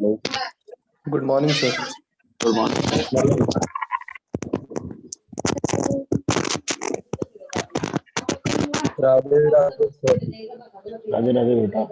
Hello. Good morning, sir. Good morning. Radhe Radhe sir. Radhe Radhe बेटा.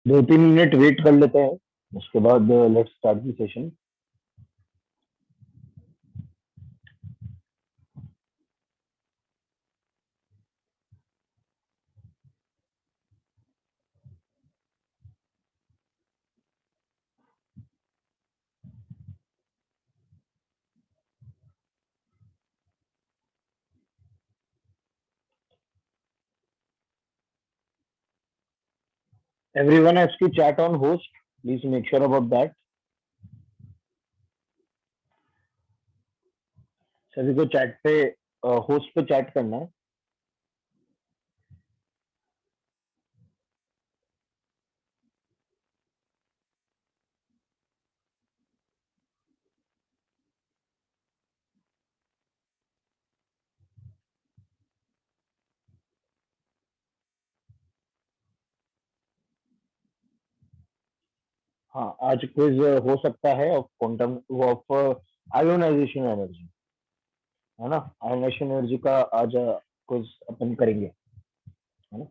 दो तीन मिनट वेट कर लेते हैं, उसके बाद let's start the session. Everyone has to chat on host. Please make sure about that. सभी को चैट पे होस्ट पे चैट करना है. हाँ, आज क्विज हो सकता है of quantum of ionization energy, है ना. आयोनाइजेशन एनर्जी का आज क्विज अपन करेंगे, है ना.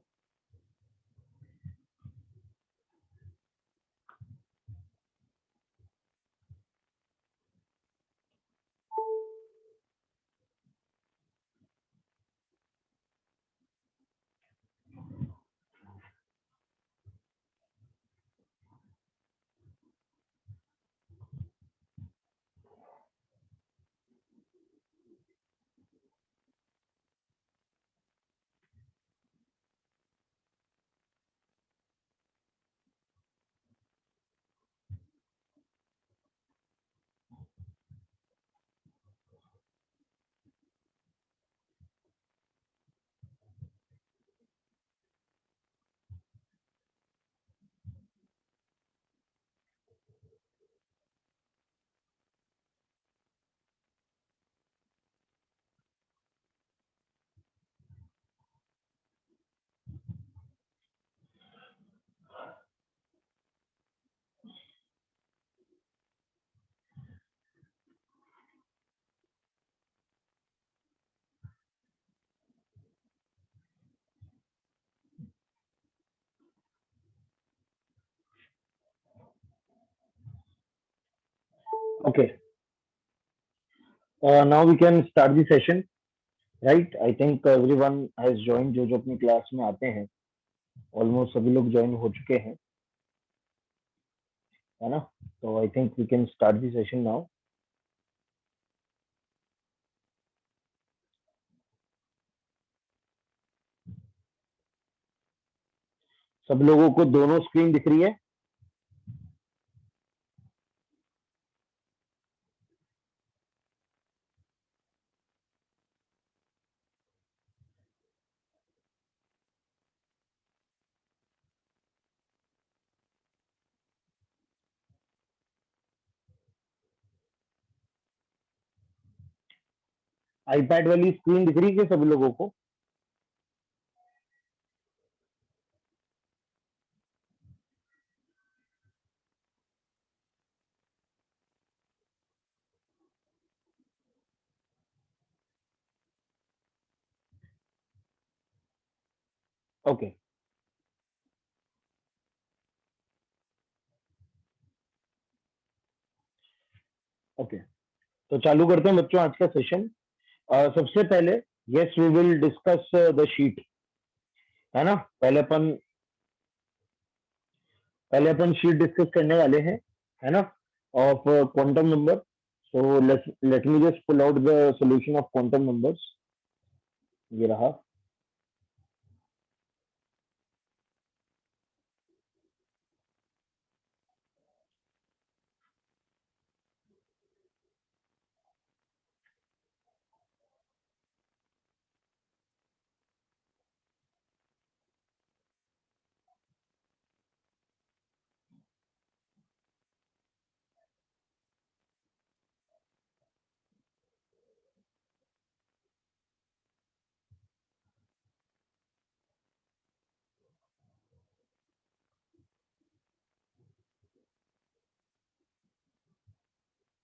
Okay. Now we can start the session. Right, I think everyone has join, जो जो अपनी क्लास में आते हैं ऑलमोस्ट सभी लोग ज्वाइन हो चुके हैं, है ना? तो I think we can start the session now. सब लोगों को दोनों स्क्रीन दिख रही है? आईपैड वाली स्क्रीन दिख रही है क्या सभी लोगों को? ओके, ओके, तो चालू करते हैं बच्चों आज का सेशन। सबसे पहले, yes we will discuss the sheet, है ना? पहले अपन शीट डिस्कस करने वाले हैं, है ना, of quantum number. So let me just pull out the solution of quantum numbers. ये रहा।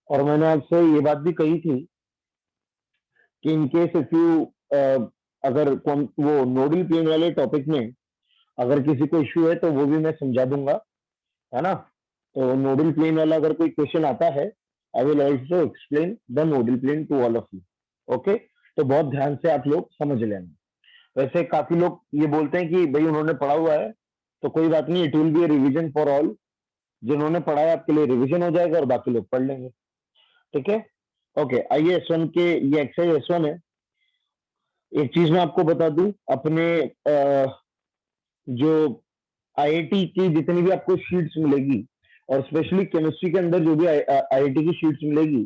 और मैंने आपसे ये बात भी कही थी कि इन केस इफ यू, अगर वो नोडल प्लेन वाले टॉपिक में अगर किसी को इश्यू है तो वो भी मैं समझा दूंगा, है ना? तो नोडल प्लेन वाला अगर कोई क्वेश्चन आता है, I will also explain the nodal plane to all of you. Okay, तो बहुत ध्यान से आप लोग समझ लेना। वैसे काफी लोग ये बोलते हैं कि भाई उन्होंने पढ़ा हुआ है, तो कोई बात नहीं, it will B revision for all. जिन्होंने पढ़ा है आपके लिए रिवीजन हो जाएगा और बाकी लोग पढ़ लेंगे। ठीक है? ओके, आइए S1 के, ये एक्सरसाइज S1 है। एक चीज मैं आपको बता दूं, अपने जो आईआईटी की जितनी भी आपको शीट्स मिलेगी, और स्पेशली केमिस्ट्री के अंदर जो भी आईआईटी की शीट्स मिलेगी,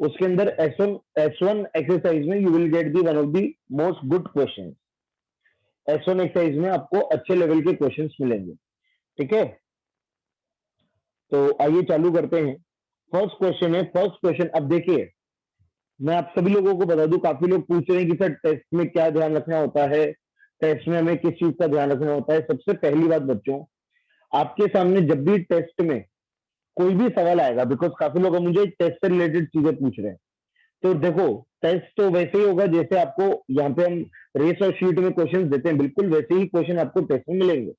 उसके अंदर S1 एक्सरसाइज में you will get the one of the most good question. S1 exercise में आपको अच्छे लेवल के क्वेश्चंस मिलेंगे। ठीक है? तो आइए चालू करते हैं। फर्स्ट क्वेश्चन है, फर्स्ट क्वेश्चन। अब देखिए, मैं आप सभी लोगों को बता दूं, काफी लोग पूछ रहे हैं कि सर टेस्ट में क्या ध्यान रखना होता है, टेस्ट में हमें किस चीज का ध्यान रखना होता है। सबसे पहली बात बच्चों, आपके सामने जब भी टेस्ट में कोई भी सवाल आएगा, बिकॉज काफी लोग मुझे टेस्ट से रिलेटेड चीजें पूछ रहे हैं, तो देखो, टेस्ट तो वैसे ही होगा जैसे आपको यहाँ पे हम रेस और शीट में क्वेश्चन देते हैं, बिल्कुल वैसे ही क्वेश्चन आपको टेस्ट में मिलेंगे।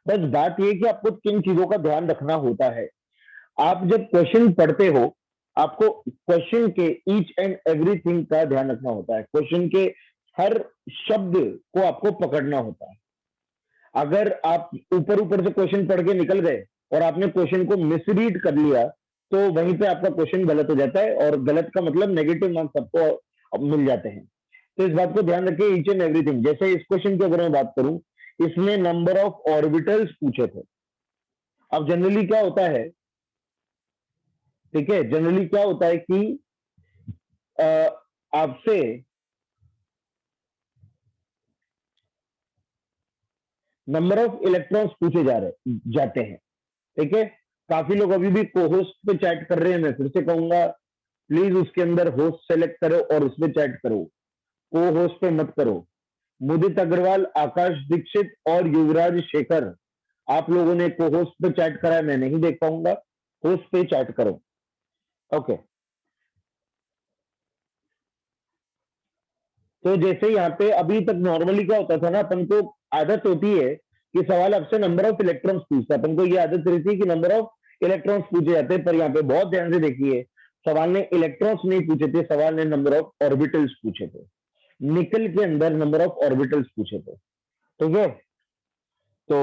बस बात यह कि आपको किन चीजों का ध्यान रखना होता है। आप जब क्वेश्चन पढ़ते हो, आपको क्वेश्चन के ईच एंड एवरीथिंग का ध्यान रखना होता है। क्वेश्चन के हर शब्द को आपको पकड़ना होता है। अगर आप ऊपर ऊपर से क्वेश्चन पढ़ के निकल गए और आपने क्वेश्चन को मिसरीड कर लिया, तो वहीं पे आपका क्वेश्चन गलत हो जाता है, और गलत का मतलब नेगेटिव मार्क्स आपको मिल जाते हैं। तो इस बात को ध्यान रखिए, ईच एंड एवरीथिंग। जैसे इस क्वेश्चन की अगर मैं बात करूं, इसमें नंबर ऑफ ऑर्बिटल्स पूछे थे। अब जनरली क्या होता है, ठीक है, जनरली क्या होता है कि आपसे नंबर ऑफ इलेक्ट्रॉन्स पूछे जाते हैं। ठीक है? काफी लोग अभी भी कोहोस्ट पे चैट कर रहे हैं। मैं फिर से कहूंगा, प्लीज उसके अंदर होस्ट सेलेक्ट करो और उस पर चैट करो, को होस्ट पे मत करो। मुदित अग्रवाल, आकाश दीक्षित और युवराज शेखर, आप लोगों ने को होस्ट पे चैट करा है, मैं नहीं देख पाऊंगा। होस्ट पे चैट करो। ओके, तो जैसे यहाँ पे अभी तक नॉर्मली क्या होता था ना, अपन को आदत होती है कि सवाल आपसे नंबर ऑफ इलेक्ट्रॉन्स पूछता है, अपन को ये आदत रहती है कि नंबर ऑफ इलेक्ट्रॉन्स पूछे जाते हैं। पर यहाँ पे बहुत ध्यान से देखिए, सवाल ने इलेक्ट्रॉन्स नहीं पूछे थे, सवाल ने नंबर ऑफ ऑर्बिटल्स पूछे थे। निकल के अंदर नंबर ऑफ ऑर्बिटल्स पूछे थे, ठीक है। तो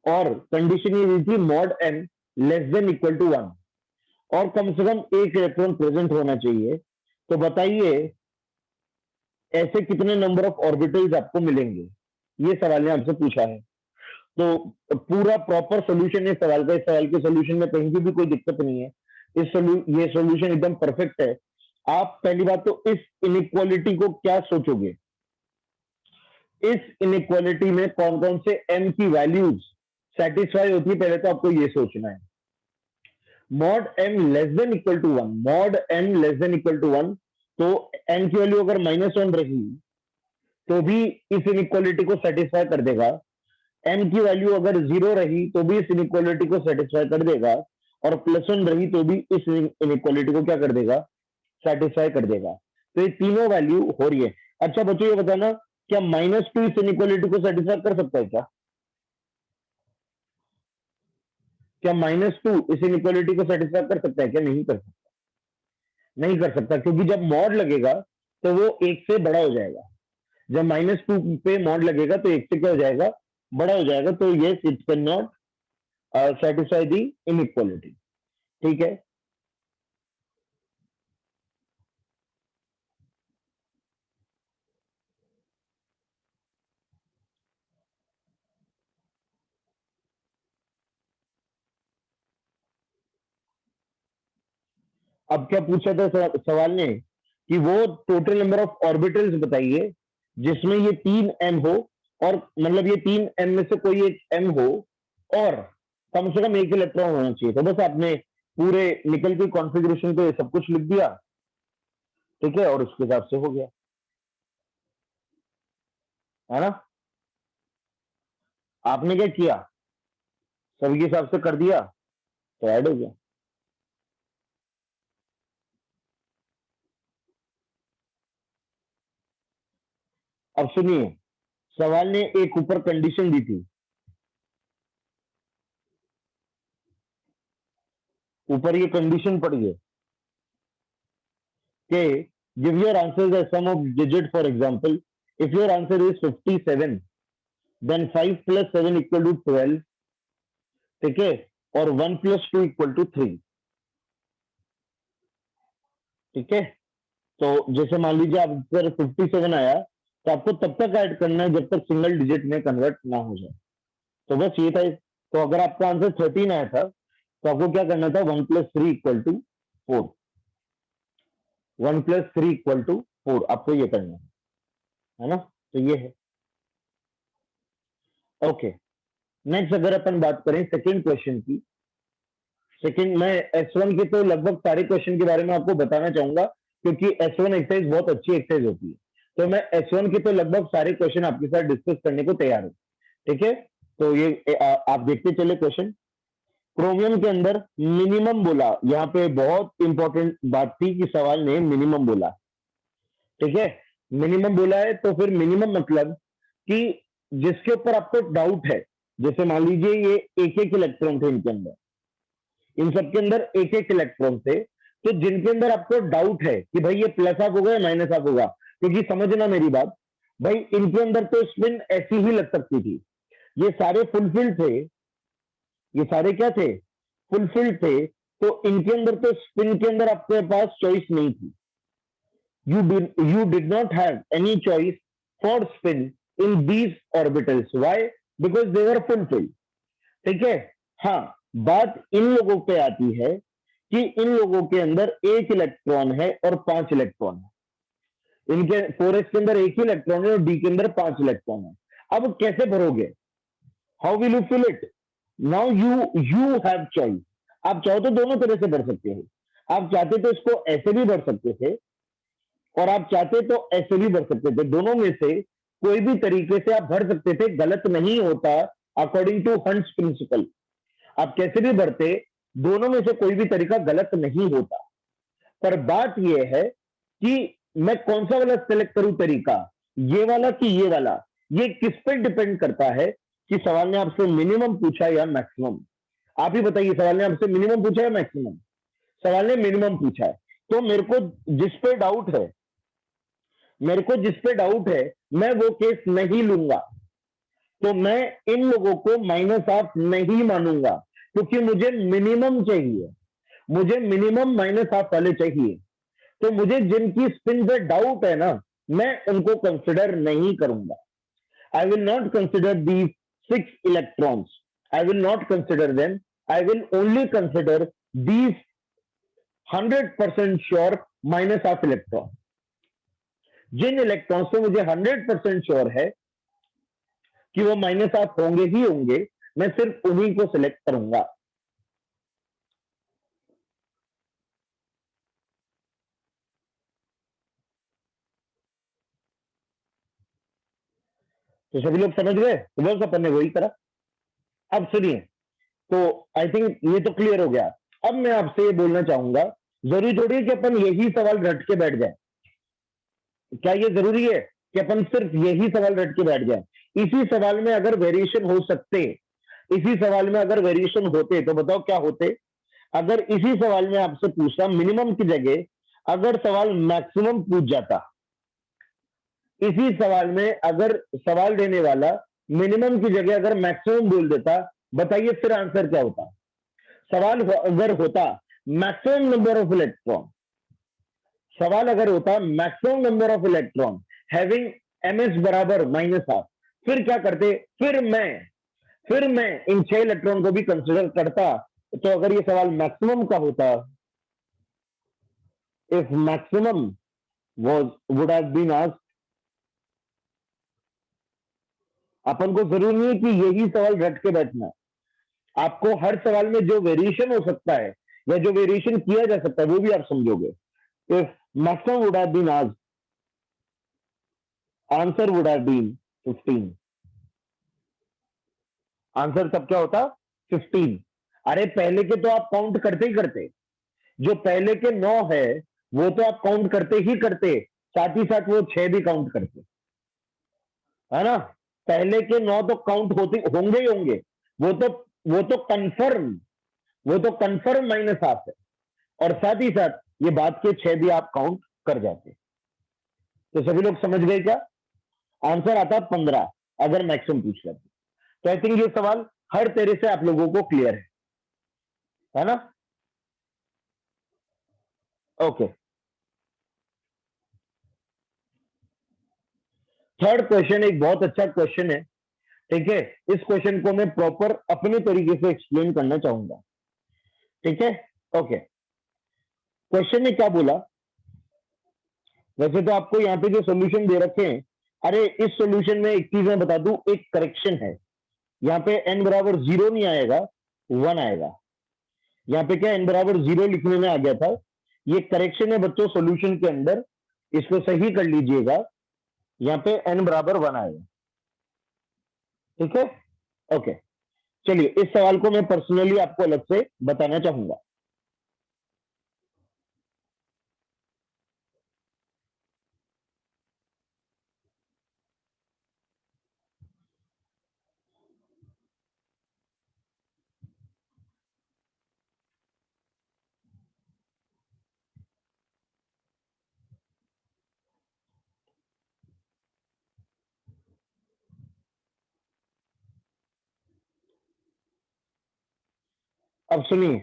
और कंडीशन ये दी थी mod M less than equal to 1 और कम से कम एक इलेक्ट्रॉन प्रेजेंट होना चाहिए। तो बताइए ऐसे कितने नंबर ऑफ ऑर्बिटल्स आपको मिलेंगे, ये सवाल ने आपसे पूछा है। तो पूरा प्रॉपर सॉल्यूशन इस सवाल का, इस सवाल के सॉल्यूशन में कहीं की भी कोई दिक्कत नहीं है। ये सॉल्यूशन एकदम परफेक्ट है। आप पहली बात तो इस इनइक्वालिटी को क्या सोचोगे, इस इनइक्वालिटी में कौन कौन से m की वैल्यूज सेटिस्फाई होती है, पहले तो आपको ये सोचना है। Mod m less than equal to 1, mod m less than equal to 1, तो m की वैल्यू अगर -1 रही तो भी इस इनइक्वालिटी को सेटिस्फाई कर देगा। m की वैल्यू अगर 0 रही तो भी इस इनइक्वालिटी को सेटिस्फाई कर देगा, और +1 रही तो भी इस इनइक्वालिटी को क्या कर देगा, सेटिस्फाई कर देगा। तो ये तीनों वैल्यू हो रही है। अच्छा बच्चों ये बताना, क्या -2 इस इनइक्वालिटी को सेटिस्फाई कर सकता है क्या? क्या -2 इस इनइक्वालिटी को सेटिस्फाई कर सकता है क्या? नहीं कर सकता, नहीं कर सकता, क्योंकि जब मॉड लगेगा तो वो एक से बड़ा हो जाएगा। जब -2 पे मॉड लगेगा तो एक से क्या हो जाएगा, बड़ा हो जाएगा। तो yes it can not satisfy the inequality, ठीक है। अब क्या पूछा था सवाल ने कि वो टोटल नंबर ऑफ ऑर्बिटल्स बताइए जिसमें ये 3m हो, और मतलब ये 3m में से कोई एक m हो और कम से कम एक इलेक्ट्रॉन होना चाहिए। तो बस आपने पूरे निकल के कॉन्फ़िगरेशन पे सब कुछ लिख दिया, ठीक है, और उसके हिसाब से हो गया, है ना। आपने क्या किया, सभी के हिसाब से कर दिया तो ऐड हो गया। अब सुनिए, सवाल ने एक ऊपर कंडीशन दी थी, ऊपर ये कंडीशन पड़ी है कि give your answer as sum of digit, for example if your answer is 57 then 5 plus 7 equal to 12, ठीक है, और 1 plus 2 equal to 3, ठीक है। तो जैसे मान लीजिए आप पर 57 आया तो आपको तब तक ऐड करना है जब तक सिंगल डिजिट में कन्वर्ट ना हो जाए। तो बस ये था। तो अगर आपका आंसर 13 आया था तो आपको क्या करना था, 1 plus 3 equal to 4, 1 plus 3 equal to 4 आपको ये करना है ना। तो ये है, ओके। नेक्स्ट अगर अपन बात करें सेकंड क्वेश्चन की, सेकंड मैं S1 के तो लगभग सारे क्वेश्चन के बारे में आपको बताना चाहूंगा क्योंकि S1 एक्सरसाइज बहुत अच्छी एक्सरसाइज होती है। तो मैं S1 के तो लगभग सारे क्वेश्चन आपके साथ डिस्कस करने को तैयार हूं, ठीक है। तो ये आप देखते चले क्वेश्चन। क्रोमियम के अंदर मिनिमम बोला, यहाँ पे बहुत इंपॉर्टेंट बात थी कि सवाल ने मिनिमम बोला, ठीक है। मिनिमम बोला है तो फिर मिनिमम मतलब कि जिसके ऊपर आपको डाउट है, जैसे मान लीजिए ये एक एक इलेक्ट्रॉन थे इनके अंदर, इन सबके अंदर एक एक इलेक्ट्रॉन थे, तो जिनके अंदर आपको डाउट है कि भाई ये प्लस ऑफ होगा या माइनस ऑफ होगा, क्योंकि समझना मेरी बात, भाई इनके अंदर तो स्पिन ऐसी ही लग सकती थी, ये सारे फुलफिल्ड थे, ये सारे क्या थे, फुलफिल्ड थे। तो इनके अंदर तो स्पिन के अंदर आपके पास चॉइस नहीं थी, you did not have any choice for spin in these orbitals. Why? Because they were fulfilled, ठीक है। हाँ, बात इन लोगों पे आती है कि इन लोगों के अंदर एक इलेक्ट्रॉन है और 5 इलेक्ट्रॉन है, इनके 4s के अंदर एक ही इलेक्ट्रॉन है और d के अंदर 5 इलेक्ट्रॉन है। अब कैसे भरोगे, how will you fill it, now you have choice. आप चाहो तो दोनों तरह से भर सकते हो, आप चाहते तो इसको ऐसे भी भर सकते थे और आप चाहते तो ऐसे भी भर सकते थे, दोनों में से कोई भी तरीके से आप भर सकते थे, गलत नहीं होता अकॉर्डिंग टू हंट्स प्रिंसिपल। आप कैसे भी भरते, दोनों में से कोई भी तरीका गलत नहीं होता। पर बात यह है कि मैं कौन सा वाला सेलेक्ट करूं तरीका, ये वाला कि ये वाला, ये किस पे डिपेंड करता है कि सवाल ने आपसे मिनिमम पूछा या मैक्सिमम। आप ही बताइए, सवाल ने आपसे मिनिमम पूछा या मैक्सिमम? सवाल ने मिनिमम पूछा है, तो मेरे को जिस पे डाउट है मेरे को जिस पे डाउट है मैं वो केस नहीं लूंगा, तो मैं इन लोगों को माइनस हाफ नहीं मानूंगा, क्योंकि मुझे मिनिमम चाहिए, मुझे मिनिमम माइनस हाफ वाले चाहिए। तो मुझे जिनकी स्पिन पे डाउट है ना, मैं उनको कंसिडर नहीं करूंगा। I will not consider these 6 electrons. I will not consider them. I will only consider these 100% sure minus half electron. Jin electron से मुझे 100% श्योर है कि वो माइनस हाफ होंगे ही होंगे, मैं सिर्फ उन्हीं को सिलेक्ट करूंगा। तो सभी लोग समझ गए? तो बस अपन ने वही करा। अब सुनिए, तो आई थिंक ये तो क्लियर हो गया। अब मैं आपसे ये बोलना चाहूंगा, जरूरी थोड़ी है कि अपन यही सवाल रट के बैठ जाए। क्या ये जरूरी है कि अपन सिर्फ यही सवाल रट के बैठ जाए? इसी सवाल में अगर वेरिएशन हो सकते, इसी सवाल में अगर वेरिएशन होते, तो बताओ क्या होते? अगर इसी सवाल में आपसे पूछता मिनिमम की जगह अगर सवाल मैक्सिमम पूछ जाता, इसी सवाल में अगर सवाल देने वाला मिनिमम की जगह अगर मैक्सिमम बोल देता, बताइए फिर आंसर क्या होता? सवाल अगर होता मैक्सिमम नंबर ऑफ इलेक्ट्रॉन, सवाल अगर होता maximum number of electron having MS बराबर माइनस हाफ, फिर क्या करते? फिर मैं इन 6 इलेक्ट्रॉन को भी कंसिडर करता। तो अगर ये सवाल मैक्सिमम का होता, if maximum would have been asked, अपन को जरूरी नहीं है कि यही सवाल रट के बैठना है। आपको हर सवाल में जो वेरिएशन हो सकता है या जो वेरिएशन किया जा सकता है वो भी आप समझोगे। If maximum would have been asked, answer would have been 15। Answer तब क्या होता? 15। अरे पहले के तो आप काउंट करते ही करते, जो पहले के 9 है वो तो आप काउंट करते ही करते, साथ ही साथ वो 6 भी काउंट करते, है ना? पहले के 9 तो काउंट होते होंगे ही होंगे, वो तो कंफर्म, वो तो कंफर्म माइनस हाफ है, और साथ ही साथ ये बात के 6 भी आप काउंट कर जाते। तो सभी लोग समझ गए क्या? आंसर आता 15 अगर मैक्सिमम पूछ लेते। तो आई थिंक ये सवाल हर तरह से आप लोगों को क्लियर है ना? ओके। थर्ड क्वेश्चन एक बहुत अच्छा क्वेश्चन है, ठीक है? इस क्वेश्चन को मैं प्रॉपर अपने तरीके से एक्सप्लेन करना चाहूंगा, ठीक है? ओके। क्वेश्चन ने क्या बोला? वैसे तो आपको यहाँ पे जो सोल्यूशन दे रखे हैं, अरे इस सोल्यूशन में एक चीज मैं बता दूं, एक करेक्शन है। यहाँ पे n बराबर 0 नहीं आएगा, 1 आएगा। यहाँ पे क्या n बराबर 0 लिखने में आ गया था, ये करेक्शन है बच्चों सॉल्यूशन के अंदर, इसको सही कर लीजिएगा। यहाँ पे n बराबर 1 आएगा, ठीक है? ओके, चलिए इस सवाल को मैं पर्सनली आपको अलग से बताना चाहूंगा। अब सुनिए,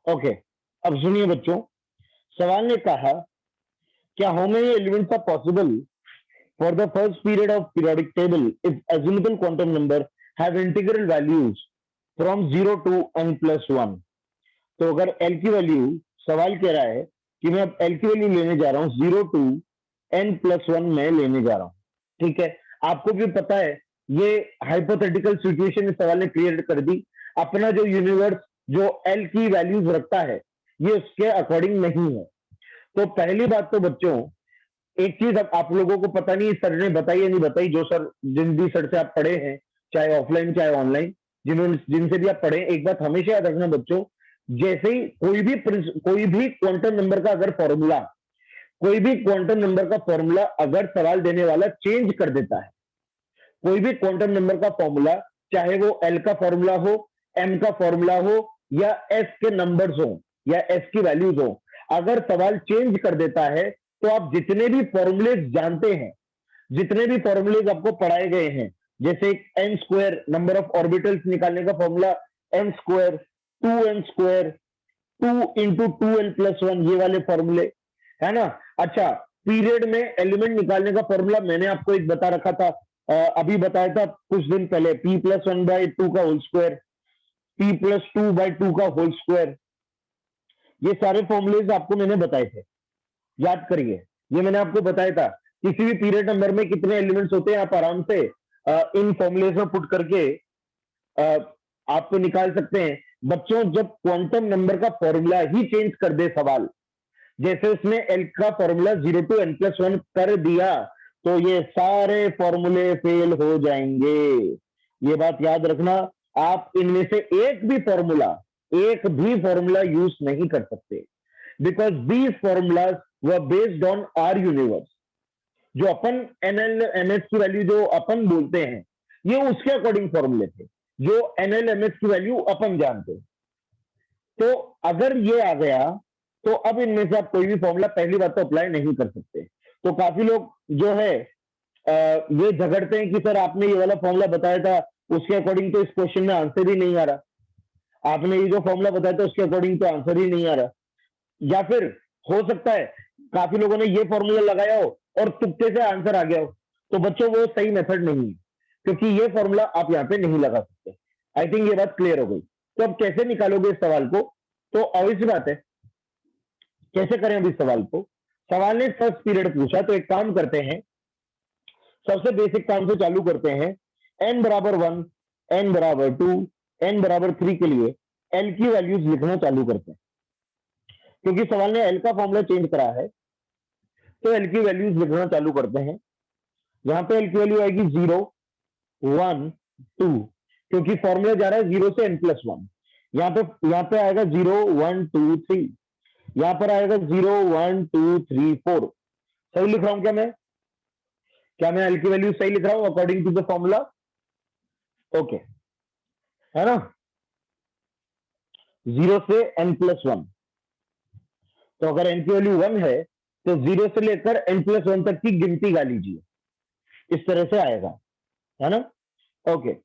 ओके, अब सुनिए बच्चों, सवाल ने कहा क्या how many elements are possible for the first period of periodic table if azimuthal quantum number have integral values from 0 to n plus 1। तो अगर L की वैल्यू, सवाल कह रहा है कि मैं अब L की वैल्यू लेने जा रहा हूं 0 to n plus 1 में लेने जा रहा हूं, ठीक है? आपको भी पता है ये हाइपोथेटिकल सिचुएशन इस सवाल ने क्रिएट कर दी। अपना जो यूनिवर्स जो L की वैल्यूज रखता है ये उसके अकॉर्डिंग नहीं है। तो पहली बात तो बच्चों, एक चीज अब आप लोगों को पता नहीं सर ने बताई या नहीं बताई, जो सर जिन भी सर से आप पढ़े हैं, चाहे ऑफलाइन चाहे ऑनलाइन, जिन्होंने जिनसे भी आप पढ़े, एक बात हमेशा याद रखना बच्चों, जैसे ही कोई भी क्वांटम नंबर का अगर फॉर्मूला, कोई भी क्वांटम नंबर का फॉर्मूला अगर सवाल देने वाला चेंज कर देता है, कोई भी क्वांटम नंबर का फॉर्मूला, चाहे वो एल का फॉर्मूला हो, एम का फॉर्मूला हो, या एस के नंबर्स हो, या एस की वैल्यूज हो, अगर सवाल चेंज कर देता है तो आप जितने भी फॉर्मूलेज जानते हैं, जितने भी फॉर्मूलेज आपको पढ़ाए गए हैं, जैसे n square number of orbitals निकालने का formula N square, 2n square, 2 × 2n+1, ये वाले फॉर्मूले है ना। अच्छा, पीरियड में एलिमेंट निकालने का फॉर्मूला मैंने आपको एक बता रखा था, अभी बताया था कुछ दिन पहले, p+1/2 का होल स्क्वायर, p+2/2 का होल स्क्वायर। ये सारे फॉर्मूलेज आपको मैंने बताए थे, याद करिए, ये मैंने आपको बताया था। किसी भी पीरियड नंबर में कितने एलिमेंट्स होते हैं आप आराम से इन फॉर्मूलेज में पुट करके आप तो निकाल सकते हैं। बच्चों, जब क्वांटम नंबर का फॉर्मूला ही चेंज कर दे सवाल, जैसे उसने एल का फॉर्मूला 0 to n+1 कर दिया, तो ये सारे फॉर्मूले फेल हो जाएंगे। ये बात याद रखना, आप इनमें से एक भी फॉर्मूला यूज नहीं कर सकते, because these formulas were based on our universe. जो अपन एनएल एमएस की वैल्यू जो अपन बोलते हैं, ये उसके अकॉर्डिंग फॉर्मूले थे, जो एनएल एमएस की वैल्यू अपन जानते। तो अगर ये आ गया, तो अब इनमें से आप कोई भी फॉर्मूला पहली बात तो अप्लाई नहीं कर सकते। तो काफी लोग जो है ये झगड़ते हैं कि सर आपने ये वाला फॉर्मूला बताया था, उसके अकॉर्डिंग तो इस क्वेश्चन में आंसर ही नहीं आ रहा, आपने ये जो फॉर्मूला बताया था उसके अकॉर्डिंग तो आंसर ही नहीं आ रहा। या फिर हो सकता है काफी लोगों ने ये फॉर्मूला लगाया हो और तुक्के से आंसर आ गया हो। तो बच्चों, वो सही मेथड नहीं है, क्योंकि ये फॉर्मूला आप यहाँ पे नहीं लगा सकते। आई थिंक ये बात क्लियर हो गई। तो अब कैसे निकालोगे इस सवाल को? तो ऑब्वियस बात है, कैसे करें अभी सवाल को? सवाल ने फर्स्ट पीरियड पूछा, तो एक काम करते हैं, सबसे बेसिक काम से चालू करते हैं। n बराबर 1, n बराबर 2, n बराबर 3 के लिए l की वैल्यूज लिखना चालू करते हैं, क्योंकि सवाल ने l का फॉर्मूला चेंज करा है, तो l की वैल्यूज लिखना चालू करते हैं। यहां पे l की वैल्यू आएगी 0, 1, 2, क्योंकि फॉर्मूला जा रहा है 0 से n+1। यहाँ पे आएगा 0, 1, 2, 3, यहां पर आएगा 0, 1, 2, 3, 4। सही लिख रहा हूं क्या मैं एल की वैल्यू सही लिख रहा हूं according to the formula? Okay, है ना, 0 से n+1। तो अगर n की वैल्यू 1 है, तो 0 से लेकर n+1 तक की गिनती गा लीजिए, इस तरह से आएगा, है ना। ओके,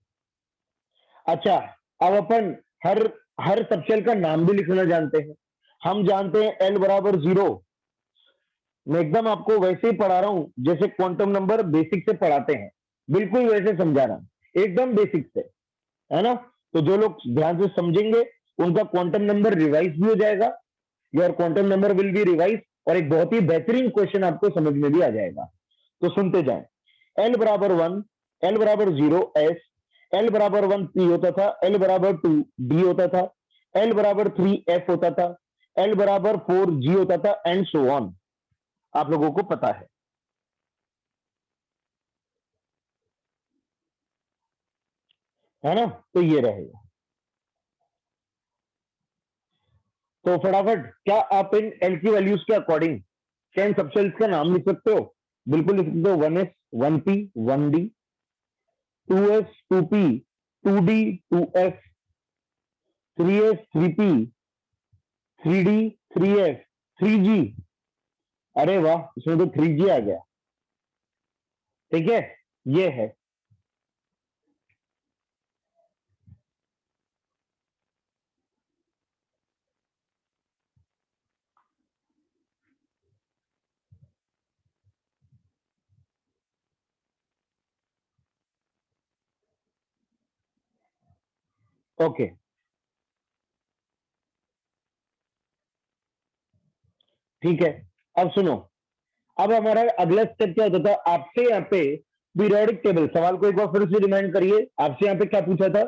अच्छा, अब अपन हर सबसेल का नाम भी लिखना जानते हैं। हम जानते हैं l बराबर 0। मैं एकदम आपको वैसे ही पढ़ा रहा हूं जैसे क्वांटम नंबर बेसिक से पढ़ाते हैं, बिल्कुल वैसे समझा रहा हूं, एकदम बेसिक से, है ना। तो जो लोग ध्यान से समझेंगे उनका क्वांटम नंबर रिवाइज भी हो जाएगा, your quantum number will be revise, और एक बहुत ही बेहतरीन क्वेश्चन आपको समझ में भी आ जाएगा। तो सुनते जाएं। l बराबर 1, l बराबर 0 s, l बराबर 1 p होता था, l बराबर 2 d होता था, l बराबर 3 f होता था, l बराबर 4 g होता था, एंड सो ऑन। आप लोगों को पता है ना। तो ये रहेगा। तो फटाफट, क्या आप इन एल की वैल्यूज के अकॉर्डिंग क्या इन सबसेल्स का नाम लिख सकते हो? बिल्कुल लिख सकते हो। 1s 1p 1d, 2s 2p 2d 2f, 3s 3p 3d 3f 3g। अरे वाह, इसमें तो 3g आ गया। ठीक है, ये है। ओके, ठीक है। अब सुनो, अब हमारा अगला स्टेप क्या होता था? आपसे यहाँ पे पीरियोडिक टेबल, सवाल को एक बार फिर से रिमाइंड करिए, आपसे यहाँ पे क्या पूछा था?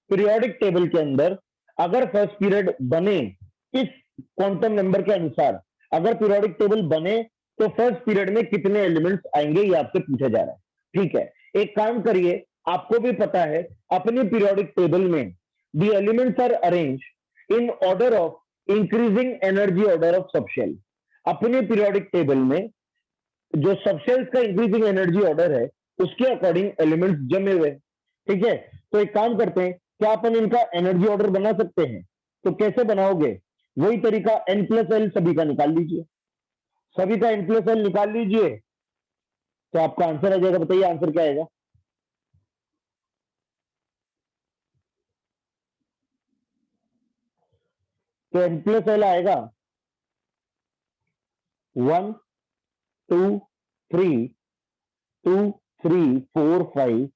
पीरियोडिक टेबल के अंदर अगर फर्स्ट पीरियड बने, इस क्वांटम नंबर के अनुसार अगर पीरियोडिक टेबल बने, तो फर्स्ट पीरियड में कितने एलिमेंट्स आएंगे, ये आपसे पूछा जा रहा है। ठीक है, एक काम करिए, आपको भी पता है अपनी पीरियोडिक टेबल में the elements are arrange in order of increasing energy order of subshell. अपने पीरियोडिक टेबल में जो सबशेल्स का इंक्रीजिंग एनर्जी ऑर्डर है उसके अकॉर्डिंग एलिमेंट्स जमे हुए। ठीक है, तो एक काम करते हैं, क्या अपन इनका एनर्जी ऑर्डर बना सकते हैं? तो कैसे बनाओगे? वही तरीका, n प्लस एल सभी का निकाल लीजिए, सभी का n प्लस एल निकाल लीजिए, तो आपका आंसर आ जाएगा। बताइए आंसर क्या आएगा? तो n प्लस एल आएगा 1 2 3 2 3 4 5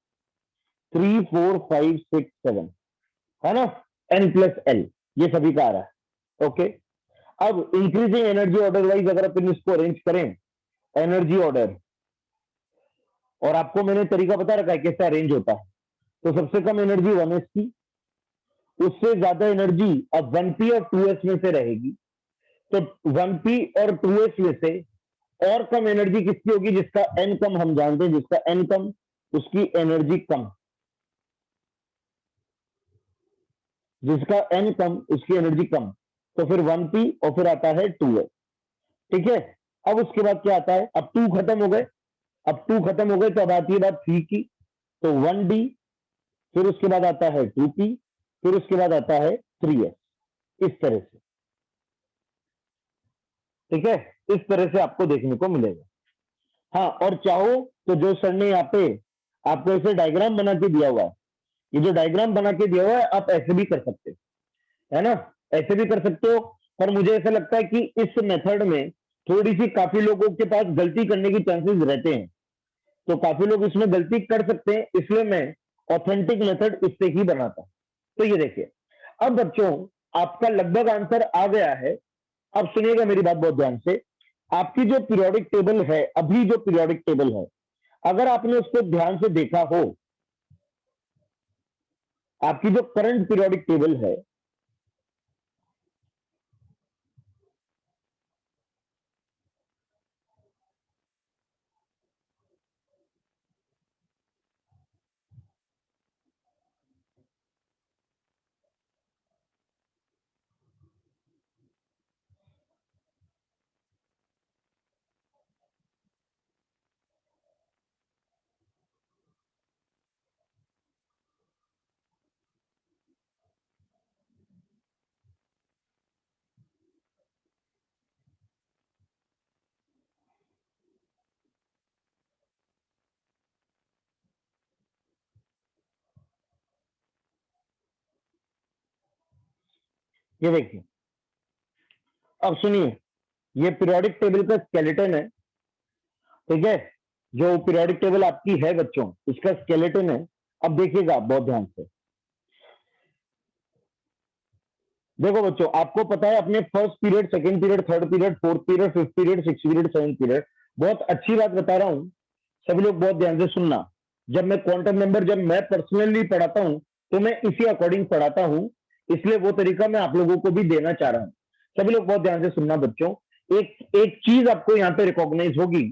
3 4 5 6 7, है ना? n प्लस एल ये सभी का आ रहा है। ओके, अब इंक्रीजिंग एनर्जी ऑर्डर वाइज अगर अपन इसको अरेंज करें, एनर्जी ऑर्डर, और आपको मैंने तरीका बता रखा है कैसे अरेंज होता है। तो सबसे कम एनर्जी 1s की, उससे ज्यादा एनर्जी अब 1p और 2s में से रहेगी। तो 1p और 2s में से और कम एनर्जी किसकी होगी? जिसका n कम, हम जानते हैं जिसका n कम उसकी एनर्जी कम, जिसका n कम उसकी एनर्जी कम। तो फिर 1p और फिर आता है 2s। ठीक है, अब उसके बाद क्या आता है? अब 2 खत्म हो गए, अब 2 खत्म हो गए तो अब आती है बात 3 की। तो 1d, फिर उसके बाद आता है 2p, फिर उसके बाद आता है 3s, इस तरह से। ठीक है, इस तरह से आपको देखने को मिलेगा। हाँ, और चाहो तो जो सर ने यहाँ पे आपको ऐसे डायग्राम बना के दिया हुआ है, ये जो डायग्राम बना के दिया हुआ है आप ऐसे भी कर सकते हो, है ना? ऐसे भी कर सकते हो। पर मुझे ऐसा लगता है कि इस मेथड में थोड़ी सी काफी लोगों के पास गलती करने की चांसेस रहते हैं, तो काफी लोग इसमें गलती कर सकते हैं, इसलिए मैं ऑथेंटिक मेथड इससे ही बनाता हूं। तो ये देखिए, अब बच्चों आपका लगभग आंसर आ गया है। अब सुनिएगा मेरी बात बहुत ध्यान से। आपकी जो पीरियोडिक टेबल है, अभी जो पीरियोडिक टेबल है, अगर आपने उसको ध्यान से देखा हो, आपकी जो करंट पीरियोडिक टेबल है, ये देखिए, अब सुनिए, ये पीरियोडिक टेबल का स्केलेटन है। ठीक है, जो पीरियोडिक टेबल आपकी है बच्चों, इसका स्केलेटन है। अब देखिएगा आप बहुत ध्यान से। देखो बच्चों, आपको पता है अपने first period, second period, third period, fourth period, fifth period, six period, seventh period, बहुत अच्छी बात बता रहा हूं, सभी लोग बहुत ध्यान से सुनना। जब मैं क्वांटम नंबर, जब मैं पर्सनली पढ़ाता हूं तो मैं इसी अकॉर्डिंग पढ़ाता हूं, इसलिए वो तरीका मैं आप लोगों को भी देना चाह रहा हूं। सभी लोग बहुत ध्यान से सुनना बच्चों। एक एक चीज आपको यहाँ पे रिकॉग्नाइज होगी,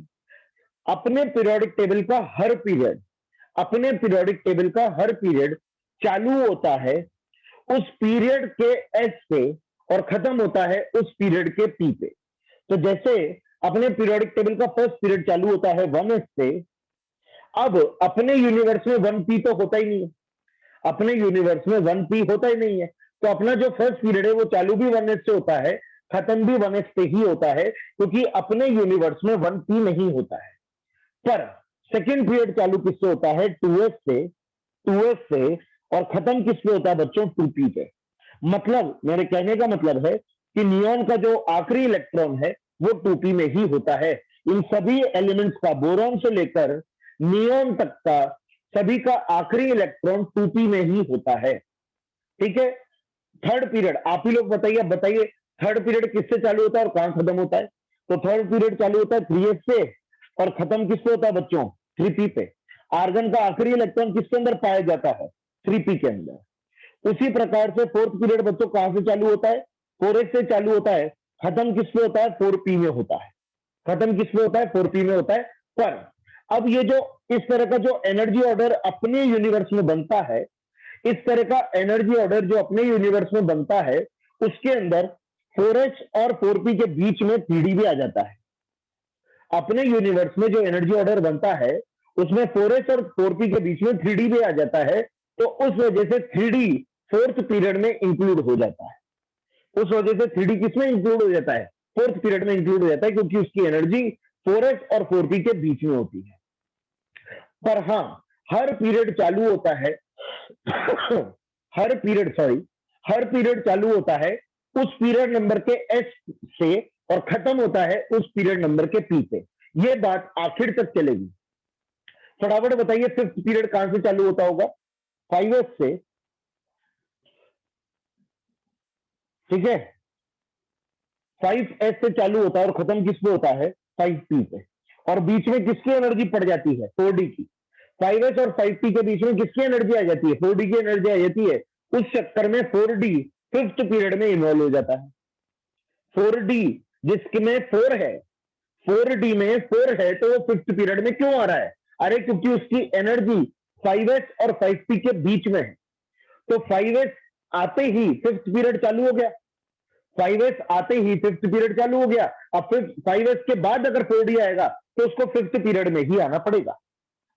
अपने पीरियोडिक टेबल का हर पीरियड, अपने पीरियोडिक टेबल का हर पीरियड चालू होता है उस पीरियड के एस पे और खत्म होता है उस पीरियड के पी पे। तो जैसे अपने पीरियोडिक टेबल का फर्स्ट पीरियड चालू होता है 1s से, अब अपने यूनिवर्स में 1p तो होता ही नहीं है, अपने यूनिवर्स में 1p होता ही नहीं है। तो अपना जो फर्स्ट पीरियड है वो चालू भी 1s से होता है, खत्म भी 1s से ही होता है, क्योंकि अपने यूनिवर्स में 1p नहीं होता है। पर सेकेंड पीरियड चालू किससे होता है? 2s से, 2s से, और खत्म किस पे होता है बच्चों? 2p पे। मतलब मेरे कहने का मतलब है कि नियॉन का जो आखिरी इलेक्ट्रॉन है वो 2p में ही होता है। इन सभी एलिमेंट्स का, बोरॉन से लेकर नियॉन तक का, सभी का आखिरी इलेक्ट्रॉन 2p में ही होता है। ठीक है, थर्ड पीरियड आप ही लोग बताइए, अब बताइए थर्ड पीरियड किससे चालू होता है और कहां खत्म होता है? तो थर्ड पीरियड चालू होता है 3s से और खत्म किससे होता है बच्चों? 3p पे। आर्गन का आखिरी इलेक्ट्रॉन किसके अंदर पाया जाता है? 3p के अंदर। उसी प्रकार से फोर्थ पीरियड बच्चों कहां से चालू होता है? 4s से चालू होता है, खत्म किस पे होता है? 4p में होता है। खत्म किस पे होता है? 4p में होता है। पर अब ये जो इस तरह का जो एनर्जी ऑर्डर अपने यूनिवर्स में बनता है, इस तरह का एनर्जी ऑर्डर जो अपने यूनिवर्स में बनता है, उसके अंदर 4h और 4p के बीच में 3d भी आ जाता है। अपने यूनिवर्स में जो एनर्जी ऑर्डर बनता है उसमें 4h और 4p के बीच में 3d भी आ जाता है, तो उस वजह से 3d फोर्थ पीरियड में इंक्लूड हो जाता है। उस वजह से 3d किसमें इंक्लूड हो जाता है? फोर्थ पीरियड में इंक्लूड हो जाता है, क्योंकि उसकी एनर्जी 4h और 4p के बीच में होती है। पर हाँ, हर पीरियड चालू होता है हर पीरियड चालू होता है उस पीरियड नंबर के एस से और खत्म होता है उस पीरियड नंबर के पी पे। ये बात आखिर तक चलेगी। फटाफट बताइए, फिफ्थ पीरियड कहां से चालू होता होगा? 5s से, ठीक है। 5s से चालू होता है और खत्म किस पे होता है? 5p पे। और बीच में किसकी एनर्जी पड़ जाती है? 4d की। 5s और 5p के बीच में किसकी एनर्जी आ जाती है? 4d की एनर्जी आ जाती है। उस चक्कर में 4d फिफ्थ पीरियड में इन्वॉल्व हो जाता है। 4d जिसमें 4 है, 4d में 4 है, तो वो फिफ्थ पीरियड में क्यों आ रहा है? अरे क्योंकि उसकी एनर्जी 5s और 5p के बीच में है। तो 5s आते ही फिफ्थ पीरियड चालू हो गया। 5s आते ही फिफ्थ पीरियड चालू हो गया। अब 5s के बाद अगर 4d आएगा तो उसको फिफ्थ पीरियड में ही आना पड़ेगा।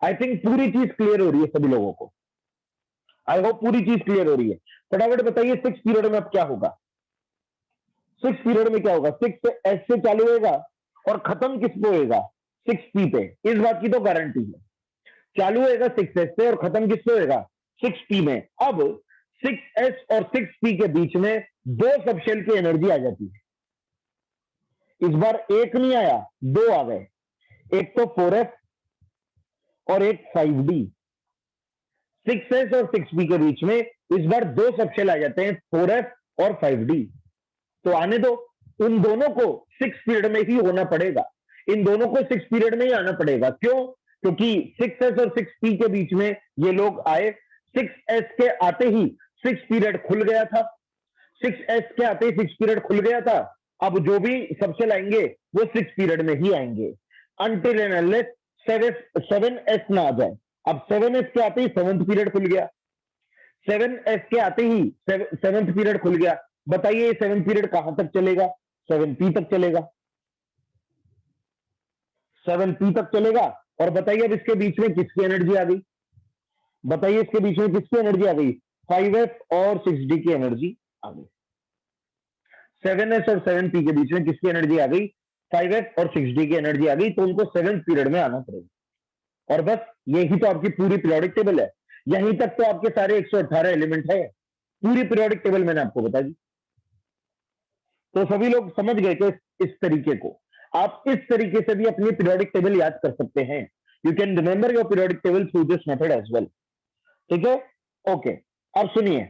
आई थिंक पूरी चीज क्लियर हो रही है सभी लोगों को। आई होप पूरी चीज क्लियर हो रही है। फटाफट बताइए, सिक्स पीरियड में अब क्या होगा? सिक्स पीरियड में क्या होगा? 6s से चालू होगा और खत्म किस पे होएगा? 6p पे। इस बात की तो गारंटी है। चालू होएगा 6s से और खत्म किस पे होएगा? 6p में। अब 6s और 6p के बीच में दो सबशेल की एनर्जी आ जाती है। इस बार एक नहीं आया, दो आ गए। एक तो 4f और एक 5d। 6s और 6p के बीच में इस बार दो सबशेल आ जाते हैं, 4f और 5d। तो आने दो, उन दोनों को सिक्स पीरियड में ही होना पड़ेगा। इन दोनों को सिक्स पीरियड में ही आना पड़ेगा। क्यों? क्योंकि 6s और 6p के बीच में ये लोग आए। 6s के आते ही सिक्स पीरियड खुल गया था। 6s के आते ही सिक्स पीरियड खुल गया था। अब जो भी सबसे लाएंगे वो सिक्स पीरियड में ही आएंगे, अनटिल एंड अनलेस 7s ना आ जाए। अब 7s के आते ही सेवंथ पीरियड खुल गया। 7s के आते ही सेवंथ पीरियड खुल गया। बताइए सेवंथ पीरियड कहां तक चलेगा? 7p तक चलेगा। 7p तक चलेगा। और बताइए अब इसके बीच में किसकी एनर्जी आ गई? बताइए इसके बीच में किसकी एनर्जी आ गई? 5s और 6d की एनर्जी आ गई। 7s और 7p के बीच में किसकी एनर्जी आ गई? 5s और 6d की एनर्जी आ गई। तो उनको सेवंथ पीरियड में आना पड़ेगा। और बस यही तो आपकी पूरी पीरियोडिक टेबल है। यहीं तक तो आपके सारे 118 एलिमेंट है। पूरी पीरियोडिक टेबल मैंने आपको बता दी। तो सभी लोग समझ गए कि इस तरीके को आप इस तरीके से भी अपनी पीरियोडिक टेबल याद कर सकते हैं। You can remember your periodic table through this method as well. ठीक है, ओके। अब सुनिए,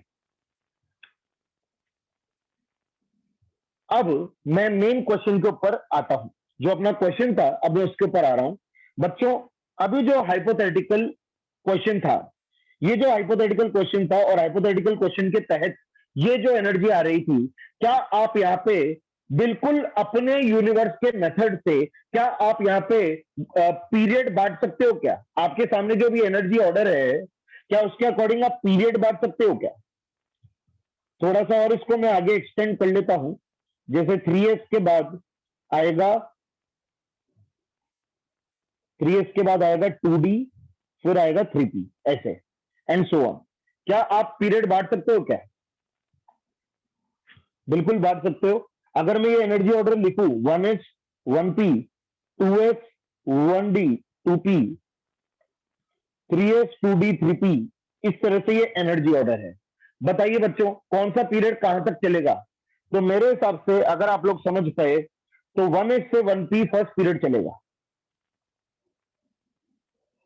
अब मैं मेन क्वेश्चन के ऊपर आता हूं। जो अपना क्वेश्चन था अब मैं उसके ऊपर आ रहा हूं। बच्चों, अभी जो हाइपोथेटिकल क्वेश्चन था, ये जो हाइपोथेटिकल क्वेश्चन था और हाइपोथेटिकल क्वेश्चन के तहत ये जो एनर्जी आ रही थी, क्या आप यहाँ पे बिल्कुल अपने यूनिवर्स के मेथड से क्या आप यहाँ पे पीरियड बांट सकते हो? क्या आपके सामने जो भी एनर्जी ऑर्डर है, क्या उसके अकॉर्डिंग आप पीरियड बांट सकते हो क्या? थोड़ा सा और इसको मैं आगे एक्सटेंड कर लेता हूं। जैसे 3s के बाद आएगा 3s के बाद आएगा 2d, फिर आएगा 3p, ऐसे एंड सो ऑन। क्या आप पीरियड बांट सकते हो क्या? बिल्कुल बांट सकते हो। अगर मैं ये एनर्जी ऑर्डर लिखूं 1h 1p 2h 1d 2p 3h 2d 3p, इस तरह से ये एनर्जी ऑर्डर है। बताइए बच्चों, कौन सा पीरियड कहां तक चलेगा? तो मेरे हिसाब से अगर आप लोग समझ पाए तो 1h से 1p फर्स्ट पीरियड चलेगा।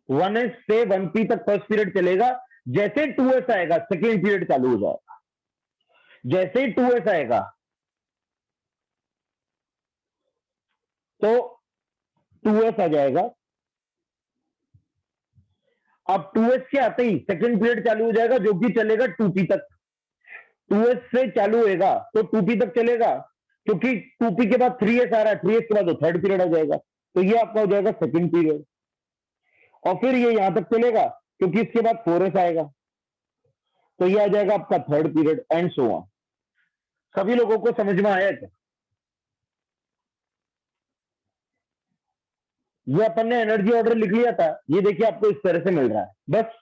1h से 1p तक फर्स्ट पीरियड चलेगा। जैसे 2s आएगा सेकेंड पीरियड चालू हो जाएगा। जैसे ही 2s आएगा तो 2s आ जाएगा। अब 2s के आते ही सेकेंड पीरियड चालू हो जाएगा, जो कि चलेगा 2p तक। 2s से चालू होएगा तो 2p तक चलेगा, क्योंकि 2p के बाद 3s आ रहा है, 3s के बाद तो थर्ड पीरियड आ जाएगा। तो ये आपका हो जाएगा सेकेंड पीरियड। और फिर ये यहां तक चलेगा क्योंकि इसके बाद 4s आएगा, तो ये आ जाएगा आपका third period and so on. सभी लोगों को समझ में आया क्या? ये अपन ने एनर्जी ऑर्डर लिख लिया था, ये देखिए आपको इस तरह से मिल रहा है बस।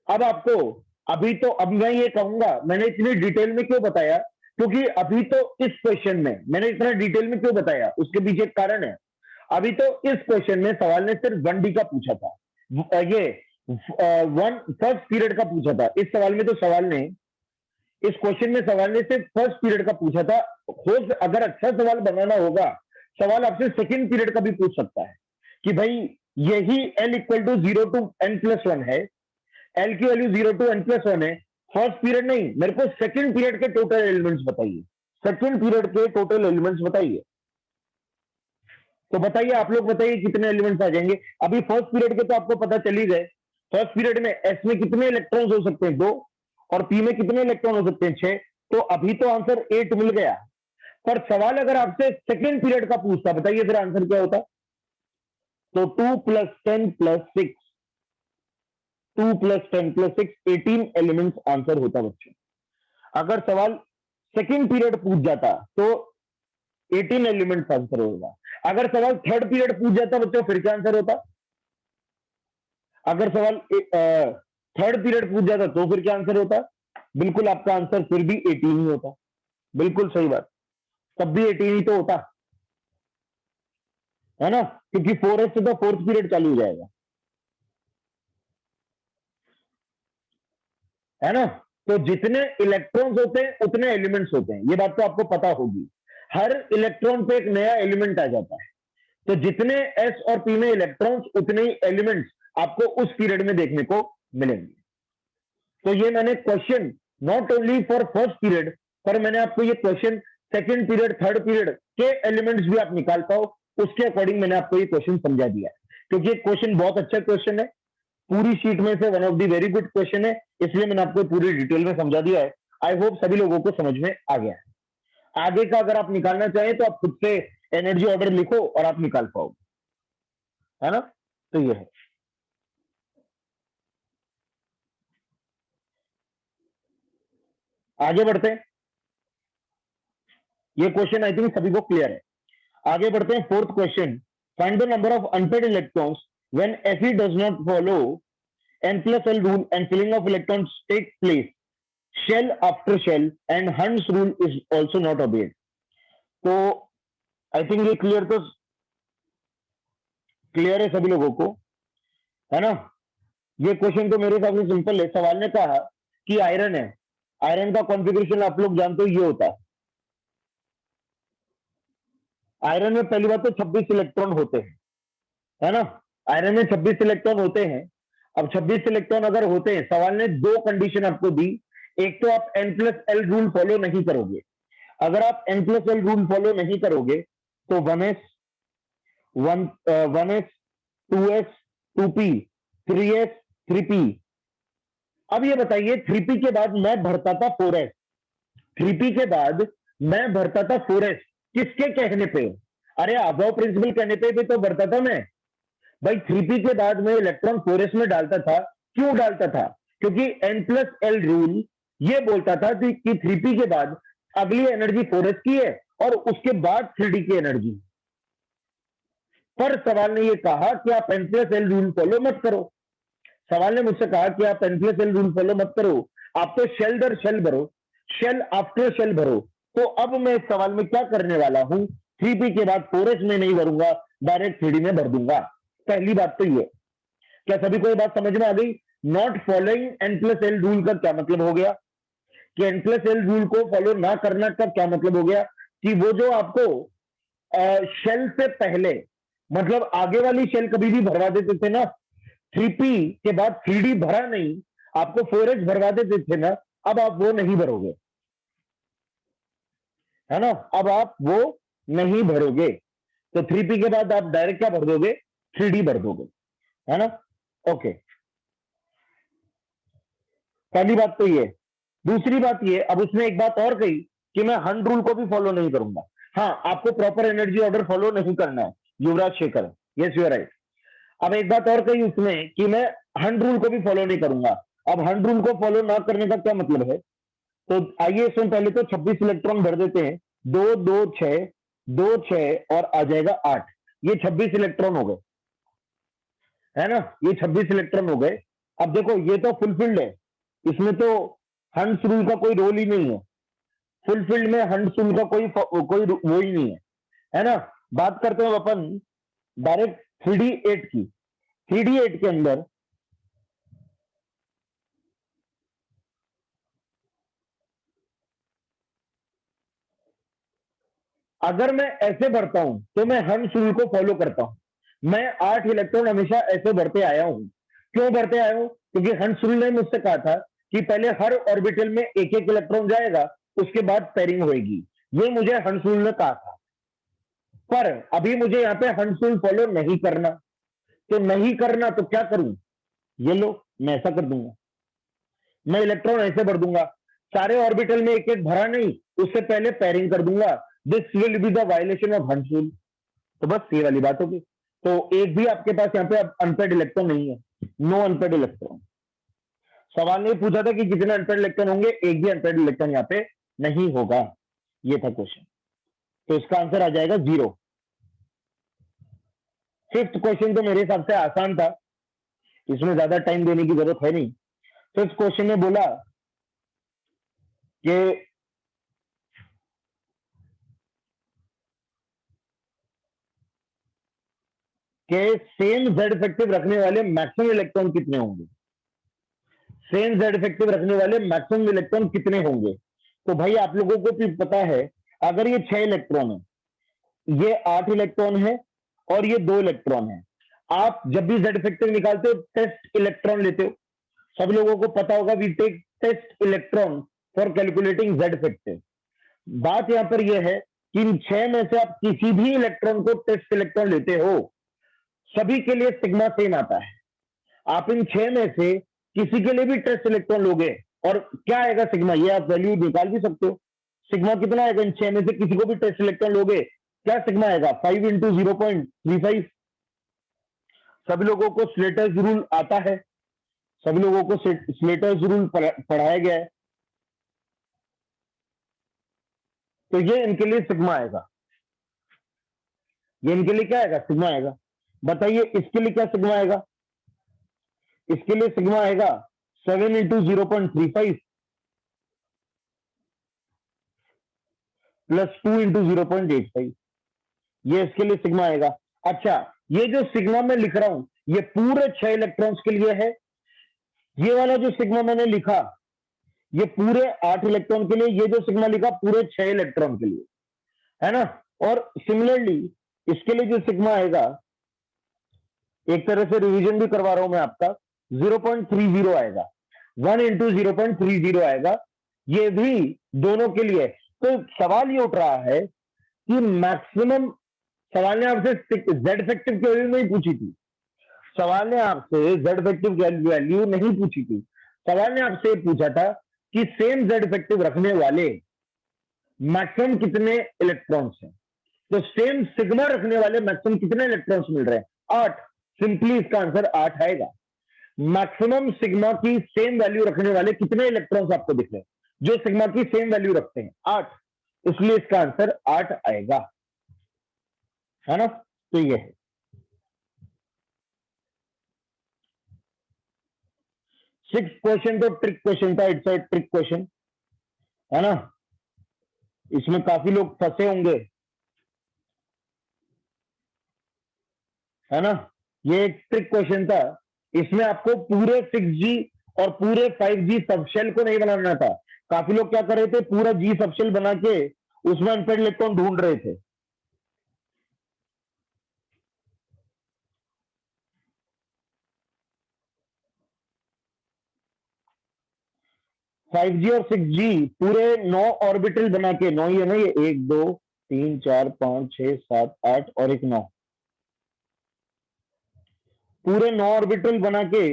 अब आपको अब मैं ये कहूंगा, मैंने इतनी डिटेल में क्यों बताया, क्योंकि अभी तो इस क्वेश्चन में मैंने इतना डिटेल में क्यों बताया, उसके पीछे एक कारण है। अभी तो इस क्वेश्चन में सवाल ने सिर्फ 1D का पूछा था, ये वन फर्स्ट पीरियड का पूछा था। इस सवाल में तो सवाल ने, इस क्वेश्चन में सवाल ने सिर्फ फर्स्ट पीरियड का पूछा था। हो अगर अच्छा सवाल बनाना होगा, सवाल आपसे सेकंड पीरियड का भी पूछ सकता है कि भाई यही L equal to 0 to n+1 है, L की वैल्यू 0 टू n+1 है। फर्स्ट पीरियड नहीं, मेरे को सेकंड पीरियड के टोटल एलिमेंट्स बताइए, सेकंड पीरियड के टोटल एलिमेंट्स बताइए। तो बताइए, आप लोग बताइए कितने एलिमेंट्स आ जाएंगे। अभी फर्स्ट पीरियड के तो आपको पता चल ही गए। फर्स्ट पीरियड में S में कितने इलेक्ट्रॉन्स हो सकते हैं, 2, और P में कितने इलेक्ट्रॉन हो सकते हैं, 6। तो अभी तो आंसर 8 मिल गया। पर सवाल अगर आपसे सेकंड पीरियड का पूछता, बताइए फिर आंसर क्या होता। तो 2 + 10 + 6, 2 + 10 + 6, 18 एलिमेंट्स आंसर होता बच्चों। अगर सवाल सेकंड पीरियड पूछ जाता तो 18 एलिमेंट्स आंसर होगा। अगर सवाल थर्ड पीरियड पूछ जाता बच्चों, फिर क्या आंसर होता। अगर सवाल थर्ड पीरियड पूछ जाता तो फिर क्या आंसर होता। बिल्कुल आपका आंसर फिर भी 18 ही होता। बिल्कुल सही बात, तब भी 18 ही तो होता है ना, क्योंकि 4S से तो फोर्थ पीरियड चालू हो जाएगा, है ना। तो जितने इलेक्ट्रॉन्स होते हैं उतने एलिमेंट्स होते हैं, ये बात तो आपको पता होगी। हर इलेक्ट्रॉन पे एक नया एलिमेंट आ जाता है। तो जितने S और P में इलेक्ट्रॉन्स, उतने ही एलिमेंट्स आपको उस पीरियड में देखने को मिलेंगे। तो ये मैंने question not only for first period, पर मैंने आपको ये question second period, third period के एलिमेंट्स भी आप निकाल पाओ, उसके अकॉर्डिंग मैंने आपको ये क्वेश्चन समझा दिया है। क्योंकि ये क्वेश्चन बहुत अच्छा क्वेश्चन है, पूरी शीट में से one of the very good question है, इसलिए मैंने आपको पूरी डिटेल में समझा दिया है। आई होप सभी लोगों को समझ में आ गया है। आगे का अगर आप निकालना चाहें तो आप खुद से एनर्जी ऑर्डर लिखो और आप निकाल पाओगे, है ना। तो ये है। आगे बढ़ते हैं, ये क्वेश्चन आई थिंक सभी को क्लियर है। आगे बढ़ते हैं, fourth question. Find the number of unpaired electrons when Fe does not follow n+L rule and filling of electrons take place shell after shell and Hund's rule is also not obeyed। तो I think ये clear है सभी लोगों को, है ना। ये question तो मेरे हिसाब से सिंपल है। सवाल ने कहा कि आयरन है, आयरन का कॉन्फ़िगरेशन आप लोग जानते हो ये होता है। आयरन में पहली बात तो 26 इलेक्ट्रॉन होते हैं, है ना। आयरन में 26 इलेक्ट्रॉन होते हैं। अब 26 इलेक्ट्रॉन अगर होते हैं, सवाल ने 2 कंडीशन आपको दी। एक तो आप n+L रूल फॉलो नहीं करोगे। अगर आप n+L रूल फॉलो नहीं करोगे तो 1s 1s 2s 2p 3s 3p। अब ये बताइए 3p के बाद मैं भरता था 4s, 3p के बाद मैं भरता था 4s, किसके कहने पे? अरे अबव प्रिंसिपल कहने पे भी तो भरता था मैं भाई। 3p के बाद मैं इलेक्ट्रॉन 4s में डालता था। क्यों डालता था? क्योंकि n+L रूल ये बोलता था कि 3p के बाद अगली एनर्जी 4s की है और उसके बाद 3d की एनर्जी। पर सवाल ने ये कहा कि आप n+L रूल फॉलो मत करो। सवाल ने मुझसे कहा कि आप n+L रूल फॉलो मत करो, आप तो शेल दर शेल भरो, शेल आफ्टर शेल भरो। तो अब मैं इस सवाल में क्या करने वाला हूं, 3p के बाद 4s में नहीं भरूंगा, डायरेक्ट 3d में भर दूंगा। पहली बात तो ये। क्या सभी को ये बात समझ में आ गई? नॉट फॉलोइंग n+L रूल का क्या मतलब हो गया, कि n+L रूल को फॉलो ना करना का क्या मतलब हो गया, कि वो जो आपको शेल से पहले, मतलब आगे वाली शेल कभी भी भरवा देते थे ना, 3p के बाद 3d भरा नहीं, आपको 4s भरवा देते थे ना, अब आप वो नहीं भरोगे, है ना। अब आप वो नहीं भरोगे। तो 3p के बाद आप डायरेक्ट क्या भर दोगे, 3d भर दोगे, है ना। ओके, पहली बात तो ये। दूसरी बात ये, अब उसने एक बात और कही कि मैं हंड रूल को भी फॉलो नहीं करूंगा। हाँ, आपको प्रॉपर एनर्जी ऑर्डर फॉलो नहीं करना है, Yuvraj Shekhar, yes you are right. अब एक बात और कही उसने कि मैं हंड रूल को भी फॉलो नहीं करूंगा। अब हंड रूल को फॉलो ना करने का क्या मतलब है? तो आइए इसमें पहले तो 26 इलेक्ट्रॉन भर देते हैं, 2 2 6 2 6 और आ जाएगा 8। ये 26 इलेक्ट्रॉन हो गए, है ना, ये 26 इलेक्ट्रॉन हो गए। अब देखो ये तो फुलफिल्ड है, इसमें तो हंस रूल का कोई रोल ही नहीं है, फुलफिल्ड में हंस रूल का कोई वो ही नहीं है ना। बात करते हैं अपन डायरेक्ट 3D8 की। 3D8 के अंदर अगर मैं ऐसे भरता हूं तो मैं हंस रूल को फॉलो करता हूं। मैं 8 इलेक्ट्रॉन हमेशा ऐसे भरते आया हूं। क्यों भरते आया हूं? क्योंकि हंस रूल ने मुझसे कहा था कि पहले हर ऑर्बिटल में एक एक इलेक्ट्रॉन जाएगा, उसके बाद पेयरिंग होगी। ये मुझे हंस रूल ने कहा था, पर अभी मुझे यहाँ पे हंस रूल फॉलो नहीं करना। तो नहीं करना तो क्या करूं? ये लो, मैं ऐसा कर दूंगा, मैं इलेक्ट्रॉन ऐसे भर दूंगा, सारे ऑर्बिटल में एक एक भरा नहीं, उससे पहले पेयरिंग कर दूंगा। This will be the violation of हंस रूल। तो बस ये वाली बात होगी। तो एक भी आपके पास यहाँ पे अनपेड इलेक्ट्रॉन नहीं है, नो अनपेड इलेक्ट्रॉन। सवाल ने पूछा था कि कितने अनपेड इलेक्ट्रॉन होंगे, एक भी अनपेड इलेक्ट्रॉन यहाँ पे नहीं होगा, ये था क्वेश्चन। तो इसका आंसर आ जाएगा 0। फिफ्थ क्वेश्चन तो मेरे हिसाब से आसान था, इसमें ज्यादा टाइम देने की जरूरत है नहीं। फिफ्थ क्वेश्चन ने बोला कि सेम जेड इफेक्टिव रखने वाले मैक्सिमम इलेक्ट्रॉन कितने होंगे। सेम जेड इफेक्टिव रखने वाले मैक्सिमम इलेक्ट्रॉन कितने होंगे? तो भाई आप लोगों को भी पता है, अगर ये 6 इलेक्ट्रॉन है, ये 8 इलेक्ट्रॉन है और ये 2 इलेक्ट्रॉन है, आप जब भी जेड इफेक्टिव निकालते हो टेस्ट इलेक्ट्रॉन लेते हो। सब लोगों को पता होगा, we take test electron for calculating Z effective. बात यहां पर यह है कि इन 6 में से आप किसी भी इलेक्ट्रॉन को टेस्ट इलेक्ट्रॉन लेते हो, सभी के लिए सिग्मा सेम आता है। आप इन 6 में से किसी के लिए भी टेस्ट इलेक्ट्रॉन लोगे और क्या आएगा सिग्मा, ये आप वैल्यू निकाल भी सकते हो। सिग्मा कितना आएगा? इन 6 में से किसी को भी टेस्ट इलेक्ट्रॉन लोगे, क्या सिग्मा आएगा? 5 इंटू 0.35। सभी लोगों को स्लेटर्स रूल आता है, सभी लोगों को स्लेटर्स रूल पढ़ाया गया है। तो ये इनके लिए सिग्मा आएगा, ये इनके लिए क्या आएगा? सिग्मा आएगा। बताइए इसके लिए क्या सिग्मा आएगा? इसके लिए सिग्मा आएगा 7 इंटू 0.35 प्लस 2 इंटू 0.85, ये इसके लिए सिग्मा आएगा। अच्छा, ये जो सिग्मा मैं लिख रहा हूं ये पूरे 6 इलेक्ट्रॉन्स के लिए है। ये वाला जो सिग्मा मैंने लिखा ये पूरे 8 इलेक्ट्रॉन के लिए, ये जो सिग्मा लिखा पूरे 6 इलेक्ट्रॉन के लिए, है ना। और सिमिलरली इसके लिए जो सिग्मा आएगा, एक तरह से रिवीजन भी करवा रहा हूं मैं आपका, 0.30 आएगा, 1 इंटू 0.30 आएगा, ये भी दोनों के लिए। तो सवाल ये उठ रहा है कि मैक्सिमम, सवाल ने आपसे जेड इफेक्टिव की वैल्यू नहीं पूछी थी, सवाल ने आपसे जेड इफेक्टिव की वैल्यू नहीं पूछी थी, सवाल ने आपसे पूछा था कि सेम जेड इफेक्टिव रखने वाले मैक्सिमम कितने इलेक्ट्रॉन्स हैं। तो सेम सिग्मा रखने वाले मैक्सिमम कितने इलेक्ट्रॉन्स मिल रहे हैं? 8। सिंपली इसका आंसर 8 आएगा। मैक्सिमम सिग्मा की सेम वैल्यू रखने वाले कितने इलेक्ट्रॉन्स आपको दिख रहे हैं? जो सिग्मा की सेम वैल्यू रखते हैं 8, इसलिए इसका आंसर 8 आएगा, है ना। तो ये है। सिक्स क्वेश्चन तो ट्रिक क्वेश्चन था, इट्स अ ट्रिक क्वेश्चन, है ना। इसमें काफी लोग फंसे होंगे, है ना। ये एक ट्रिक क्वेश्चन था, इसमें आपको पूरे 6G और पूरे 5G सबशेल को नहीं बनाना था। काफी लोग क्या कर रहे थे, पूरा G सबशेल बना के उसमें अनपेड इलेक्ट्रॉन ढूंढ रहे थे। फाइव जी और 6G पूरे 9 ऑर्बिटल बना के, 9 ही है ना, ये 1 2 3 4 5 6 7 8 और एक 9, पूरे 9 ऑर्बिटल बना के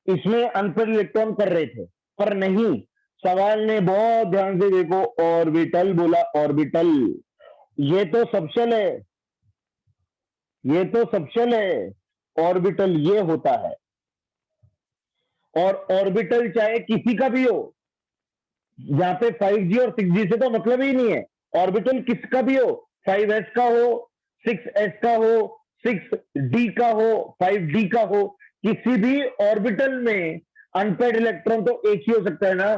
इसमें अनपेड इलेक्ट्रॉन कर रहे थे, पर नहीं, सवाल ने बहुत ध्यान से देखो, ऑर्बिटल बोला, ऑर्बिटल, ये तो सबशेल है, ये तो सबशेल है, ऑर्बिटल ये होता है। और ऑर्बिटल चाहे किसी का भी हो, यहाँ पे 5G और 6G से तो मतलब ही नहीं है। ऑर्बिटल किसका भी हो, 5s का हो, 6s का हो, 6d का हो, 5d का हो, किसी भी ऑर्बिटल में अनपेड इलेक्ट्रॉन तो एक ही हो सकता है ना।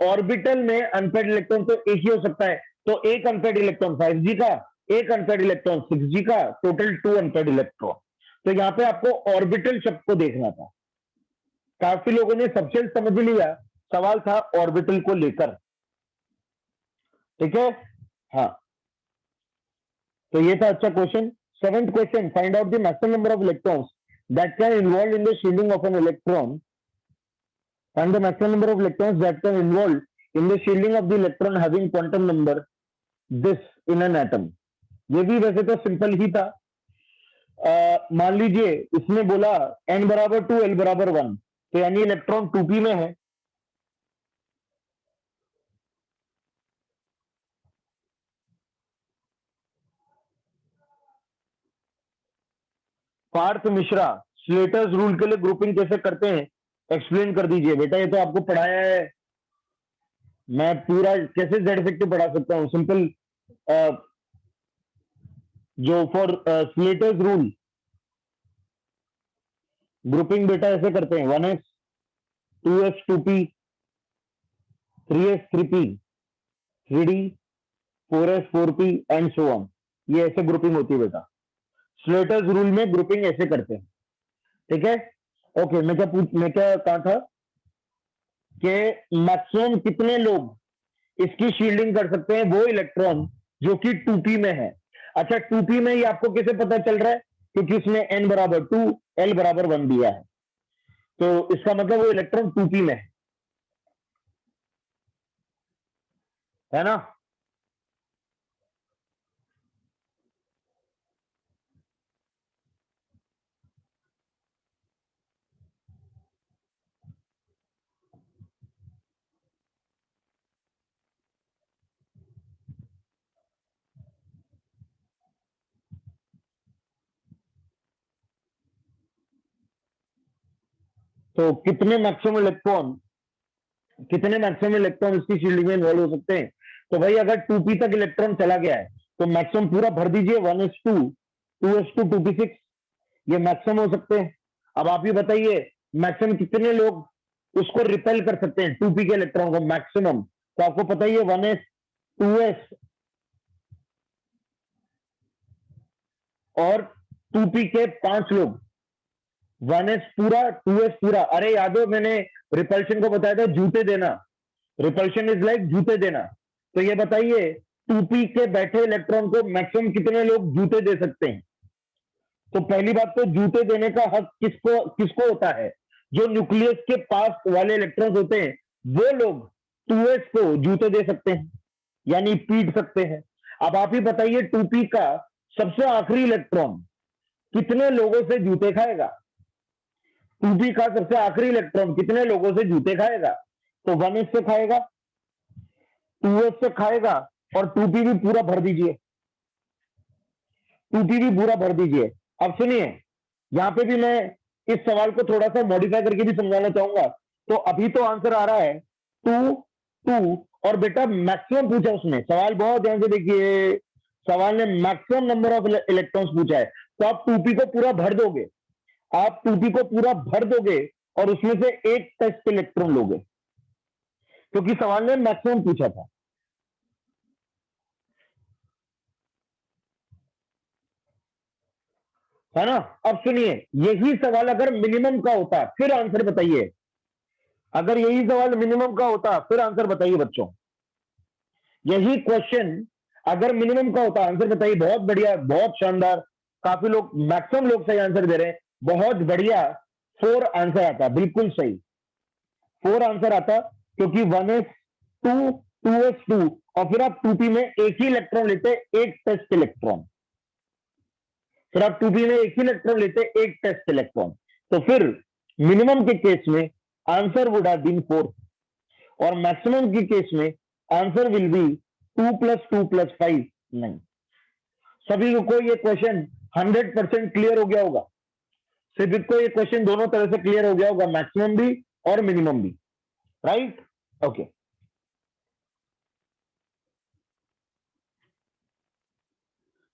ऑर्बिटल में अनपेड इलेक्ट्रॉन तो एक ही हो सकता है। तो एक अनपेड इलेक्ट्रॉन 5G का, एक अनपेड इलेक्ट्रॉन 6G का, टोटल 2 अनपेड इलेक्ट्रॉन। तो यहाँ पे आपको ऑर्बिटल शब्द को देखना था। काफी लोगों ने सबसे समझ लिया, सवाल था ऑर्बिटल को लेकर। ठीक है, हाँ, तो ये था अच्छा question. Seventh question, find out the maximum number of electrons that can involve in the shielding of an electron. Find the maximum number of electrons that can involve in the shielding of the electron having quantum number this in an atom. ये भी वैसे तो simple ही था। मान लीजिए इसने बोला n बराबर 2 l बराबर 1, तो यानी इलेक्ट्रॉन 2p में है। पार्थ मिश्रा, स्लेटर्स रूल के लिए ग्रुपिंग कैसे करते हैं एक्सप्लेन कर दीजिए। बेटा ये तो आपको पढ़ाया है, मैं पूरा कैसे जेड से पढ़ा सकता हूँ। सिंपल जो फॉर स्लेटर्स रूल ग्रुपिंग बेटा ऐसे करते हैं, 1s 2s 2p 3s 3p 3d 4s 4p and so on. ये ऐसे ग्रुपिंग होती है बेटा। स्लेटर्स रूल में ग्रुपिंग ऐसे करते हैं। ठीक है, ओके। मैं क्या कहा था कि मैक्सिमम कितने लोग इसकी शील्डिंग कर सकते हैं, वो इलेक्ट्रॉन जो कि 2p में है। अच्छा 2p में ही आपको कैसे पता चल रहा है, क्योंकि इसमें n बराबर 2 l बराबर 1 दिया है, तो इसका मतलब वो इलेक्ट्रॉन 2p में है ना। तो कितने मैक्सिमम इलेक्ट्रॉन इसकी शील्डिंग में इन्वॉल्व हो सकते हैं। तो भाई अगर 2p तक इलेक्ट्रॉन चला गया है तो मैक्सिमम पूरा भर दीजिए, 1s2 2s2 2p6, ये मैक्सिमम हो सकते हैं। अब आप ही बताइए मैक्सिमम कितने लोग उसको रिपेल कर सकते हैं 2p के इलेक्ट्रॉन को मैक्सिमम। तो आपको पता ही है 1s 2s और 2p के 5 लोग, 1s पूरा 2s पूरा। अरे यादव मैंने रिपल्शन को बताया था जूते देना, रिपल्शन इज लाइक जूते देना। तो ये बताइए 2p के बैठे इलेक्ट्रॉन को मैक्सिमम कितने लोग जूते दे सकते हैं। तो पहली बात तो जूते देने का हक किसको किसको होता है, जो न्यूक्लियस के पास वाले इलेक्ट्रॉन्स होते हैं वो लोग 2s को जूते दे सकते हैं, यानी पीट सकते हैं। अब आप ही बताइए 2p का सबसे आखिरी इलेक्ट्रॉन कितने लोगों से जूते खाएगा। 2p का सबसे आखिरी इलेक्ट्रॉन कितने लोगों से जूते खाएगा। तो 1s से खाएगा, 2s से खाएगा, और 2p भी पूरा भर दीजिए, 2p भी पूरा भर दीजिए। अब सुनिए यहां पे भी मैं इस सवाल को थोड़ा सा मॉडिफाई करके भी समझाना चाहूंगा। तो अभी तो आंसर आ रहा है 2 2, और बेटा मैक्सिमम पूछा उसने, सवाल बहुत ध्यान से देखिए, सवाल ने मैक्सिमम नंबर ऑफ इलेक्ट्रॉन्स पूछा है। तो आप 2p को पूरा भर दोगे, आप 2p को पूरा भर दोगे और उसमें से एक टेस्ट इलेक्ट्रॉन लोगे, क्योंकि सवाल ने मैक्सिमम पूछा था। है ना। अब सुनिए यही सवाल अगर मिनिमम का होता फिर आंसर बताइए, अगर यही सवाल मिनिमम का होता फिर आंसर बताइए बच्चों। यही क्वेश्चन अगर मिनिमम का होता, आंसर बताइए। बहुत बढ़िया, बहुत शानदार, काफी लोग मैक्सिमम लोग सही आंसर दे रहे हैं, बहुत बढ़िया। 4 आंसर आता, बिल्कुल सही 4 आंसर आता, क्योंकि 1s2 2s2 और फिर आप 2p में एक ही इलेक्ट्रॉन लेते, एक टेस्ट इलेक्ट्रॉन, फिर आप 2p में एक ही इलेक्ट्रॉन लेते, एक टेस्ट इलेक्ट्रॉन। तो फिर मिनिमम के केस में आंसर वुड हैव बीन 4, और मैक्सिमम के केस में आंसर विल बी 2 + 2 + 5 9। सभी को ये क्वेश्चन 100% क्लियर हो गया होगा, सभी को ये क्वेश्चन दोनों तरह से क्लियर हो गया होगा, मैक्सिमम भी और मिनिमम भी, राइट। ओके,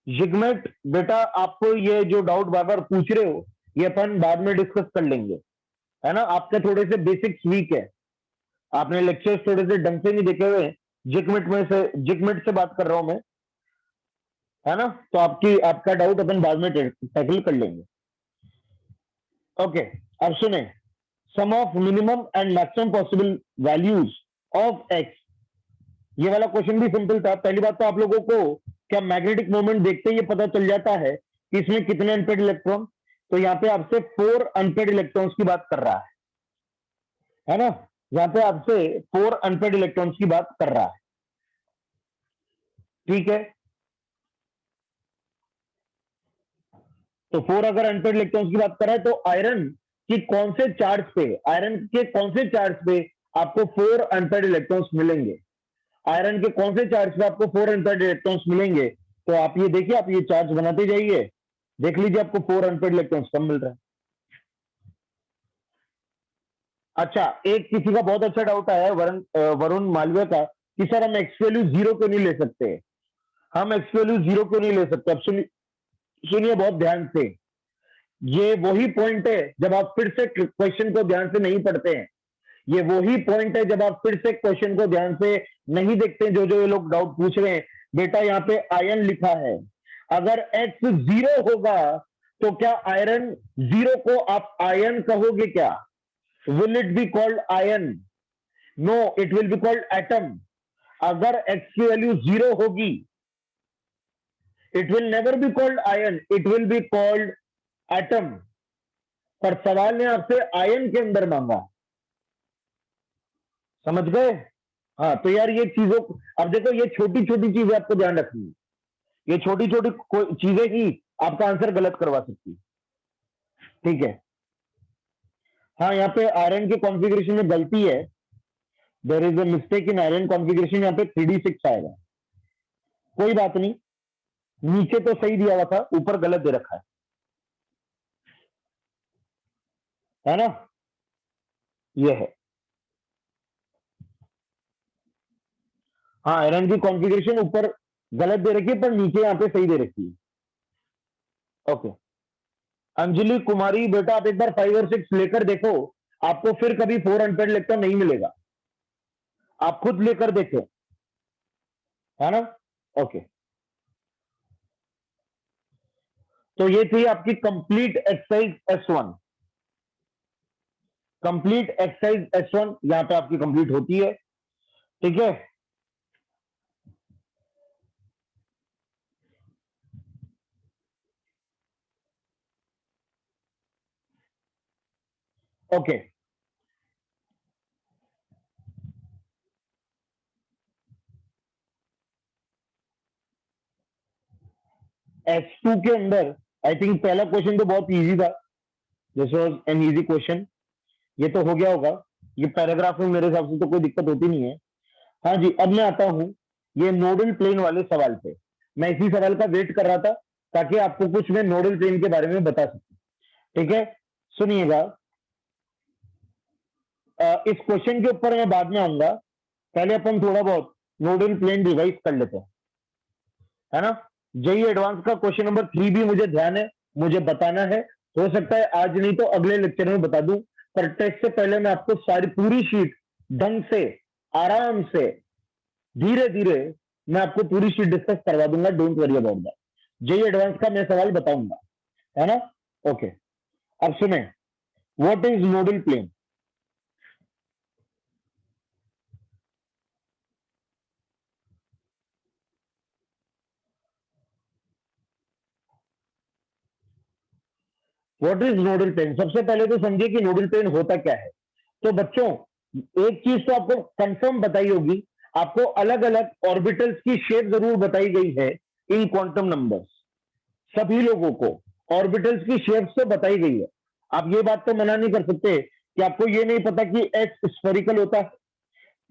जिगमेट बेटा आपको ये जो डाउट बार बार पूछ रहे हो ये अपन बाद में डिस्कस कर लेंगे, है ना। आपके थोड़े से बेसिक्स वीक है, आपने लेक्चर्स थोड़े से ढंग से नहीं देखे हुए। जिगमेट से बात कर रहा हूं मैं, है ना। तो आपका डाउट अपन बाद में टैकल कर लेंगे। ओके, अब सुने, sum of minimum and maximum possible values of X. ये वाला क्वेश्चन भी सिंपल था। पहली बात तो आप लोगों को क्या मैग्नेटिक मोमेंट देखते ही ये पता चल जाता है कि इसमें कितने अनपेड इलेक्ट्रॉन। तो यहाँ पे आपसे 4 अनपेड इलेक्ट्रॉन्स की बात कर रहा है ना। यहाँ पे आपसे 4 अनपेड इलेक्ट्रॉन्स की बात कर रहा है, ठीक है। तो 4 अगर अनपेड इलेक्ट्रॉन्स की बात कर रहा है तो आयरन के कौन से चार्ज पे आपको 4 अनपेड इलेक्ट्रॉन्स मिलेंगे। आयरन के कौन से चार्ज पे आपको 4 अनपेड इलेक्ट्रॉन्स मिलेंगे। तो आप ये देखिए, आप ये चार्ज बनाते जाइए, देख लीजिए आपको 4 अनपेड इलेक्ट्रॉन्स कम मिल रहा है। अच्छा, एक किसी का बहुत अच्छा डाउट आया है, वरुण मालवीय का, कि सर हम एक्स वैल्यू 0 क्यों नहीं ले सकते। हम एक्स वैल्यू 0 क्यों नहीं ले सकते। अब सुनिए बहुत ध्यान से, ये वही पॉइंट है जब आप फिर से क्वेश्चन को ध्यान से नहीं पढ़ते हैं। ये वही पॉइंट है जब आप फिर से क्वेश्चन को ध्यान से नहीं देखते, जो ये लोग डाउट पूछ रहे हैं। बेटा यहाँ पे आयन लिखा है, अगर एक्स 0 होगा तो क्या आयरन 0 को आप आयन कहोगे क्या। Will it be called ion. No, it will be called atom. अगर एक्स की वैल्यू 0 होगी, it will never be called ion, it will be called atom. पर सवाल ने आपसे आयन के अंदर मांगा, समझ गए। हाँ, तो यार ये चीजों, अब देखो ये छोटी छोटी चीजें आपको ध्यान रखनी है। ये छोटी छोटी चीजें ही आपका आंसर गलत करवा सकती है, ठीक है। हाँ, यहाँ पे आयरन के कॉन्फ़िगरेशन में गलती है, there is a mistake in iron configuration. यहाँ पे 3d6 आएगा, कोई बात नहीं। नीचे तो सही दिया हुआ था, ऊपर गलत दे रखा है ना। ये है, हाँ, आयरन की कॉन्फ़िगरेशन ऊपर गलत दे रखी है पर नीचे यहाँ पे सही दे रखी है। ओके, अंजलि कुमारी बेटा आप एक बार 5 और 6 लेकर देखो, आपको फिर कभी 4 अनपेड इलेक्ट्रॉन नहीं मिलेगा। आप खुद लेकर देखें, है ना। ओके, तो ये थी आपकी complete exercise S1। Complete exercise S1 यहां पे आपकी कंप्लीट होती है, ठीक है। ओके, S2 के अंदर आई थिंक पहला क्वेश्चन तो बहुत इजी था, this was an easy question. ये तो हो गया होगा, ये पैराग्राफ में मेरे हिसाब से तो कोई दिक्कत होती नहीं है। हाँ जी, अब मैं आता हूं ये नोडल प्लेन वाले सवाल पे। मैं इसी सवाल का वेट कर रहा था ताकि आपको कुछ मैं नोडल प्लेन के बारे में बता सकूं, ठीक है। सुनिएगा, इस क्वेश्चन के ऊपर मैं बाद में आऊंगा, पहले अपन थोड़ा बहुत नोडल प्लेन रिवाइज कर लेते हैं, है ना। जेई एडवांस का क्वेश्चन नंबर 3 भी मुझे ध्यान है, मुझे बताना है। हो सकता है आज नहीं तो अगले लेक्चर में बता दूं, पर टेस्ट से पहले मैं आपको सारी पूरी शीट ढंग से, आराम से, धीरे धीरे मैं आपको पूरी शीट डिस्कस करवा दूंगा। Don't worry about that. JEE advance का मैं सवाल बताऊंगा, है ना। ओके, अब सुने, what is nodal plane. What is nodal plane, सबसे पहले तो समझिए कि नोडल प्लेन होता क्या है। तो बच्चों, एक चीज तो आपको कंफर्म बताई होगी, आपको अलग अलग ऑर्बिटल्स की शेप जरूर बताई गई है इन क्वांटम नंबर्स। सभी लोगों को ऑर्बिटल्स की शेप से बताई गई है। आप ये बात तो मना नहीं कर सकते कि आपको ये नहीं पता कि एच स्फेरिकल होता है,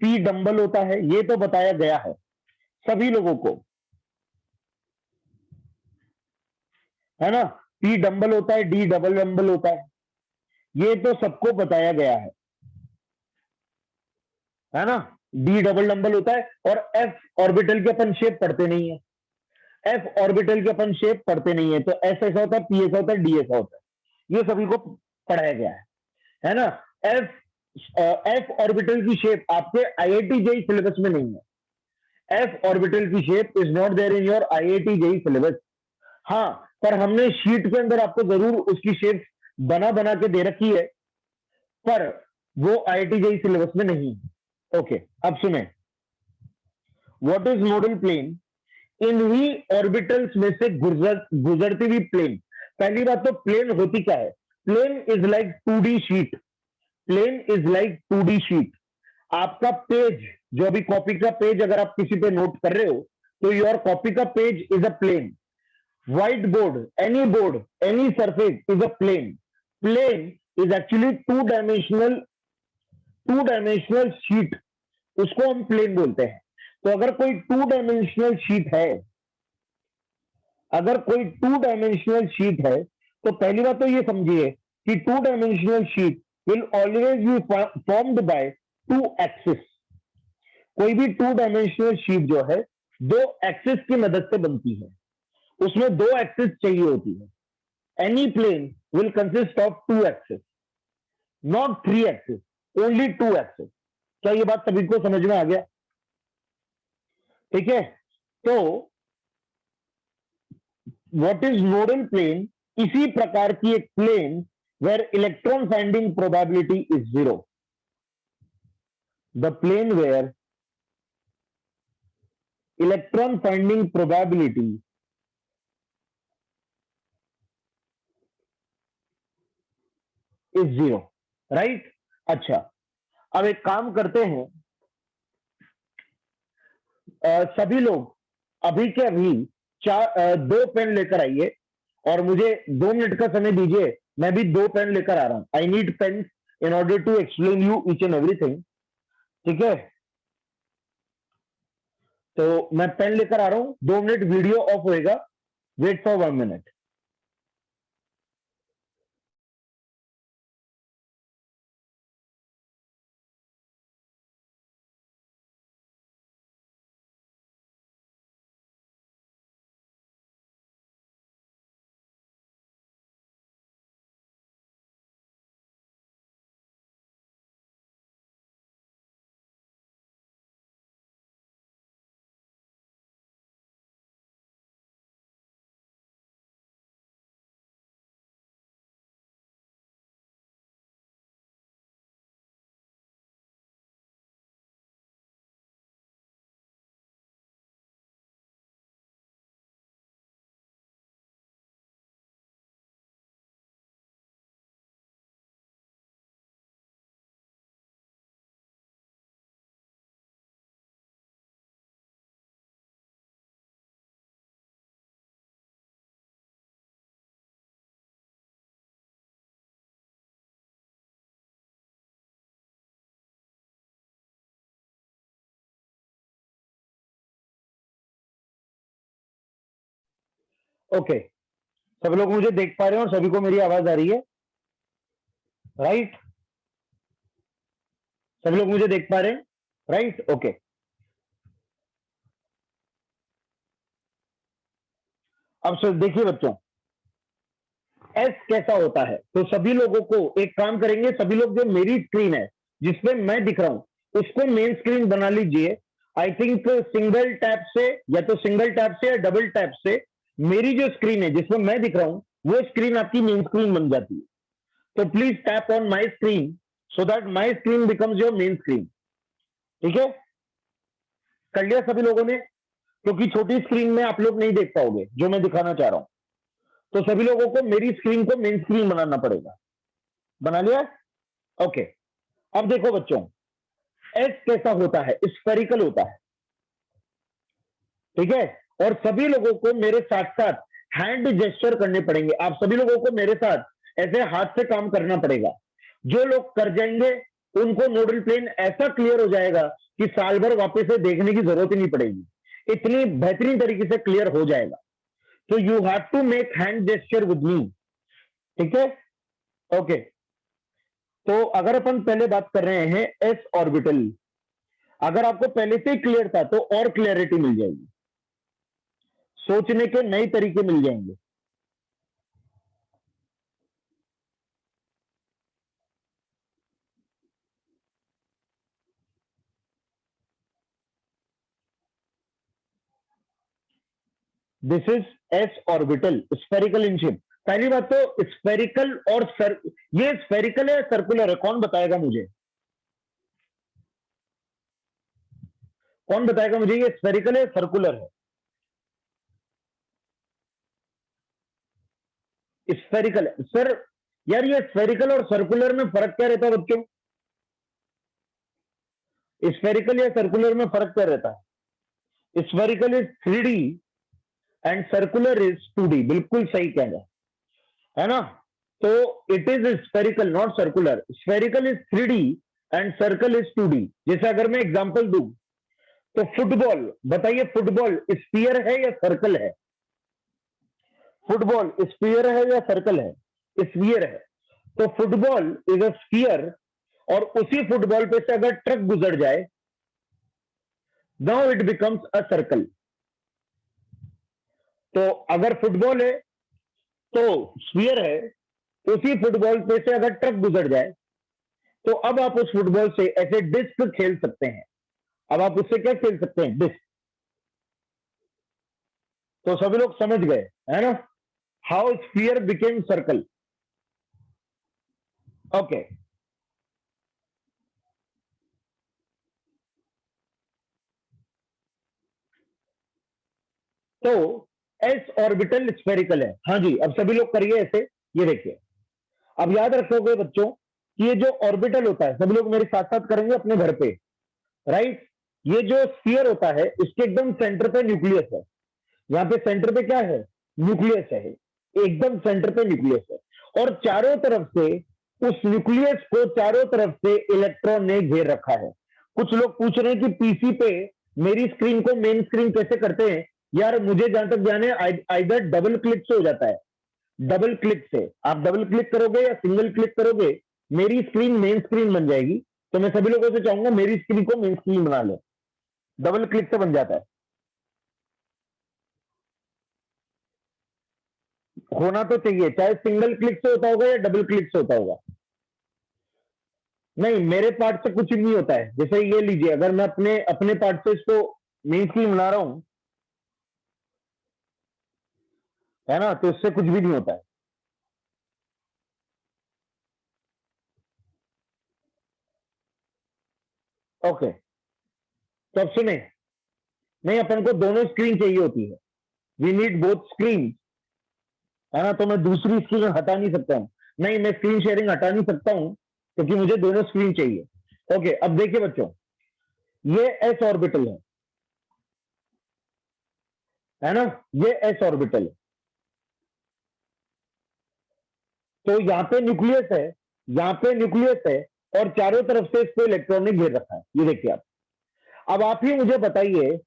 पी डंबल होता है, ये तो बताया गया है सभी लोगों को, है ना। पी डंबल होता है, डी डबल डंबल होता है, ये तो सबको बताया गया है ना। डी डबल डंबल होता है और एफ ऑर्बिटल के अपन शेप पढ़ते नहीं है। एफ ऑर्बिटल की अपन शेप पढ़ते नहीं है, तो एस ऐसा होता है, पी ऐसा होता है, डी ऐसा होता है, ये सभी को पढ़ाया गया है ना। एफ ऑर्बिटल की शेप आपके आईआईटी जेई सिलेबस में नहीं है। एफ ऑर्बिटल की shape is not there in your IIT JEE syllabus. हाँ, पर हमने शीट के अंदर आपको जरूर उसकी शेप बना बना के दे रखी है, पर वो आईआईटी जेई सिलेबस में नहीं है। ओके, अब सुने, व्हाट इज नोडल प्लेन? इन्हीं ऑर्बिटल्स में से गुजरती हुई प्लेन। पहली बात तो प्लेन होती क्या है? Plane is like 2D sheet. Plane is like 2D sheet. आपका पेज, जो अभी कॉपी का पेज अगर आप किसी पे नोट कर रहे हो, तो योर कॉपी का page is a plane. White board, any surface is a plane. Plane is actually two dimensional sheet, उसको हम प्लेन बोलते हैं। तो अगर कोई टू डायमेंशनल शीट है, तो पहली बात तो ये समझिए कि to dimensional sheet will always be formed by two axis. कोई भी टू डायमेंशनल शीट जो है, दो एक्सिस की मदद से बनती है, उसमें दो एक्सिस चाहिए होती है। Any plane will consist of two axis, not three axis, only two axis. क्या ये बात सभी को समझ में आ गया? ठीक है, तो व्हाट इज नोडल प्लेन? इसी प्रकार की एक plane where electron finding probability is zero. The plane where electron finding probability is zero, right? अच्छा, अब एक काम करते हैं, सभी लोग अभी के अभी दो पेन लेकर आइए और मुझे 2 मिनट का समय दीजिए। मैं भी 2 पेन लेकर आ रहा हूं। I need pen in order to explain you each and everything. ठीक है, तो मैं पेन लेकर आ रहा हूं। 2 मिनट वीडियो ऑफ होएगा, वेट फॉर 1 मिनट। ओके, सब लोग मुझे देख पा रहे हैं और सभी को मेरी आवाज आ रही है, राइट? सभी लोग मुझे देख पा रहे हैं, राइट? ओके, अब सर देखिए बच्चों, एस कैसा होता है। तो सभी लोगों को एक काम करेंगे, सभी लोग जो मेरी स्क्रीन है जिसपे मैं दिख रहा हूं, उसको मेन स्क्रीन बना लीजिए। आई थिंक सिंगल टैप से, या तो सिंगल टैप से या डबल टैप से मेरी जो स्क्रीन है जिसमें मैं दिख रहा हूं, वो स्क्रीन आपकी मेन स्क्रीन बन जाती है। तो please tap on my screen so that my screen becomes your main screen. ठीक है, कर लिया सभी लोगों ने? क्योंकि छोटी स्क्रीन में आप लोग नहीं देख पाओगे जो मैं दिखाना चाह रहा हूं, तो सभी लोगों को मेरी स्क्रीन को मेन स्क्रीन बनाना पड़ेगा। बना लिया? ओके, अब देखो बच्चों, एस कैसा होता है? स्फेरिकल होता है। ठीक है, और सभी लोगों को मेरे साथ साथ हैंड जेस्चर करने पड़ेंगे। आप सभी लोगों को मेरे साथ ऐसे हाथ से काम करना पड़ेगा। जो लोग कर जाएंगे उनको नोडल प्लेन ऐसा क्लियर हो जाएगा कि साल भर वापस से देखने की जरूरत ही नहीं पड़ेगी, इतनी बेहतरीन तरीके से क्लियर हो जाएगा। तो you have to make hand gesture with me. ठीक है, ओके। तो अगर अपन पहले बात कर रहे हैं एस ऑर्बिटल, अगर आपको पहले से ही क्लियर था तो और क्लियरिटी मिल जाएगी। सोचने के नए तरीके मिल जाएंगे। This is S orbital, spherical in shape. पहली बात तो स्फेरिकल और ये स्फेरिकल है सर्कुलर है, कौन बताएगा मुझे? कौन बताएगा मुझे ये स्फेरिकल है सर्कुलर है? स्फेरिकल है सर। यार ये स्फेरिकल और सर्कुलर में फर्क क्या रहता है बच्चों? स्फेरिकल या सर्कुलर में फर्क क्या रहता है? Spherical is 3D and circular is 2D। बिल्कुल सही कह रहा है ना? तो it is spherical not circular. Spherical is 3D and circle is 2D। जैसे अगर मैं एग्जांपल दूं तो फुटबॉल, बताइए फुटबॉल स्फीयर है या सर्कल है? फुटबॉल स्फीयर है या सर्कल है? स्फीयर है। तो फुटबॉल इज अ स्फीयर, और उसी फुटबॉल पे से अगर ट्रक गुजर जाए, now it becomes a circle. तो अगर फुटबॉल है तो स्फीयर है, उसी फुटबॉल पे से अगर ट्रक गुजर जाए तो अब आप उस फुटबॉल से ऐसे डिस्क खेल सकते हैं। अब आप उससे क्या खेल सकते हैं? डिस्क। तो सभी लोग समझ गए है ना how sphere became circle. Okay, तो एस ऑर्बिटल स्फेरिकल है। हाँ जी, अब सभी लोग करिए ऐसे। ये देखिए, अब याद रखोगे बच्चों कि ये जो ऑर्बिटल होता है, सभी लोग मेरे साथ साथ करेंगे अपने घर पे, राइट? ये जो स्फीयर होता है इसके एकदम सेंटर पे न्यूक्लियस है। यहाँ पे सेंटर पे क्या है? न्यूक्लियस है। एकदम सेंटर पे न्यूक्लियस है, और चारों तरफ से उस न्यूक्लियस को चारों तरफ से इलेक्ट्रॉन ने घेर रखा है। कुछ लोग पूछ रहे हैं कि पीसी पे मेरी स्क्रीन को मेन स्क्रीन कैसे करते हैं? यार मुझे जहां तक ध्यान है आइदर डबल क्लिक से हो जाता है। डबल क्लिक से, आप डबल क्लिक करोगे या सिंगल क्लिक करोगे, मेरी स्क्रीन मेन स्क्रीन बन जाएगी। तो मैं सभी लोगों से चाहूंगा मेरी स्क्रीन को मेन स्क्रीन बना ले। डबल क्लिक से बन जाता है। होना तो चाहिए, चाहे सिंगल क्लिक से होता होगा या डबल क्लिक से होता होगा। नहीं, मेरे पार्ट से कुछ नहीं होता है। जैसे ये लीजिए, अगर मैं अपने अपने पार्ट से इसको मेन स्क्रीन बना रहा हूं, है ना, तो इससे कुछ भी नहीं होता है। ओके, तो अब सुने, नहीं अपन को दोनों स्क्रीन चाहिए होती है। वी नीड बोथ स्क्रीन, है ना? तो मैं दूसरी स्क्रीन हटा नहीं सकता हूं। नहीं, मैं स्क्रीन शेयरिंग हटा नहीं सकता हूं क्योंकि मुझे दोनों स्क्रीन चाहिए। ओके, अब देखिए बच्चों, ये एस ऑर्बिटल है ना? ये एस ऑर्बिटल है। तो यहाँ पे न्यूक्लियस है, यहाँ पे न्यूक्लियस है, और चारों तरफ से इसको इलेक्ट्रॉन ने घेर रखा है। ये देखिए आप। अब आप ही मुझे बताइए,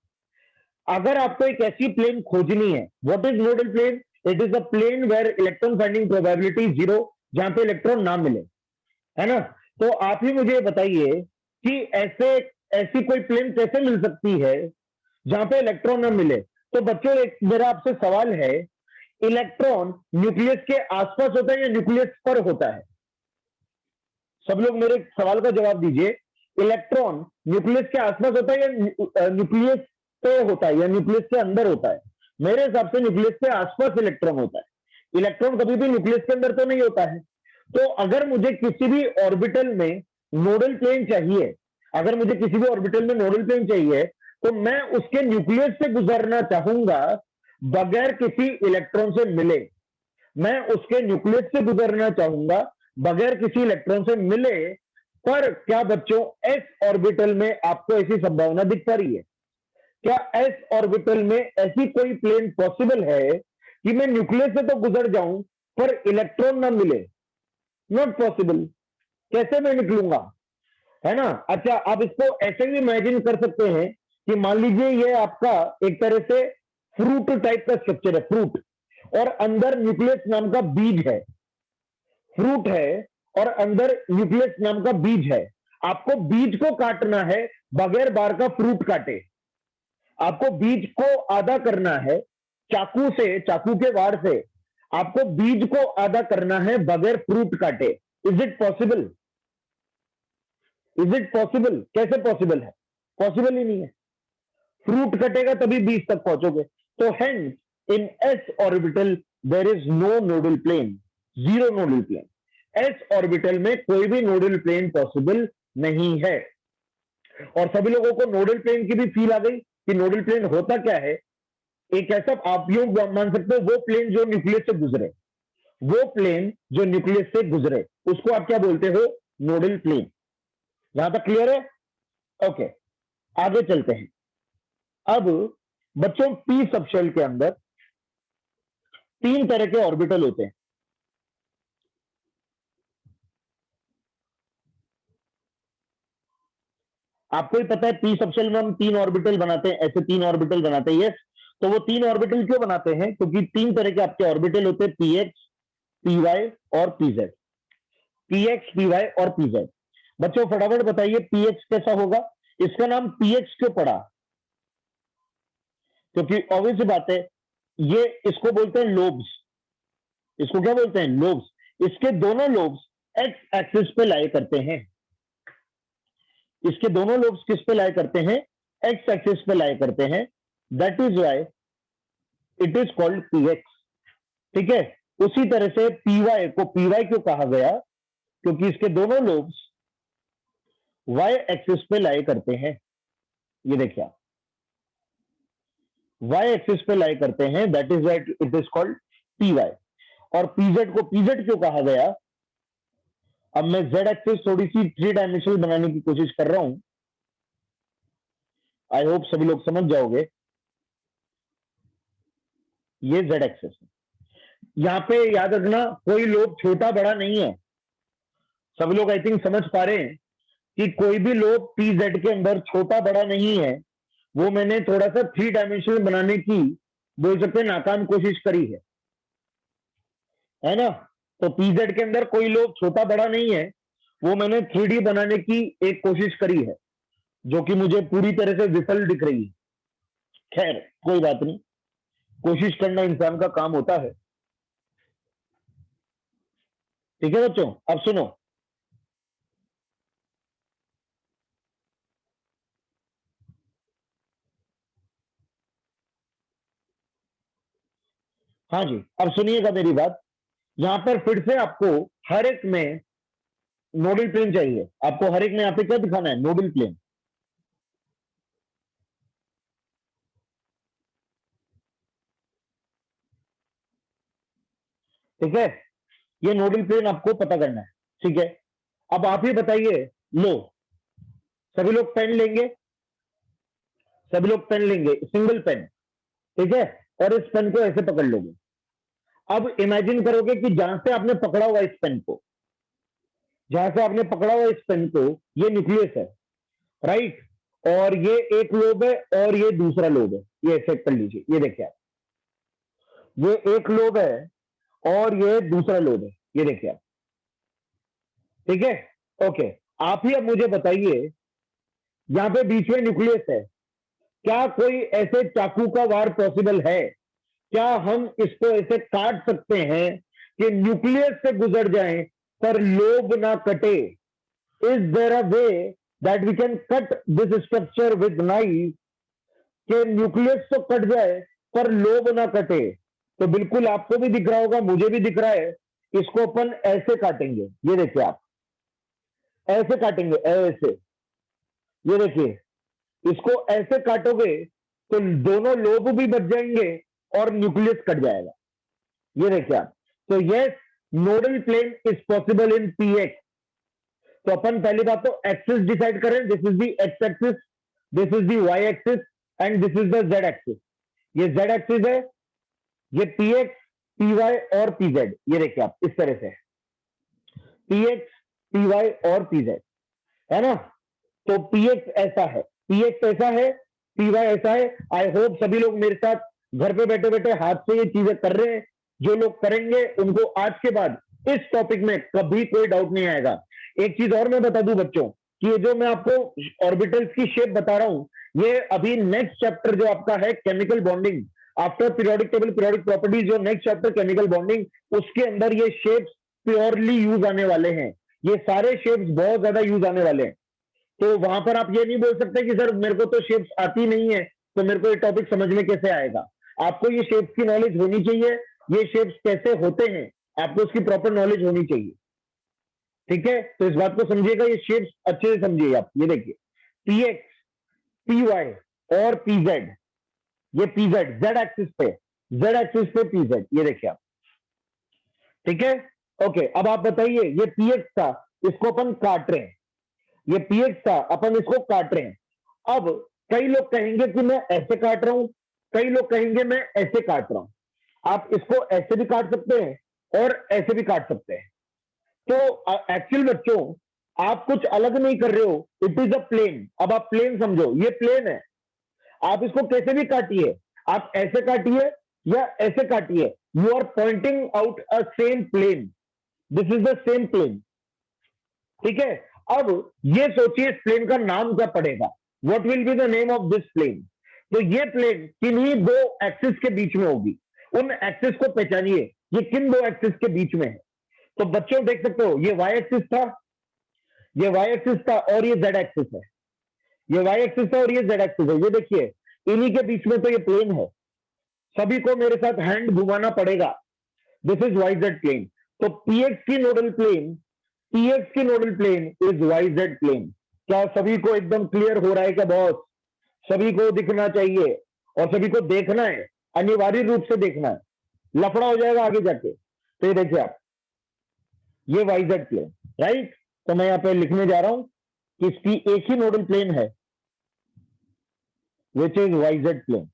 अगर आपको एक ऐसी प्लेन खोजनी है, what is nodal plane? It is a plane where electron finding probability zero, जहां पे इलेक्ट्रॉन ना मिले, है ना? तो आप ही मुझे बताइए कि ऐसे ऐसी कोई प्लेन कैसे मिल सकती है जहां पे इलेक्ट्रॉन ना मिले? तो बच्चों, एक मेरा आपसे सवाल है, इलेक्ट्रॉन न्यूक्लियस के आसपास होता है या न्यूक्लियस पर होता है? सब लोग मेरे सवाल का जवाब दीजिए। इलेक्ट्रॉन न्यूक्लियस के आसपास होता है या न्यूक्लियस पे होता है या न्यूक्लियस के अंदर होता है? मेरे हिसाब से न्यूक्लियस के आसपास इलेक्ट्रॉन होता है। इलेक्ट्रॉन कभी भी न्यूक्लियस के अंदर तो नहीं होता है। तो अगर मुझे किसी भी ऑर्बिटल में नोडल प्लेन चाहिए, अगर मुझे किसी भी ऑर्बिटल में नोडल प्लेन चाहिए, तो मैं उसके न्यूक्लियस से गुजरना चाहूंगा बगैर किसी इलेक्ट्रॉन से मिले। मैं उसके न्यूक्लियस से गुजरना चाहूंगा बगैर किसी इलेक्ट्रॉन से मिले। पर क्या बच्चों, एस ऑर्बिटल में आपको ऐसी संभावना दिख पा रही है? क्या एस ऑर्बिटल में ऐसी कोई प्लेन पॉसिबल है कि मैं न्यूक्लियस से तो गुजर जाऊं पर इलेक्ट्रॉन ना मिले? Not possible. कैसे मैं निकलूंगा, है ना? अच्छा, आप इसको ऐसे भी इमेजिन कर सकते हैं कि मान लीजिए ये आपका एक तरह से फ्रूट टाइप का स्ट्रक्चर है, फ्रूट, और अंदर न्यूक्लियस नाम का बीज है। फ्रूट है और अंदर न्यूक्लियस नाम का बीज है। आपको बीज को काटना है बगैर बार का फ्रूट काटे। आपको बीज को आधा करना है, चाकू से, चाकू के वार से आपको बीज को आधा करना है बगैर फ्रूट काटे। Is it possible? Is it possible? कैसे पॉसिबल है? पॉसिबल ही नहीं है। फ्रूट कटेगा तभी बीज तक पहुंचोगे। तो hence in s orbital there is no nodal plane, zero nodal plane. S orbital में कोई भी नोडल प्लेन पॉसिबल नहीं है। और सभी लोगों को नोडल प्लेन की भी फील आ गई कि नोडल प्लेन होता क्या है। एक ऐसा, आप यूं मान सकते हो, वो प्लेन जो न्यूक्लियस से गुजरे, वो प्लेन जो न्यूक्लियस से गुजरे उसको आप क्या बोलते हो? Nodal plane. यहां तक क्लियर है? ओके, आगे चलते हैं। अब बच्चों, पी सबशेल के अंदर 3 तरह के ऑर्बिटल होते हैं। आपको ही पता है पी सबशेल में हम 3 ऑर्बिटल बनाते हैं, ऐसे 3 ऑर्बिटल बनाते हैं। यस, तो वो 3 ऑर्बिटल क्यों बनाते हैं? क्योंकि 3 तरह के आपके ऑर्बिटल होते हैं, पीएक्स, पीवाई और पीजेड। पीएक्स, पीवाई और पीजेड। बच्चों फटाफट बताइए पीएक्स कैसा होगा? इसका नाम पीएक्स क्यों पड़ा? क्योंकि ऑब्वियस बात है, ये इसको बोलते हैं लोब्स। इसको क्या बोलते हैं? लोब्स। इसके दोनों लोब्स एक्स एक्सिस पे लाई करते हैं। इसके दोनों लोब्स किस पे लाई करते हैं? एक्स एक्सिस पे लाई करते हैं। That is why it is called px. ठीक है। उसी तरह से पीवाई को पीवाई क्यों कहा गया? क्योंकि इसके दोनों लोब्स वाई एक्सिस पे लाई करते हैं। ये देखिए आप, वाई एक्सिस पे लाई करते हैं, that is why it is called py. और पीजेड को पीजेड क्यों कहा गया? अब मैं जेड एक्सिस थोड़ी सी 3 डायमेंशनल बनाने की कोशिश कर रहा हूं। आई होप सभी लोग समझ जाओगे। ये जेड एक्सिस है। यहां पे याद रखना, कोई लोब छोटा बड़ा नहीं है। सभी लोग आई थिंक समझ पा रहे हैं कि कोई भी लोब पी जेड के अंदर छोटा बड़ा नहीं है। वो मैंने थोड़ा सा 3 डायमेंशनल बनाने की, बोल सकते हैं, नाकाम कोशिश करी है ना। तो पीजेड के अंदर कोई लोब छोटा बड़ा नहीं है, वो मैंने 3D बनाने की एक कोशिश करी है, जो कि मुझे पूरी तरह से विफल दिख रही है। खैर कोई बात नहीं, कोशिश करना इंसान का काम होता है। ठीक है बच्चों, अब सुनो। हाँ जी, अब सुनिएगा मेरी बात। यहां पर फिर से आपको हर एक में नोडल प्लेन चाहिए। आपको हर एक में यहां पे क्या दिखाना है? Nodal plane. ठीक है, ये नोडल प्लेन आपको पता करना है। ठीक है, अब आप ही बताइए। लो, सभी लोग पेन लेंगे, सभी लोग पेन लेंगे, सिंगल पेन। ठीक है, और इस पेन को ऐसे पकड़ लोगे। अब इमेजिन करोगे कि जहां से आपने पकड़ा हुआ इस पेन को, जहां से आपने पकड़ा हुआ इस पेन को, ये न्यूक्लियस है, राइट। और ये एक लोब है और ये दूसरा लोब है। ये ऐसे कर लीजिए, ये देखिए आप, ये एक लोब है और ये दूसरा लोब है। ये देखिए आप। ठीक है, ओके। आप ही अब मुझे बताइए, यहां पे बीच में न्यूक्लियस है, क्या कोई ऐसे चाकू का वार पॉसिबल है? क्या हम इसको ऐसे काट सकते हैं कि न्यूक्लियस से गुजर जाए पर लोब ना कटे? Is there a way that we can cut this structure with knife, कि न्यूक्लियस तो कट जाए पर लोब ना कटे? तो बिल्कुल आपको भी दिख रहा होगा, मुझे भी दिख रहा है। इसको अपन ऐसे काटेंगे। ये देखिए आप, ऐसे काटेंगे, ऐसे। ये देखिए, इसको ऐसे काटोगे तो दोनों लोब भी बच जाएंगे और न्यूक्लियस कट जाएगा। ये देखिए आप। तो yes, nodal plane is possible in px. तो अपन पहली बात तो एक्सिस डिसाइड करें। This is the x axis, this is the y axis and this is the z axis. ये जेड एक्सिस है, ये पीएक्स, पीवाई और पीजेड। ये देखिए आप, इस तरह से पीएक्स, पीवाई और पीजेड, है ना। तो पीएक्स ऐसा है, पीएक्स ऐसा है, पीवाई ऐसा है। आई होप सभी लोग मेरे साथ घर पे बैठे बैठे हाथ से ये चीजें कर रहे हैं। जो लोग करेंगे उनको आज के बाद इस टॉपिक में कभी कोई डाउट नहीं आएगा। एक चीज और मैं बता दूं बच्चों, कि ये जो मैं आपको ऑर्बिटल्स की शेप बता रहा हूं, ये अभी नेक्स्ट चैप्टर जो आपका है chemical bonding, after periodic table periodic properties जो नेक्स्ट चैप्टर केमिकल बॉन्डिंग, उसके अंदर ये शेप्स प्योरली यूज आने वाले हैं। ये सारे शेप्स बहुत ज्यादा यूज आने वाले हैं। तो वहां पर आप ये नहीं बोल सकते कि सर मेरे को तो शेप्स आती नहीं है, तो मेरे को ये टॉपिक समझ में कैसे आएगा। आपको ये शेप्स की नॉलेज होनी चाहिए, ये शेप्स कैसे होते हैं आपको उसकी प्रॉपर नॉलेज होनी चाहिए। ठीक है, तो इस बात को समझिएगा, ये शेप्स अच्छे से समझिए आप। ये देखिए पीएक्स, पीवाई और पीजेड, ये पीजेड जेड एक्सिस पे, जेड एक्सिस पे पीजेड, ये देखिए आप। ठीक है, ओके। अब आप बताइए, ये पीएक्स था, इसको अपन काट रहे हैं, ये पीएक्स था, अपन इसको काट रहे हैं। अब कई लोग कहेंगे कि मैं ऐसे काट रहा हूं, कई लोग कहेंगे मैं ऐसे काट रहा हूं। आप इसको ऐसे भी काट सकते हैं और ऐसे भी काट सकते हैं। तो एक्चुअल बच्चों, आप कुछ अलग नहीं कर रहे हो, इट इज अ प्लेन। अब आप प्लेन समझो, ये प्लेन है, आप इसको कैसे भी काटिए, आप ऐसे काटिए या ऐसे काटिए, you are pointing out a same plane, this is the same plane. ठीक है, अब ये सोचिए इस प्लेन का नाम क्या पड़ेगा, what will be the name of this plane. तो ये प्लेन किन्हीं दो एक्सिस के बीच में होगी, उन एक्सिस को पहचानिए, ये किन दो एक्सिस के बीच में है। तो बच्चों देख सकते हो, ये वाई एक्सिस था, ये वाई एक्सिस था और ये जेड एक्सिस है, ये वाई एक्सिस है और ये जेड एक्सिस है। ये देखिए इन्हीं के बीच में तो ये प्लेन है। सभी को मेरे साथ हैंड घुमाना पड़ेगा, this is y z plane. तो पीएक्स की नोडल प्लेन, पीएक्स की nodal plane is y z plane. क्या सभी को एकदम क्लियर हो रहा है क्या बॉस? सभी को दिखना चाहिए और सभी को देखना है, अनिवार्य रूप से देखना है, लफड़ा हो जाएगा आगे जाके। तो ये देखिए आप, ये वाई जेड प्लेन, राइट। तो मैं यहां पे लिखने जा रहा हूं कि इसकी एक ही नोडल प्लेन है, which is y z plane.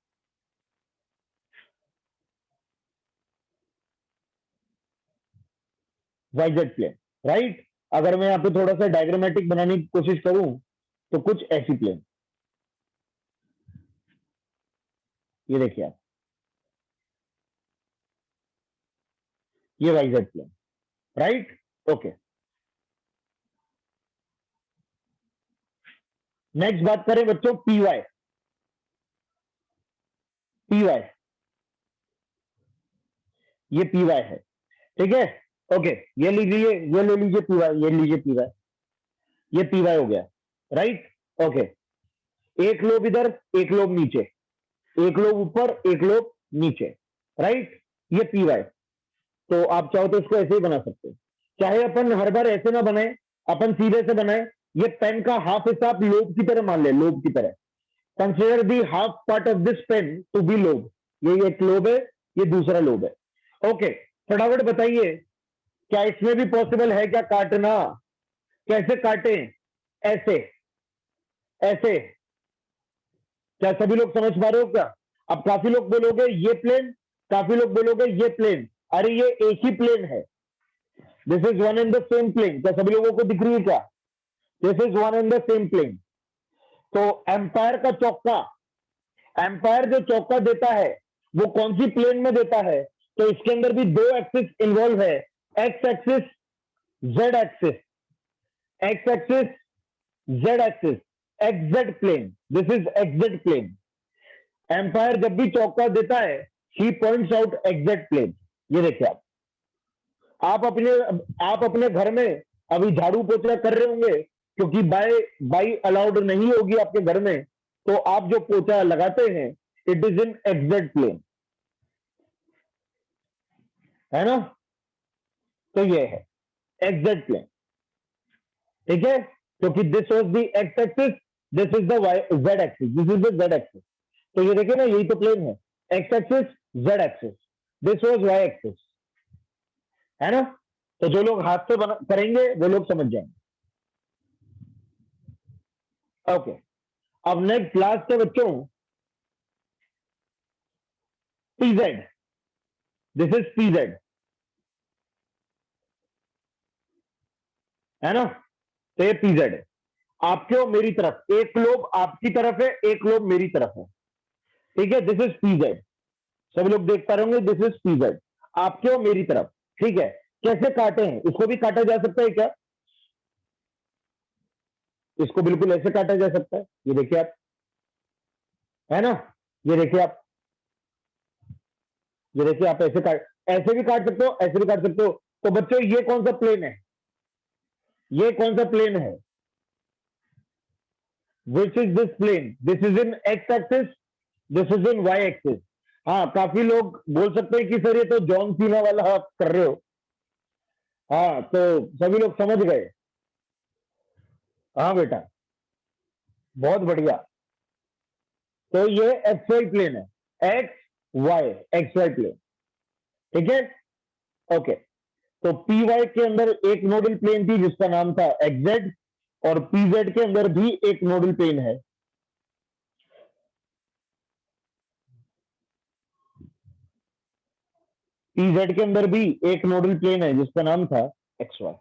Y z plane, right. अगर मैं यहां पे थोड़ा सा डायग्रामेटिक बनाने की कोशिश करूं तो कुछ ऐसी प्लेन, ये देखिए आप, ये y z plane, right. Okay, next बात करें बच्चों पी वाई, पी वाई, ये पी वाई है। ठीक है, ओके, ये लीजिए, ये ले लीजिए पी वाई, ये लीजिए पी वाई, ये पी वाई हो गया, राइट। ओके, एक लोब इधर, एक लोब नीचे, एक लोब ऊपर, एक लोब नीचे, राइट। ये पी वाई। तो आप चाहो तो इसको ऐसे ही बना सकते हो, चाहे अपन हर बार ऐसे ना बनाए, अपन सीधे से बनाए। ये पेन का हाफ हिस्सा आप लोब की तरह मान ले, लोब की तरह consider the half part of this pen to be lobe. ये एक लोब है, ये दूसरा लोब है। ओके, फटाफट बताइए, क्या इसमें भी पॉसिबल है क्या काटना? कैसे काटें? ऐसे, ऐसे। क्या सभी लोग समझ पा रहे हो क्या? अब काफी लोग बोलोगे ये प्लेन, काफी लोग बोलोगे ये प्लेन। अरे ये एक ही प्लेन है, this is one and the same plane. क्या सभी लोगों को दिख रही है क्या? This is one and the same plane. तो एम्पायर का चौका, एम्पायर जो चौका देता है वो कौन सी प्लेन में देता है? तो इसके अंदर भी दो एक्सिस इन्वॉल्व है, x axis, z axis, x axis, z axis, xz plane, this is xz plane. Umpire जब भी चौका देता है, he points out xz plane. ये देखिए आप अपने घर में अभी झाड़ू पोछा कर रहे होंगे, क्योंकि बाई अलाउड नहीं होगी आपके घर में, तो आप जो पोछा लगाते हैं it is in xz plane, है ना। तो ये है एक्सजेड प्लेन, ठीक है, क्योंकि this was the x axis, this is the y z axis, this is the z axis. तो ये देखिए ना, यही तो प्लेन है, x axis, z axis, this was y axis, है ना। तो जो लोग हाथ से करेंगे वो लोग समझ जाएंगे। ओके, अब नेक्स्ट लास्ट है बच्चों पीजेड, दिस इज पीजेड, है ना। तो ये पीजेड है, आपके और मेरी तरफ, एक लोब आपकी तरफ है, एक लोब मेरी तरफ है, ठीक है। दिस इज पीजेड, सभी लोग देख पा रहे होंगे, दिस इज पीजेड, आपके और मेरी तरफ, ठीक है। कैसे काटे हैं, इसको भी काटा जा सकता है क्या? इसको बिल्कुल ऐसे काटा जा सकता है, ये देखिए आप, है ना, ये देखिए आप, ये देखिए, आप ऐसे भी काट सकते हो, ऐसे भी काट सकते हो। तो बच्चों ये कौन सा प्लेन है? ये कौन सा प्लेन है? Which is this plane? This is in x axis, this is in y axis. हाँ, काफी लोग बोल सकते हैं कि सर ये तो जॉन सीना वाला आप कर रहे हो। हाँ, तो सभी लोग समझ गए। हाँ बेटा, बहुत बढ़िया। तो ये एक्स वाई प्लेन है, एक्स वाई प्लेन। ठीक है, ओके। तो पी वाई के अंदर एक नोडल प्लेन थी जिसका नाम था एक्जेड, और पीजेड के अंदर भी एक नोडल प्लेन है। पीजेड के अंदर भी एक नोडल प्लेन है जिसका नाम था एक्स वाई।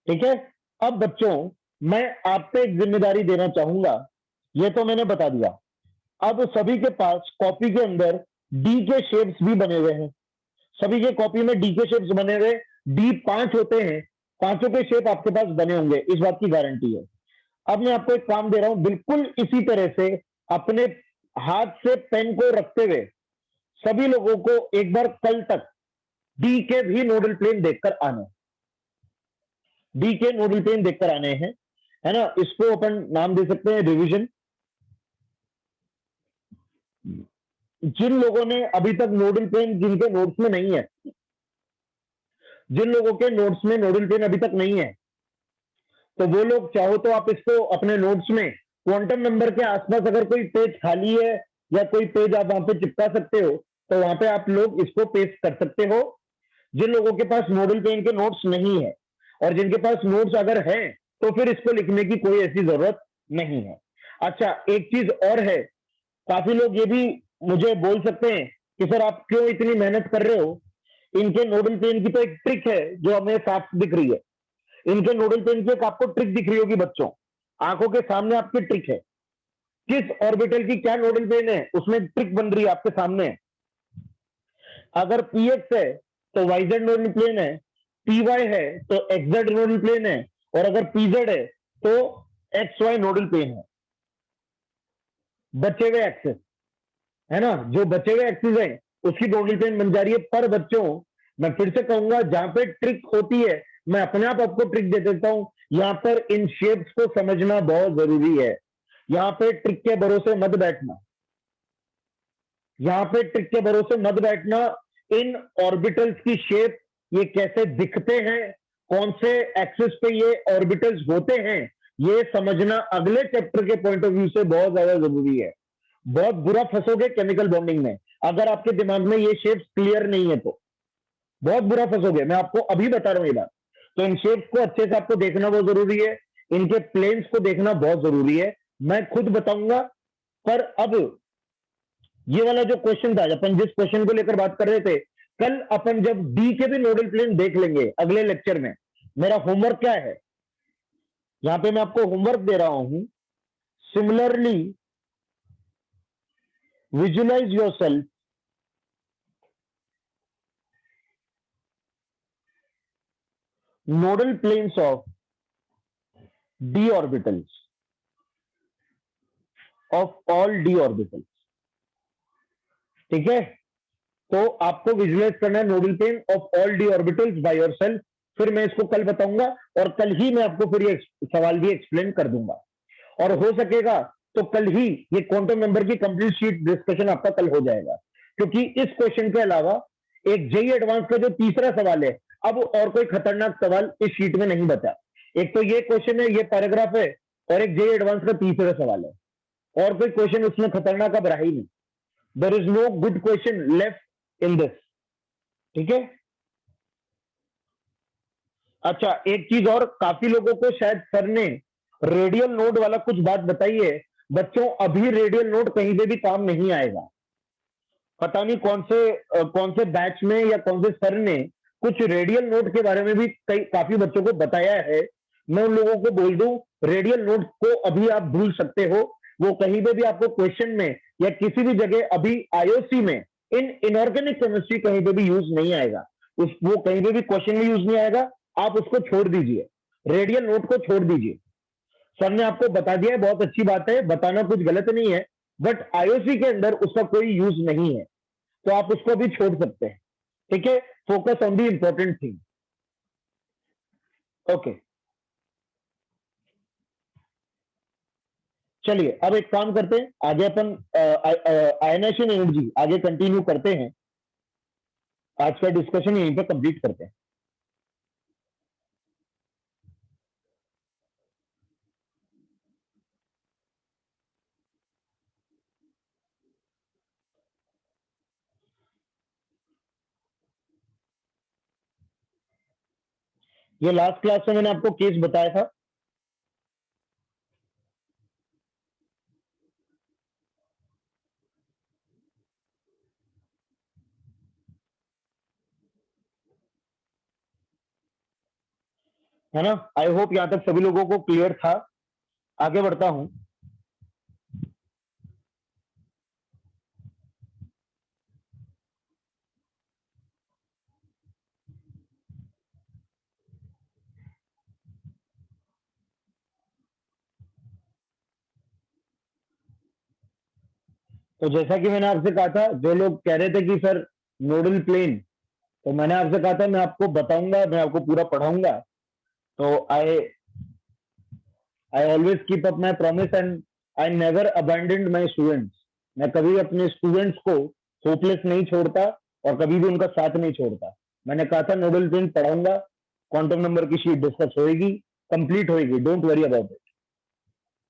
ठीक है। अब बच्चों, मैं आप पे एक जिम्मेदारी देना चाहूंगा। ये तो मैंने बता दिया। अब सभी के पास कॉपी के अंदर डी के शेप्स भी बने हुए हैं। सभी के कॉपी में डी के शेप्स बने हुए, डी 5 होते हैं। पांचों के शेप आपके पास बने होंगे, इस बात की गारंटी है। अब मैं आपको एक काम दे रहा हूं, बिल्कुल इसी तरह से अपने हाथ से पेन को रखते हुए सभी लोगों को एक बार कल तक डी के भी नोडल प्लेन देखकर आना, डी के नोडल प्लेन देखकर आने हैं, है ना। इसको अपन नाम दे सकते हैं रिवीजन। जिन लोगों ने अभी तक नोडल प्लेन, जिनके नोट्स में नहीं है, जिन लोगों के नोट्स में नोडल प्लेन अभी तक नहीं है, तो वो लोग चाहो तो आप इसको अपने नोट्स में क्वांटम नंबर के आसपास अगर कोई पेज खाली है या कोई पेज आप वहां पे चिपका सकते हो, तो वहां पे आप लोग इसको पेस्ट कर सकते हो। जिन लोगों के पास नोडल प्लेन के नोट्स नहीं है, और जिनके पास नोट्स अगर हैं, तो फिर इसको लिखने की कोई ऐसी जरूरत नहीं है। अच्छा, एक चीज और है, काफी लोग ये भी मुझे बोल सकते हैं कि सर आप क्यों इतनी मेहनत कर रहे हो। इनके नोडल प्लेन की तो एक ट्रिक है जो हमें साफ दिख रही है। इनके नोडल प्लेन की एक आपको ट्रिक दिख रही होगी बच्चों, आंखों के सामने आपकी ट्रिक है। किस ऑर्बिटल की क्या नोडल प्लेन है, उसमें ट्रिक बन रही है आपके सामने। अगर px है तो yz नोडल प्लेन है, py है तो xz नोडल प्लेन है, और अगर pz है तो xy नोडल प्लेन है। बचे हुए एक्सेस, है ना, जो बचे हुए एक्सिस है उसकी नोडल प्लेन बन जा रही है। पर बच्चों, मैं फिर से कहूंगा, जहां पे ट्रिक होती है मैं अपने आप आपको ट्रिक दे देता हूं। यहां पर इन शेप्स को समझना बहुत जरूरी है। यहां पे ट्रिक के भरोसे मत बैठना, यहां पे ट्रिक के भरोसे मत बैठना। इन ऑर्बिटल्स की शेप, ये कैसे दिखते हैं, कौन से एक्सिस पे ये ऑर्बिटल्स होते हैं, ये समझना अगले चैप्टर के पॉइंट ऑफ व्यू से बहुत ज्यादा जरूरी है। बहुत बुरा फंसोगे केमिकल बॉन्डिंग में अगर आपके दिमाग में ये शेप्स क्लियर नहीं है, तो बहुत बुरा फंसोगे। मैं आपको अभी बता रहा हूं ये बात। तो इन शेप्स को अच्छे से आपको देखना बहुत जरूरी है, इनके प्लेन्स को देखना बहुत जरूरी है। मैं खुद बताऊंगा। पर अब ये वाला जो क्वेश्चन था, अपन जिस क्वेश्चन को लेकर बात कर रहे थे, कल अपन जब डी के भी नोडल प्लेन देख लेंगे अगले लेक्चर में, मेरा होमवर्क क्या है, यहां पे मैं आपको होमवर्क दे रहा हूं। Similarly visualize yourself nodal planes of d orbitals, of all d orbitals। ठीक है, तो आपको विजुअलाइज करना है nodal plane of all d orbitals by yourself. फिर मैं इसको कल बताऊंगा, और कल ही मैं आपको फिर ये सवाल भी एक्सप्लेन कर दूंगा। और हो सकेगा तो कल ही ये क्वांटम नंबर की कंप्लीट शीट डिस्कशन आपका कल हो जाएगा, क्योंकि इस क्वेश्चन के अलावा एक जेई एडवांस का जो तीसरा सवाल है, अब और कोई खतरनाक सवाल इस शीट में नहीं बचा। एक तो ये क्वेश्चन है, ये पैराग्राफ है, और एक जेई एडवांस का तीसरा सवाल है। और कोई क्वेश्चन उसमें खतरनाक अब रहा ही नहीं। There is no good question left in this. ठीक है। अच्छा, एक चीज और, काफी लोगों को शायद सर ने रेडियल नोड वाला कुछ बात बताई है। बच्चों, अभी रेडियल नोड कहीं पे भी काम नहीं आएगा। पता नहीं कौन से बैच में या कौन से सर ने कुछ रेडियल नोड के बारे में भी काफी बच्चों को बताया है। मैं उन लोगों को बोल दूं, रेडियल नोड को अभी आप भूल सकते हो। वो कहीं पे भी आपको क्वेश्चन में या किसी भी जगह अभी आईओसी में इन इनऑर्गेनिक केमिस्ट्री कहीं पे भी यूज नहीं आएगा। वो कहीं पे भी क्वेश्चन में यूज नहीं आएगा। आप उसको छोड़ दीजिए, रेडियल नोड को छोड़ दीजिए। सर ने आपको बता दिया है, बहुत अच्छी बात है, बताना कुछ गलत नहीं है। बट आईओसी के अंदर उसका कोई यूज नहीं है, तो आप उसको भी छोड़ सकते हैं। ठीक है, focus on the important thing. Okay, चलिए अब एक काम करते हैं, आगे अपन आयनाइजेशन एनर्जी आगे कंटिन्यू करते हैं। आज का डिस्कशन यहीं पे कंप्लीट करते हैं। ये लास्ट क्लास में मैंने आपको केस बताया था। है ना? आई होप यहां तक सभी लोगों को क्लियर था। आगे बढ़ता हूं। तो जैसा कि मैंने आपसे कहा था, जो लोग कह रहे थे कि सर नोडल प्लेन, तो मैंने आपसे कहा था मैं आपको बताऊंगा, मैं आपको पूरा पढ़ाऊंगा। तो I I always keep up my promise and I never abandon my students. मैं कभी अपने स्टूडेंट्स को होपलेस नहीं छोड़ता और कभी भी उनका साथ नहीं छोड़ता। मैंने कहा था नोडल प्लेन पढ़ाऊंगा, क्वांटम नंबर की शीट डिस्कस होएगी, कंप्लीट होएगी, डोंट वरी अबाउट इट।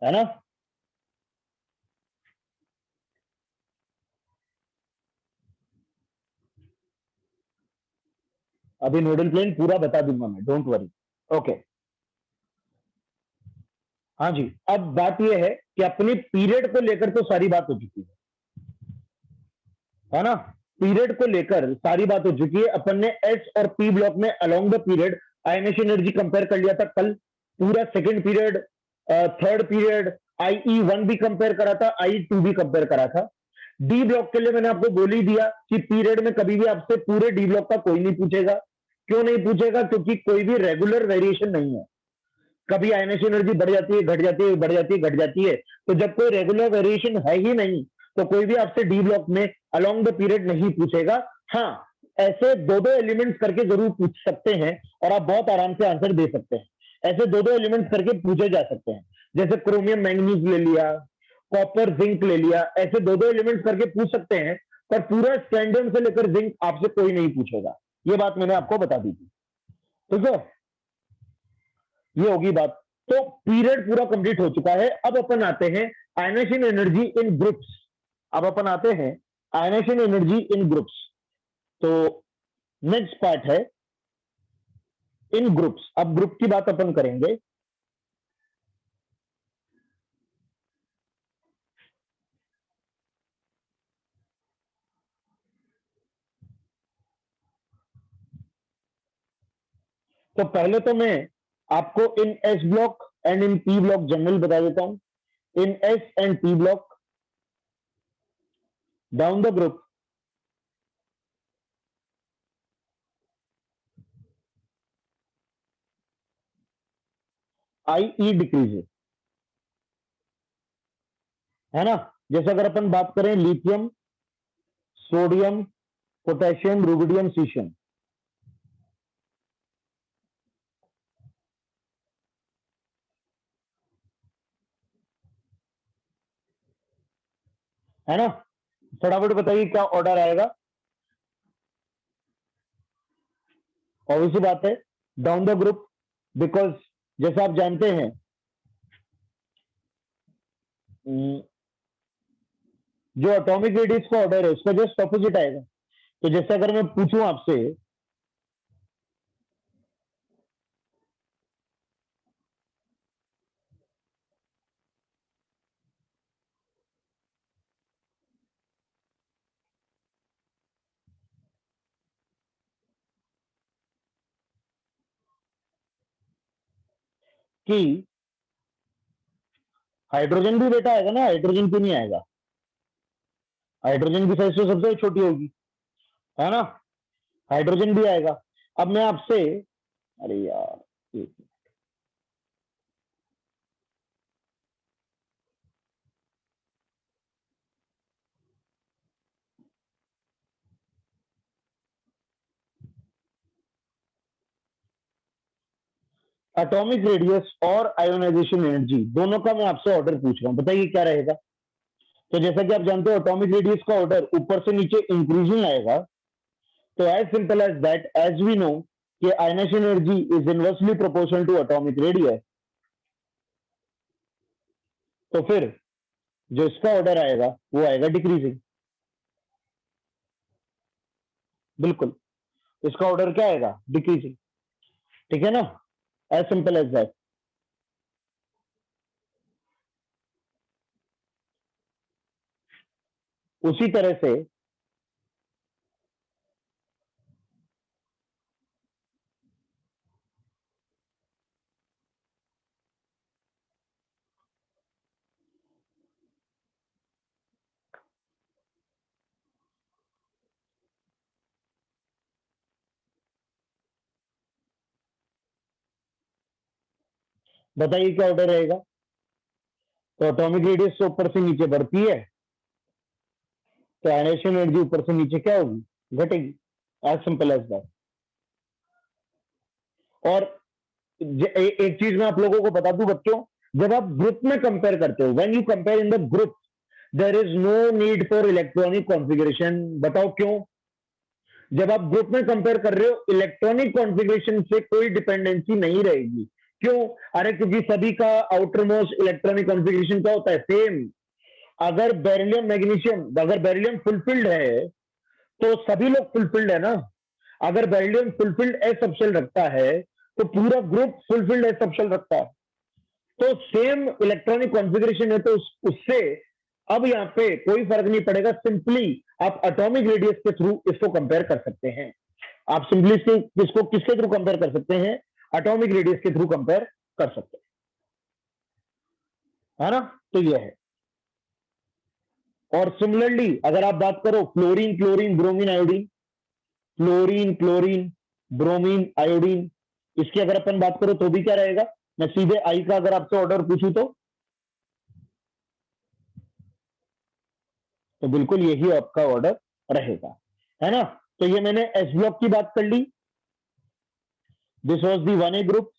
है ना? अभी नोडल प्लेन पूरा बता दूंगा मैं, डोंट वरी। ओके, हाँ जी। अब बात यह है कि अपनी पीरियड को लेकर तो सारी बात हो चुकी है ना? पीरियड को लेकर सारी बात हो चुकी है। अपन ने एस और पी ब्लॉक में along the period ionisation energy compare कर लिया था कल। पूरा second period, third period, IE1 भी कंपेयर करा था, IE2 भी कंपेयर करा था। डी ब्लॉक के लिए मैंने आपको बोल ही दिया कि पीरियड में कभी भी आपसे पूरे डी ब्लॉक का कोई नहीं पूछेगा। क्यों नहीं पूछेगा? क्योंकि कोई भी रेगुलर वेरिएशन नहीं है। कभी आयनेशन एनर्जी बढ़ जाती है, घट जाती है, बढ़ जाती है, घट जाती है। तो जब कोई रेगुलर वेरिएशन है ही नहीं, तो कोई भी आपसे डी ब्लॉक में अलोंग द पीरियड नहीं पूछेगा। हाँ, ऐसे दो दो एलिमेंट्स करके जरूर पूछ सकते हैं और आप बहुत आराम से आंसर दे सकते हैं। ऐसे दो दो एलिमेंट्स करके पूछे जा सकते हैं, जैसे क्रोमियम मैंगनीज ले लिया, कॉपर जिंक ले लिया, ऐसे दो दो एलिमेंट्स करके पूछ सकते हैं। पर पूरा स्टैंडर्ड से लेकर जिंक आपसे कोई नहीं पूछेगा। ये बात मैंने आपको बता दी थी। ठीक है, ये होगी बात। तो पीरियड पूरा कंप्लीट हो चुका है। अब अपन आते हैं आयनेशन एनर्जी इन ग्रुप्स। अब अपन आते हैं आयनेशन एनर्जी इन ग्रुप्स। तो नेक्स्ट पार्ट है इन ग्रुप्स। अब ग्रुप की बात अपन करेंगे। तो पहले तो मैं आपको in S block and in P block general बता देता हूं। In S and P block down the group, IE decreases. है ना? जैसे अगर अपन बात करें lithium, sodium, potassium, rubidium, caesium, है ना? फटाफट बताइए क्या ऑर्डर आएगा। ऑब्वियस सी बात है, डाउन द ग्रुप। बिकॉज जैसे आप जानते हैं, जो एटॉमिक रेडियस का ऑर्डर है उसका जस्ट ऑपोजिट आएगा। तो जैसे अगर मैं पूछूं आपसे कि हाइड्रोजन भी बेटा आएगा ना, हाइड्रोजन क्यों नहीं आएगा? हाइड्रोजन की साइज तो सबसे छोटी होगी, है ना? हाइड्रोजन भी आएगा। अब मैं आपसे, अरे यार, एटॉमिक रेडियस और आयोनाइजेशन एनर्जी दोनों का मैं आपसे ऑर्डर पूछ रहा हूं, बताइए क्या रहेगा। तो जैसा कि आप जानते हो एटॉमिक रेडियस का ऑर्डर ऊपर से नीचे इंक्रीजिंग आएगा। तो as simple as that, as we know कि ionisation energy is inversely proportional to atomic radius, तो फिर जो इसका ऑर्डर आएगा वो आएगा डिक्रीजिंग। बिल्कुल, इसका ऑर्डर क्या आएगा? डिक्रीजिंग। ठीक है ना, एज सिंपल एज दैट। उसी तरह से बताइए क्या ऑर्डर रहेगा। तो एटॉमिक रेडियस से ऊपर से नीचे बढ़ती है, तो आयोनाइजेशन एनर्जी ऊपर से नीचे क्या होगी? घटेगी। As simple as that. और एक चीज मैं आप लोगों को बता दूं बच्चों, जब आप ग्रुप में कंपेयर करते हो, when you compare in the group, there is no need for electronic configuration. बताओ क्यों? जब आप ग्रुप में कंपेयर कर रहे हो, इलेक्ट्रॉनिक कॉन्फ़िगरेशन से कोई डिपेंडेंसी नहीं रहेगी। क्यों? अरे क्योंकि सभी का आउटर मोस्ट इलेक्ट्रॉनिक कॉन्फ़िगरेशन क्या होता है? सेम। अगर बेरिलियम मैग्नीशियम, अगर बेरिलियम फुलफिल्ड है तो सभी लोग फुलफिल्ड है ना। अगर बेरिलियम फुलफिल्ड एस सबशेल रखता है तो पूरा ग्रुप फुलफिल्ड एस सबशेल रखता है। तो सेम इलेक्ट्रॉनिक कॉन्फ़िगरेशन है, तो उससे अब यहां पे कोई फर्क नहीं पड़ेगा। सिंपली आप एटॉमिक रेडियस के थ्रू इसको कंपेयर कर सकते हैं। आप सिंपली इसको किसके थ्रू कंपेयर कर सकते हैं? एटॉमिक रेडियस के थ्रू कंपेयर कर सकते हैं, है ना। तो ये है। और सिमिलरली अगर आप बात करो fluorine, chlorine, bromine, iodine, fluorine, chlorine, bromine, iodine, इसकी अगर अपन बात करो तो भी क्या रहेगा? मैं सीधे आई का अगर आपसे ऑर्डर पूछूं तो बिल्कुल यही आपका ऑर्डर रहेगा, है ना। तो ये मैंने एस ब्लॉक की बात कर ली। This was the 1A group,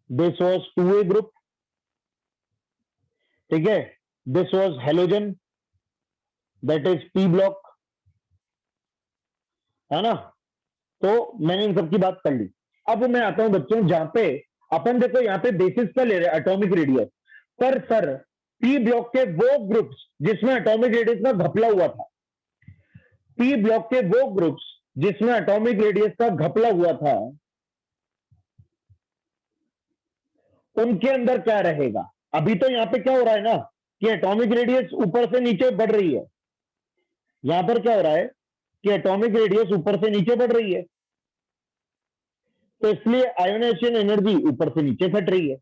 this was 2A group, ठीक है। This was halogen, that is P block, है ना। तो मैंने इन सब की बात कर ली। अब मैं आता हूं बच्चों जहां पे अपन देखो यहां पे बेसिस का ले रहे हैं एटॉमिक रेडियस, पर सर पी ब्लॉक के वो ग्रुप्स जिसमें एटॉमिक रेडियस का घपला हुआ था, पी ब्लॉक के वो ग्रुप्स जिसमें एटॉमिक रेडियस का घपला हुआ था, उनके अंदर क्या रहेगा? अभी तो यहां पे क्या हो रहा है ना कि एटॉमिक रेडियस ऊपर से नीचे बढ़ रही है। यहां पर क्या हो रहा है कि एटॉमिक रेडियस ऊपर से नीचे बढ़ रही है, तो इसलिए आयोनाइजेशन एनर्जी ऊपर से नीचे घट रही है।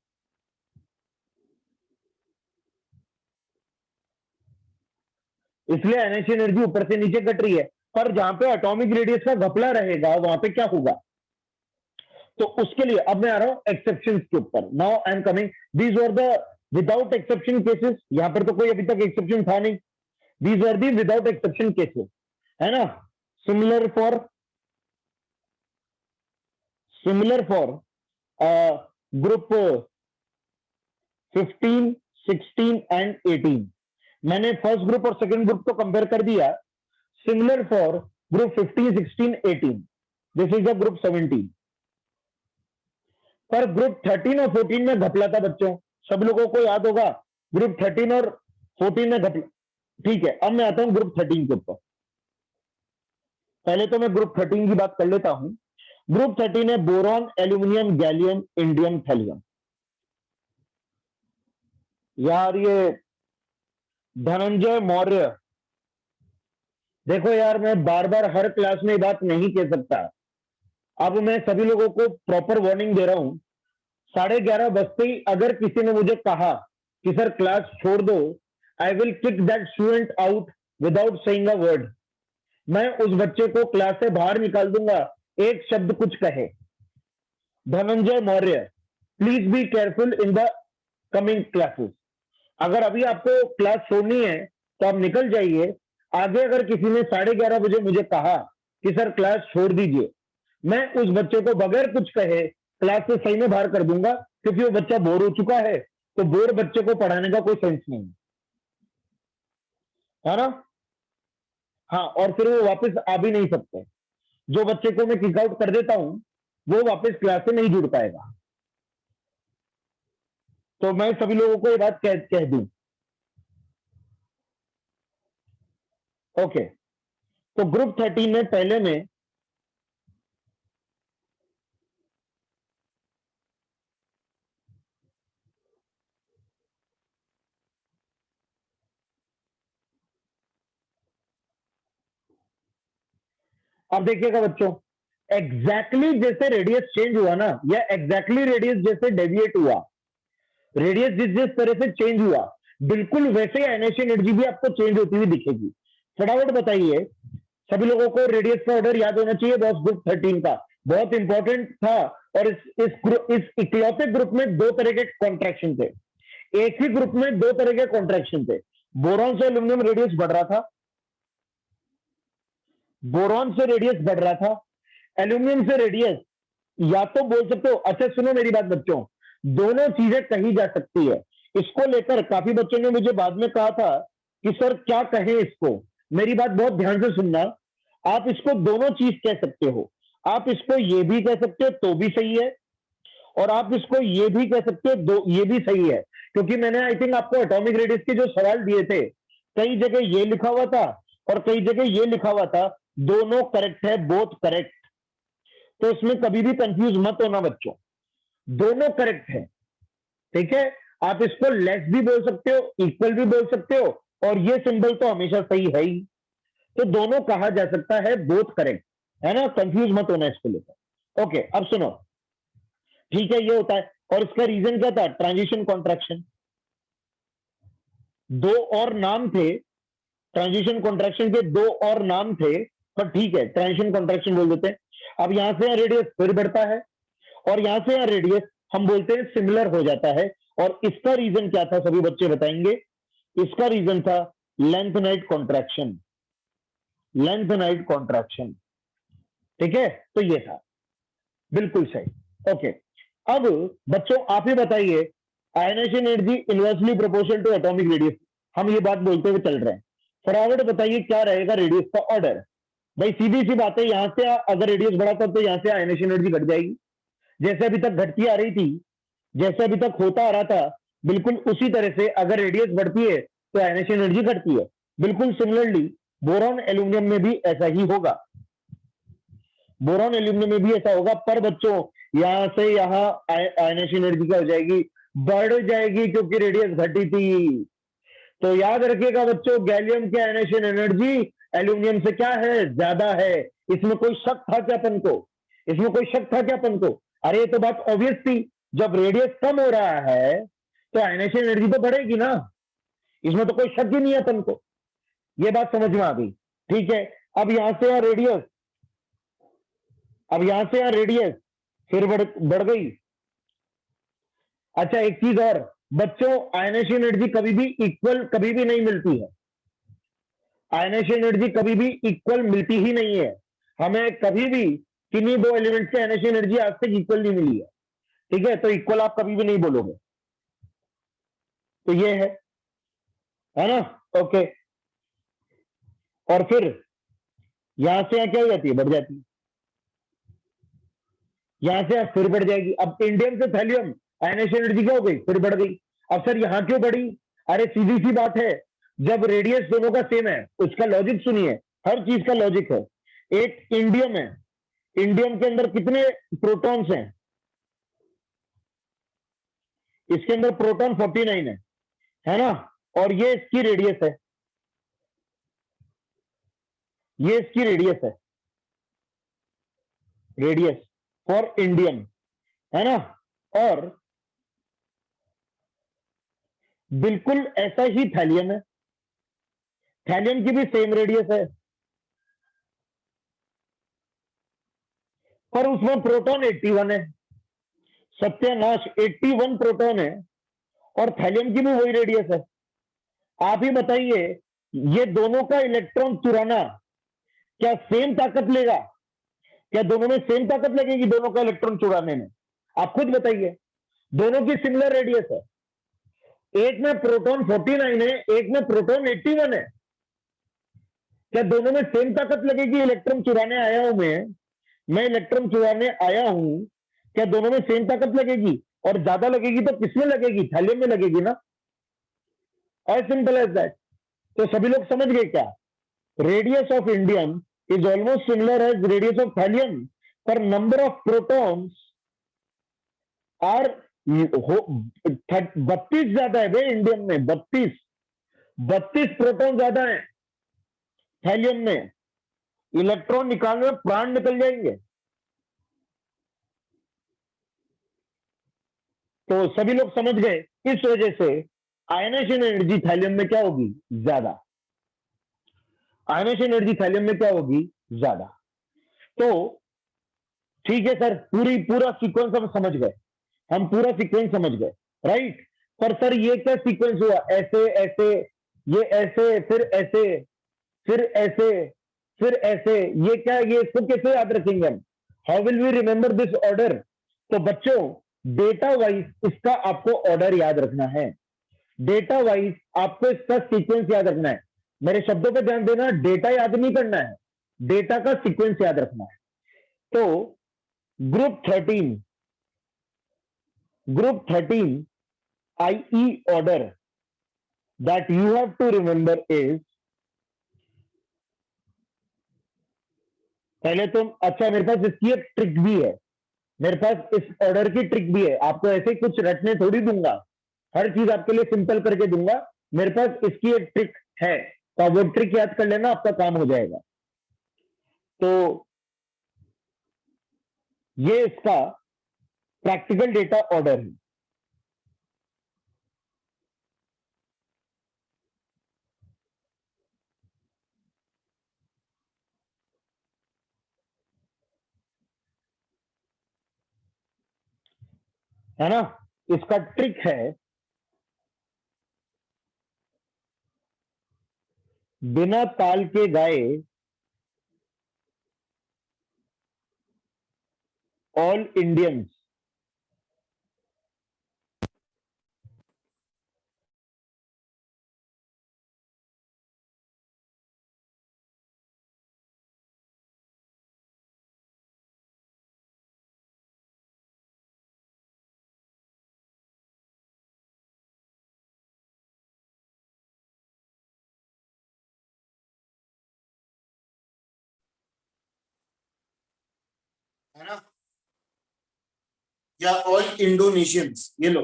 इसलिए आयोनाइजेशन एनर्जी ऊपर से नीचे घट रही है। पर जहां पे एटॉमिक रेडियस का घपला रहेगा वहां पे क्या होगा? तो उसके लिए अब मैं आ रहा हूं एक्सेप्शन के ऊपर। Now I am coming, these are the without exception cases. यहां पर तो कोई अभी तक एक्सेप्शन था नहीं। These are the without exception cases, है ना। Similar for similar for group 15, 16 and 18। मैंने फर्स्ट ग्रुप और सेकंड ग्रुप को कंपेयर कर दिया। Similar for group 15, 16, 18, this is the group 17। पर ग्रुप 13 और 14 में घपला था बच्चों, सब लोगों को याद होगा। ग्रुप 13 और 14 में घपला। ठीक है, अब मैं आता हूं ग्रुप 13 के ऊपर। पहले तो मैं ग्रुप 13 की बात कर लेता हूं। ग्रुप 13 है boron, aluminium, gallium, indium, thallium. यार ये धनंजय मौर्य, देखो यार मैं बार बार हर क्लास में ये बात नहीं कह सकता। अब मैं सभी लोगों को प्रॉपर वार्निंग दे रहा हूं। 11:30 बजते ही अगर किसी ने मुझे कहा कि सर क्लास छोड़ दो, I will kick that student out without saying a word. मैं उस बच्चे को क्लास से बाहर निकाल दूंगा एक शब्द कुछ कहे। Dhananjay Maurya, please be careful in the coming classes. अगर अभी आपको क्लास छोड़नी है तो आप निकल जाइए। आगे अगर किसी ने 11:30 बजे मुझे कहा कि सर क्लास छोड़ दीजिए, मैं उस बच्चे को बगैर कुछ कहे क्लास से सही में बाहर कर दूंगा, क्योंकि वो बच्चा बोर हो चुका है, तो बोर बच्चे को पढ़ाने का कोई सेंस नहीं है ना। हाँ, और फिर वो वापस आ भी नहीं सकते। जो बच्चे को मैं किक आउट कर देता हूं वो वापस क्लास से नहीं जुड़ पाएगा। तो मैं सभी लोगों को ये बात कह दूं। ओके, तो ग्रुप 13 में पहले में अब देखिएगा बच्चों, एग्जैक्टली जैसे रेडियस चेंज हुआ ना, या एग्जैक्टली रेडियस जैसे डेविएट हुआ, रेडियस जिस जिस तरह से चेंज हुआ, बिल्कुल वैसे आयनेशन एनर्जी भी आपको चेंज होती हुई दिखेगी। फटाफट बताइए, सभी लोगों को रेडियस का ऑर्डर याद होना चाहिए बॉस, ग्रुप 13 का बहुत इंपॉर्टेंट था। और इस इकलौते ग्रुप में दो तरह के कॉन्ट्रैक्शन थे, एक ही ग्रुप में दो तरह के कॉन्ट्रैक्शन थे। बोरॉन से एल्यूमिनियम रेडियस बढ़ रहा था, बोरॉन से रेडियस बढ़ रहा था, एल्यूमिनियम से रेडियस, या तो बोल सकते हो, अच्छा सुनो मेरी बात बच्चों, दोनों चीजें कही जा सकती है। इसको लेकर काफी बच्चों ने मुझे बाद में कहा था कि सर क्या कहें इसको। मेरी बात बहुत ध्यान से सुनना, आप इसको दोनों चीज कह सकते हो। आप इसको ये भी कह सकते हो तो भी सही है, और आप इसको ये भी कह सकते हो दो ये भी सही है। क्योंकि मैंने आई थिंक आपको एटॉमिक रेडियस के जो सवाल दिए थे, कई जगह ये लिखा हुआ था और कई जगह ये लिखा हुआ था, दोनों करेक्ट है, बोथ करेक्ट। तो इसमें कभी भी कंफ्यूज मत होना बच्चों, दोनों करेक्ट है। ठीक है, आप इसको लेस भी बोल सकते हो, इक्वल भी बोल सकते हो, और ये सिंबल तो हमेशा सही है ही। तो दोनों कहा जा सकता है, बोथ करेक्ट है ना, कंफ्यूज मत होना इसको लेकर। ओके, अब सुनो, ठीक है, ये होता है। और इसका रीजन क्या था? Transition contraction. दो और नाम थे, ट्रांजिशन कॉन्ट्रैक्शन के दो और नाम थे, पर ठीक है, ट्रांजिशन कॉन्ट्रैक्शन बोल देते हैं। अब यहां से रेडियस फिर बढ़ता है, और यहां से रेडियस हम बोलते हैं सिमिलर हो जाता है। और इसका रीजन क्या था, सभी बच्चे बताएंगे। इसका रीजन था लेंथनाइट कॉन्ट्रैक्शन, लेंथनाइट कॉन्ट्रैक्शन। ठीक है, तो ये था, बिल्कुल सही। ओके, अब बच्चों आप ही बताइए, ionization energy inversely proportional to atomic radius, हम ये बात बोलते हुए चल रहे हैं। फटाफट बताइए क्या रहेगा रेडियस का ऑर्डर। भाई सीधी सी बात है, यहां से अगर रेडियस बढ़ा था तो यहां से आयनाइजेशन एनर्जी घट जाएगी, जैसे अभी तक घटती आ रही थी, जैसे अभी तक होता आ रहा था, बिल्कुल उसी तरह से अगर रेडियस बढ़ती है तो आयनाइजेशन एनर्जी घटती है। बिल्कुल सिमिलरली बोरॉन एल्यूमिनियम में भी ऐसा ही होगा, बोरॉन एल्यूमिनियम में भी ऐसा होगा। पर बच्चों यहां से यहां आयनाइजेशन एनर्जी क्या हो जाएगी? बढ़ जाएगी, क्योंकि रेडियस घटी थी। तो याद रखिएगा बच्चों, गैलियम की आयनाइजेशन एनर्जी एल्यूमिनियम से क्या है? ज्यादा है। इसमें कोई शक था क्या अपन को? इसमें कोई शक था क्या अपन को? अरे ये तो बात ऑब्वियस थी, जब रेडियस कम हो रहा है तो आयनाइजेशन एनर्जी तो बढ़ेगी ना, इसमें तो कोई शक ही नहीं है अपन को। ये बात समझ में आ गई? ठीक है, अब यहां से यहां रेडियस, अब यहां से यहां रेडियस फिर बढ़ गई। अच्छा एक चीज और बच्चों, आयनाइजेशन एनर्जी कभी भी इक्वल कभी भी नहीं मिलती है। आयनाइजेशन एनर्जी कभी भी इक्वल मिलती ही नहीं है। हमें कभी भी किन्हीं दो एलिमेंट से आयनाइजेशन एनर्जी आज तक इक्वल नहीं मिली है। ठीक है, तो इक्वल आप कभी भी नहीं बोलोगे, तो ये है ना। ओके, और फिर यहां से यहां क्या हो जाती है? बढ़ जाती है, यहां से यहां फिर बढ़ जाएगी। अब इंडियम से थैलियम आयनाइजेशन एनर्जी क्या हो गई? फिर बढ़ गई। अब सर यहां क्यों बढ़ी? अरे सीधी सी बात है, जब रेडियस दोनों का सेम है, उसका लॉजिक सुनिए, हर चीज का लॉजिक है। एक इंडियम है, इंडियम के अंदर कितने प्रोटॉन्स हैं? इसके अंदर प्रोटॉन 49 है ना, और ये इसकी रेडियस है, ये इसकी रेडियस है, रेडियस फॉर इंडियम, है ना। और बिल्कुल ऐसा ही थैलियम है, थैलियम की भी सेम रेडियस है, पर उसमें प्रोटॉन 81 है। सत्यानाश, 81 प्रोटॉन है, और थैलियम की भी वही रेडियस है। आप ही बताइए, ये दोनों का इलेक्ट्रॉन चुराना क्या सेम ताकत लेगा? क्या दोनों में सेम ताकत लगेगी दोनों का इलेक्ट्रॉन चुराने में? आप खुद बताइए, दोनों की सिमिलर रेडियस है, एक में प्रोटॉन 49 है, एक में प्रोटॉन 81 है। क्या दोनों में सेम ताकत लगेगी? इलेक्ट्रॉन चुराने आया हूं मैं इलेक्ट्रॉन चुराने आया हूं, क्या दोनों में सेम ताकत लगेगी? और ज्यादा लगेगी तो किसमें लगेगी? थैलियम में लगेगी ना, एज सिंपल एज दैट। तो सभी लोग समझ गए क्या? Radius of indium is almost similar as radius of thallium, पर नंबर ऑफ प्रोटॉन्स आर 32 ज्यादा है भाई इंडियम में, 32 प्रोटॉन ज्यादा है थैलियम में। इलेक्ट्रॉन निकालने में प्राण निकल जाएंगे। तो सभी लोग समझ गए, इस वजह से आयनाइजेशन एनर्जी थैलियम में क्या होगी? ज्यादा। आयनाइजेशन एनर्जी थैलियम में क्या होगी? ज्यादा। तो ठीक है सर, पूरा सीक्वेंस हम समझ गए, हम पूरा सीक्वेंस समझ गए, राइट। पर सर ये क्या सीक्वेंस हुआ? ऐसे ऐसे, ये ऐसे, फिर ऐसे, फिर ऐसे, फिर ऐसे, ये क्या? ये इसको कैसे याद रखेंगे हम? How will we remember this order? तो बच्चों, डेटा वाइज इसका आपको ऑर्डर याद रखना है, डेटा वाइज आपको इसका सीक्वेंस याद रखना है। मेरे शब्दों पर ध्यान देना, डेटा याद नहीं करना है, डेटा का सीक्वेंस याद रखना है। तो group 13 IE order that you have to remember is, पहले तो अच्छा, मेरे पास इसकी एक ट्रिक भी है, मेरे पास इस ऑर्डर की ट्रिक भी है। आपको ऐसे ही कुछ रटने थोड़ी दूंगा, हर चीज आपके लिए सिंपल करके दूंगा। मेरे पास इसकी एक ट्रिक है, तो आप वो ट्रिक याद कर लेना, आपका काम हो जाएगा। तो ये इसका प्रैक्टिकल डेटा ऑर्डर है। है ना? इसका ट्रिक है, बिना ताल के गाए ऑल इंडियंस है ना, या ऑल इंडोनेशियंस, ये लो।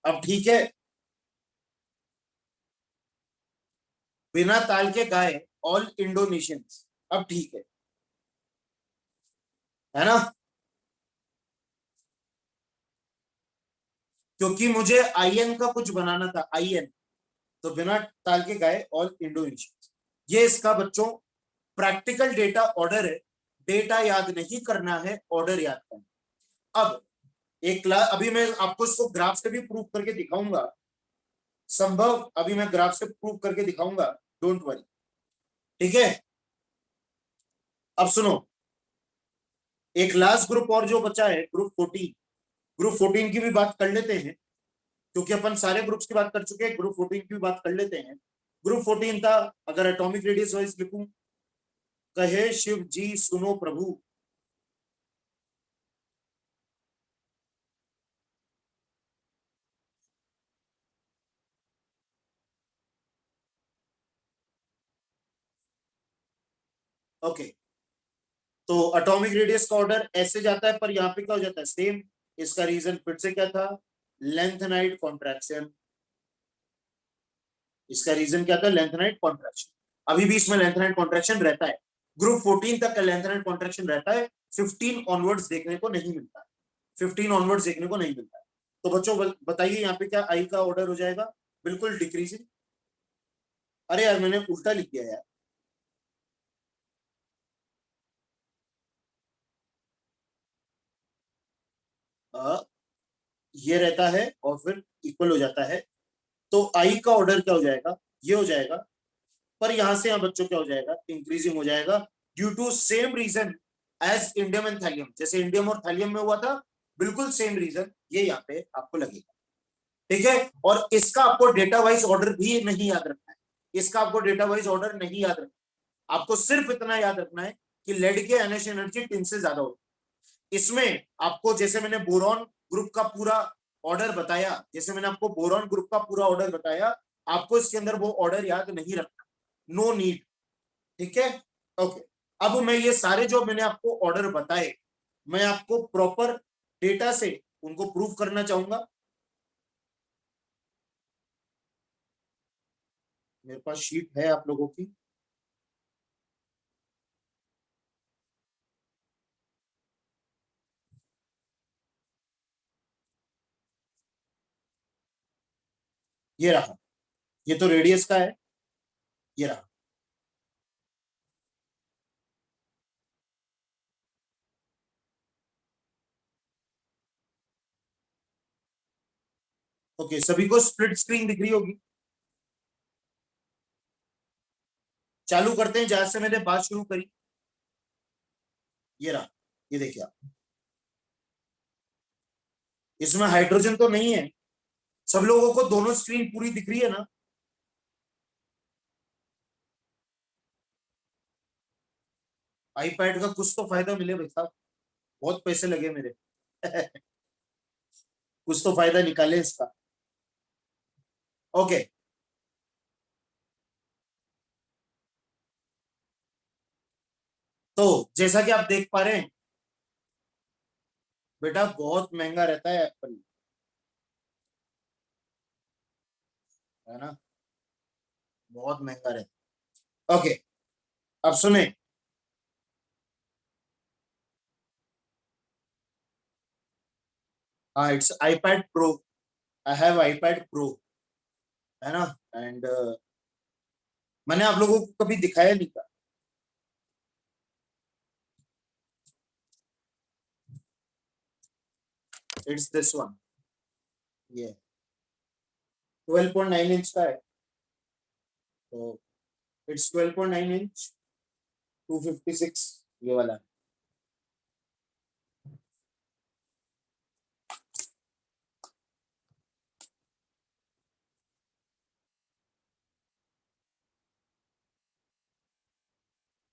अब ठीक है, बिना ताल के गाए ऑल इंडोनेशियंस, अब ठीक है ना? क्योंकि मुझे आईएन का कुछ बनाना था, आईएन, तो बिना ताल के गाए ऑल इंडोनेशियंस। ये इसका बच्चों प्रैक्टिकल डेटा ऑर्डर है। डेटा याद नहीं करना है, ऑर्डर याद करना। अब एक क्लास, अभी मैं आपको इसको ग्राफ से भी प्रूव करके दिखाऊंगा, संभव अभी मैं ग्राफ से प्रूव करके दिखाऊंगा, डोंट वरी, ठीक है। अब सुनो, एक लास्ट ग्रुप और जो बचा है, ग्रुप 14 की भी बात कर लेते हैं, क्योंकि अपन सारे ग्रुप्स की बात कर चुके हैं, ग्रुप 14 की भी बात कर लेते हैं। ग्रुप 14 था, अगर एटॉमिक रेडियस वाइज लिखूं, कहे शिव जी सुनो प्रभु, ओके। तो एटॉमिक रेडियस का ऑर्डर ऐसे जाता है, पर यहाँ पे क्या हो जाता है? सेम। इसका रीजन फिर से क्या था? Lanthanide contraction. इसका रीजन क्या था? Lanthanide contraction. अभी भी इसमें लेंथेनाइट कॉन्ट्रैक्शन रहता है, ग्रुप 14 तक का लेंथेनाइट कॉन्ट्रैक्शन रहता है, 15 ऑनवर्ड्स देखने को नहीं मिलता है, 15 ऑनवर्ड्स देखने को नहीं मिलता है। तो बच्चों बताइए यहाँ पे क्या आई का ऑर्डर हो जाएगा? बिल्कुल डिक्रीजिंग। अरे यार, मैंने उल्टा लिख दिया यार। ये रहता है और फिर इक्वल हो जाता है, तो आई का ऑर्डर क्या हो जाएगा? ये हो जाएगा। पर यहां से यहां बच्चों क्या हो जाएगा? इंक्रीजिंग हो जाएगा, due to same reason as indium and thallium, जैसे इंडियम और थैलियम में हुआ था, बिल्कुल सेम रीजन ये यहाँ पे आपको लगेगा। ठीक है, और इसका आपको डेटा वाइज ऑर्डर भी नहीं याद रखना है, इसका आपको डेटा वाइज ऑर्डर नहीं याद रखना है। आपको सिर्फ इतना याद रखना है कि लेड के एनएच एनर्जी टिन से ज्यादा होती है। इसमें आपको, जैसे मैंने बोरॉन ग्रुप का पूरा ऑर्डर बताया, जैसे मैंने आपको बोरॉन ग्रुप का पूरा ऑर्डर बताया, आपको इसके अंदर वो ऑर्डर याद नहीं रखना, नो नीड। ठीक है, ओके। अब मैं ये सारे जो मैंने आपको ऑर्डर बताए, मैं आपको प्रॉपर डेटा से उनको प्रूव करना चाहूंगा। मेरे पास शीट है आप लोगों की, ये रहा, ये तो रेडियस का है, ये रहा। ओके, सभी को स्प्लिट स्क्रीन दिख रही होगी। चालू करते हैं जहां से मैंने बात शुरू करी, ये रहा, ये देखिए आप, इसमें हाइड्रोजन तो नहीं है। सब लोगों को दोनों स्क्रीन पूरी दिख रही है ना? आईपैड का कुछ तो फायदा मिले भाई साहब, बहुत पैसे लगे मेरे कुछ तो फायदा निकाले इसका। ओके, तो जैसा कि आप देख पा रहे हैं बेटा, बहुत महंगा रहता है एप्पल, है ना, बहुत महंगा रहता है। ओके, अब सुने, हाँ, it's iPad pro, I have iPad pro, है ना, एंड मैंने आप लोगों को कभी दिखाया नहीं था। इट्स दिस वन, ये 12.9 इंच का है, तो इट्स 12.9 इंच, 256 ये वाला है।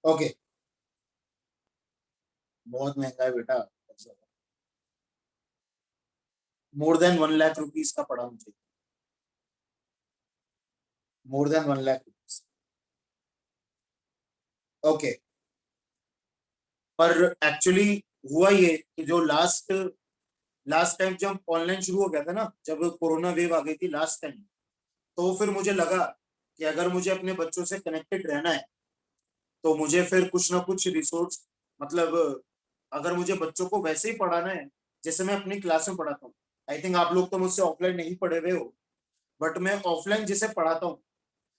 ओके, बहुत महंगा है बेटा, मोर देन 1 लाख रुपीज का पड़ा मुझे, more than 1 lakh rupees. Okay, पर एक्चुअली हुआ ये कि जो लास्ट लास्ट टाइम जब ऑनलाइन शुरू हो गया था ना, जब कोरोना वेव आ गई थी लास्ट टाइम, तो फिर मुझे लगा कि अगर मुझे अपने बच्चों से कनेक्टेड रहना है तो मुझे फिर कुछ ना कुछ रिसोर्स, मतलब अगर मुझे बच्चों को वैसे ही पढ़ाना है जैसे मैं अपनी क्लास में पढ़ाता हूँ, आई थिंक आप लोग तो मुझसे ऑफलाइन नहीं पढ़े हुए हो, बट मैं ऑफलाइन जैसे पढ़ाता हूँ,